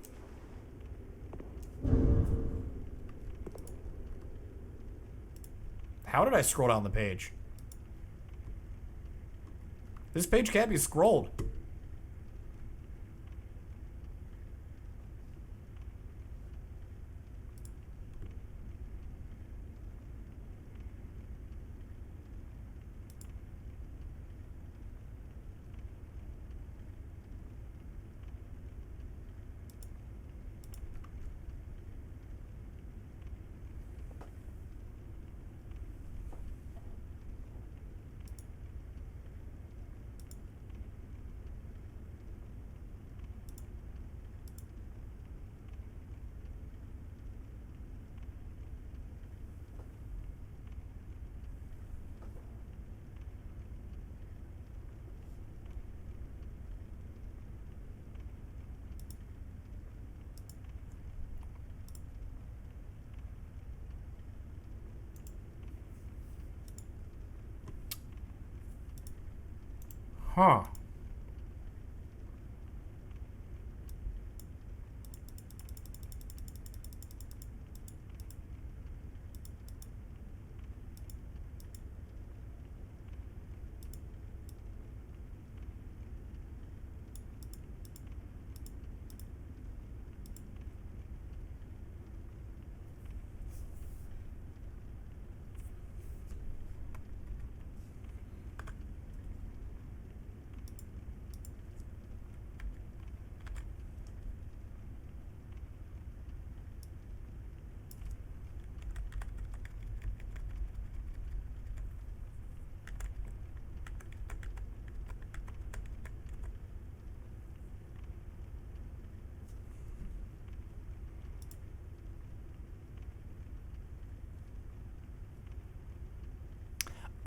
How did I scroll down the page? This page can't be scrolled. Huh.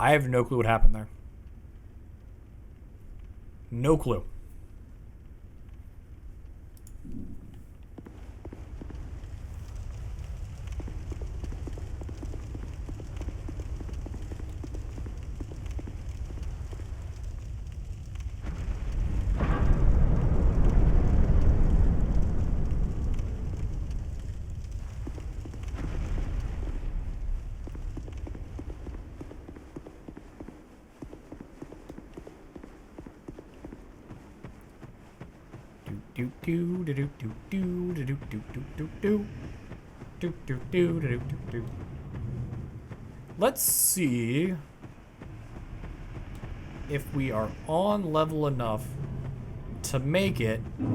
I have no clue what happened there. No clue. Let's see if we are on level enough to make it. Keep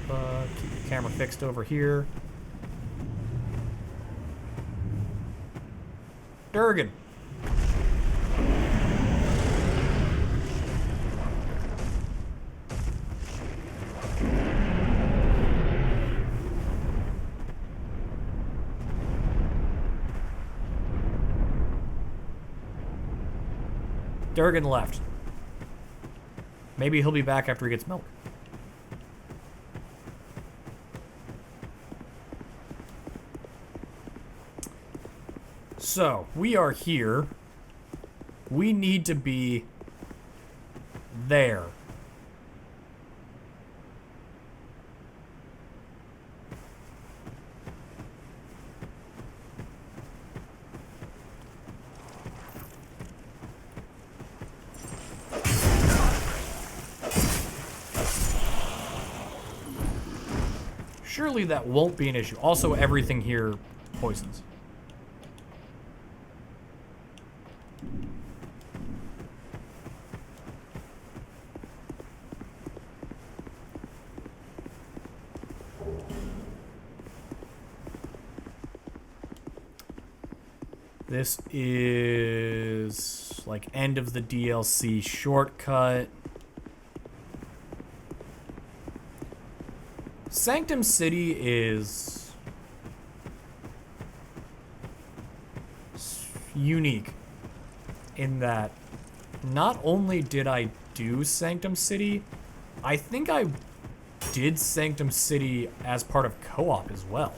the camera fixed over here. Durgan. Durgan left. Maybe he'll be back after he gets milk. So, we are here. We need to be there. Surely that won't be an issue. Also, everything here poisons. This is like end of the DLC shortcut. Sanctum City is unique in that not only did I do Sanctum City, I think I did Sanctum City as part of co-op as well.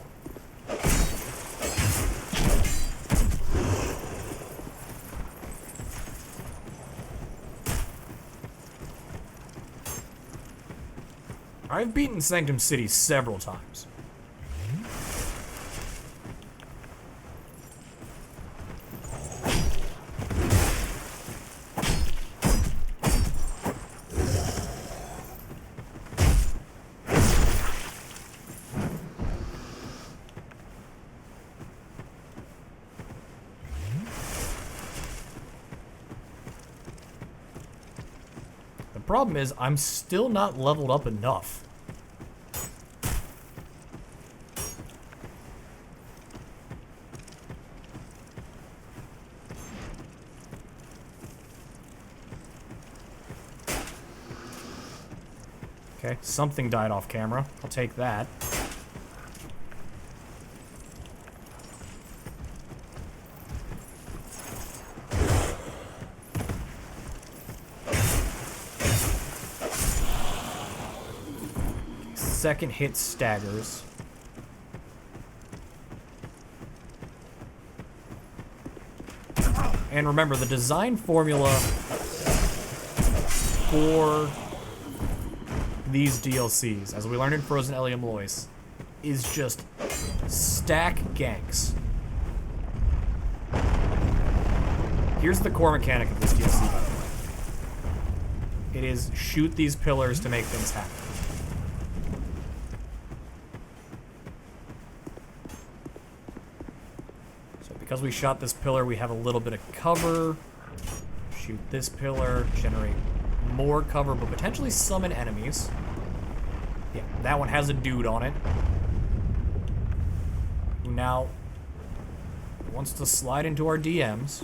I've beaten Sanctum City several times. The problem is, I'm still not leveled up enough. Okay, something died off camera. I'll take that. Second hit staggers. And remember, the design formula for these DLCs, as we learned in Frozen Elium Lois, is just stack ganks. Here's the core mechanic of this DLC, by the way. It is shoot these pillars to make things happen. So because we shot this pillar, we have a little bit of cover. Shoot this pillar, generate more cover, but potentially summon enemies. Yeah, that one has a dude on it who now wants to slide into our DMs.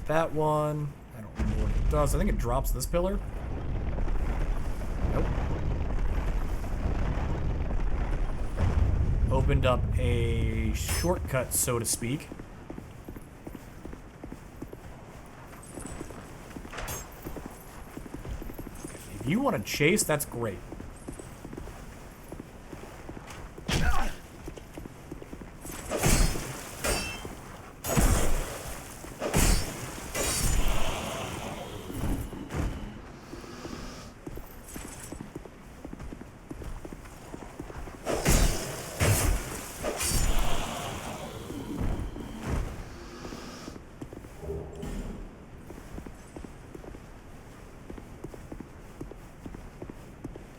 That one. I don't remember what it does. I think it drops this pillar. Nope. Opened up a shortcut, so to speak. If you want to chase, that's great.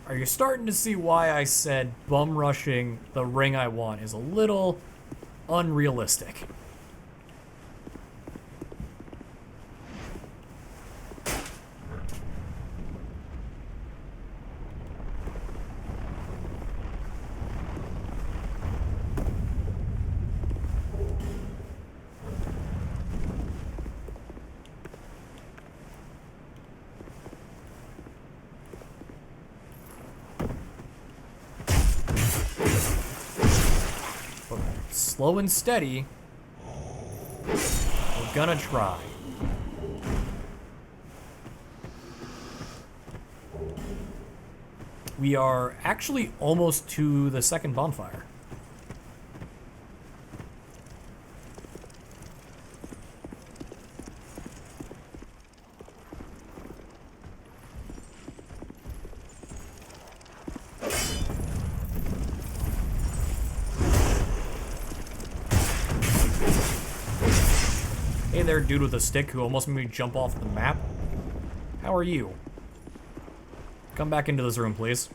Are you starting to see why I said bum rushing the ring I want is a little unrealistic? slow and steady. We're gonna try. We are actually almost to the second bonfire. Hey there, dude with a stick who almost made me jump off the map. How are you? Come back into this room, please.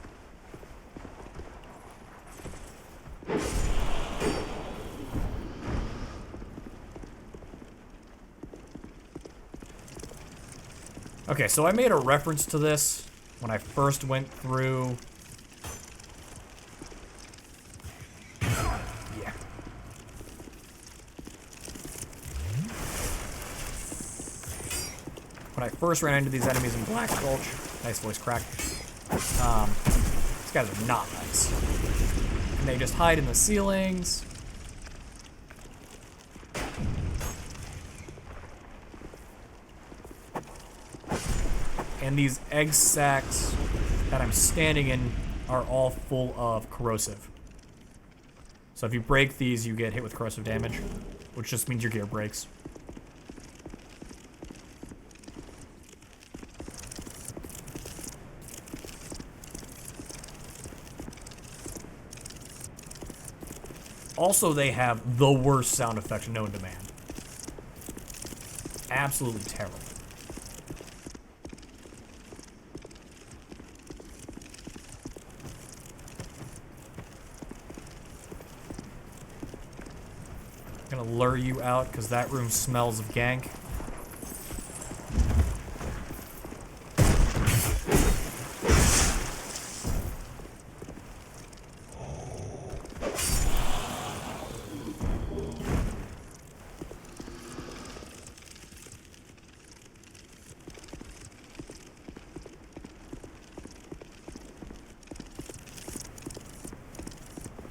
Okay, so I made a reference to this when I first went through. Yeah. When I first ran into these enemies in Black Gulch, nice voice crack. These guys are not nice. And they just hide in the ceilings. And these egg sacs that I'm standing in are all full of corrosive. So if you break these, you get hit with corrosive damage, which just means your gear breaks. Also, they have the worst sound effects known to man. Absolutely terrible. I'm gonna lure you out because that room smells of gank.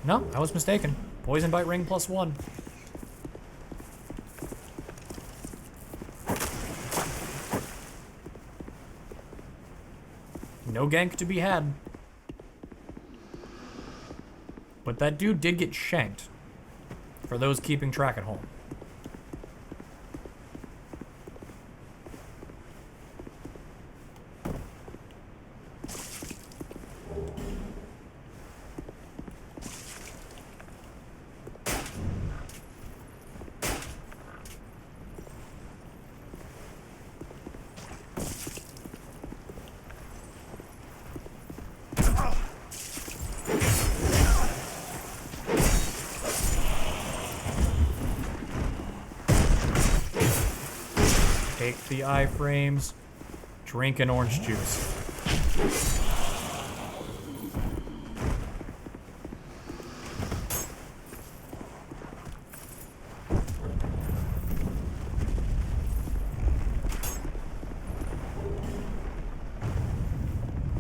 No, I was mistaken. Poison bite ring +1. No gank to be had. But that dude did get shanked. For those keeping track at home. Take the iframes, drink an orange juice.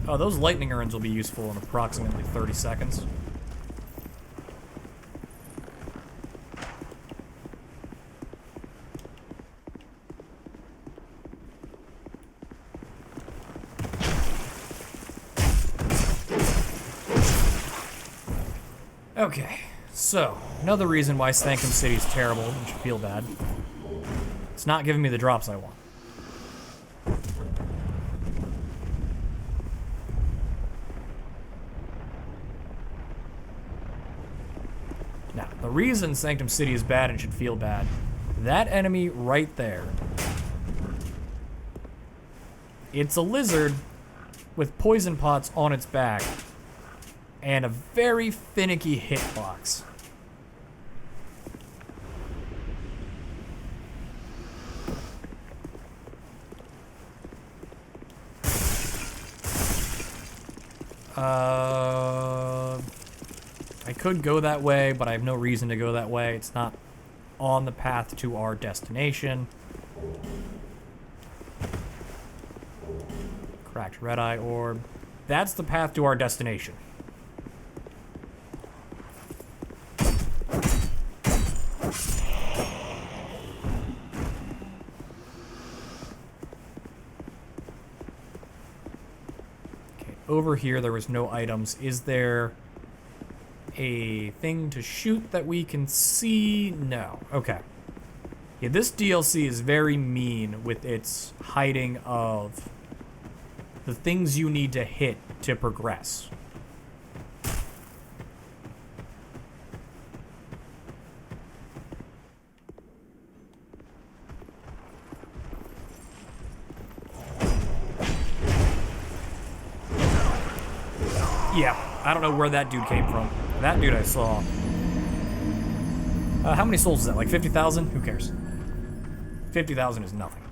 Oh, those lightning urns will be useful in approximately 30 seconds. Okay, so, another reason why Sanctum City is terrible and should feel bad. It's not giving me the drops I want. Now, the reason Sanctum City is bad and should feel bad, that enemy right there. It's a lizard with poison pots on its back. And a very finicky hitbox. I could go that way, but I have no reason to go that way. It's not on the path to our destination. Cracked red eye orb. That's the path to our destination. over here there was no items. Is there a thing to shoot that we can see? No. Okay. Yeah, this DLC is very mean with its hiding of the things you need to hit to progress. Yeah, I don't know where that dude came from. That dude I saw. How many souls is that? Like 50,000? Who cares? 50,000 is nothing.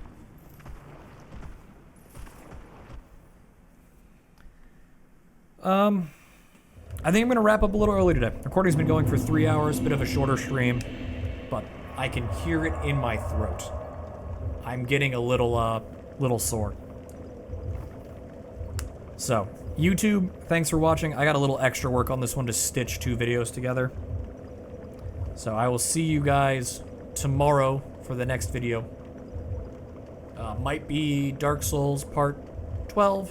I think I'm gonna wrap up a little early today. Recording's been going for 3 hours, bit of a shorter stream, but I can hear it in my throat. I'm getting a little sore. So, YouTube, thanks for watching. I got a little extra work on this one to stitch 2 videos together. So I will see you guys tomorrow for the next video. Might be Dark Souls Part 12.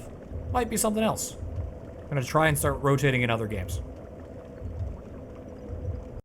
Might be something else. I'm gonna try and start rotating in other games.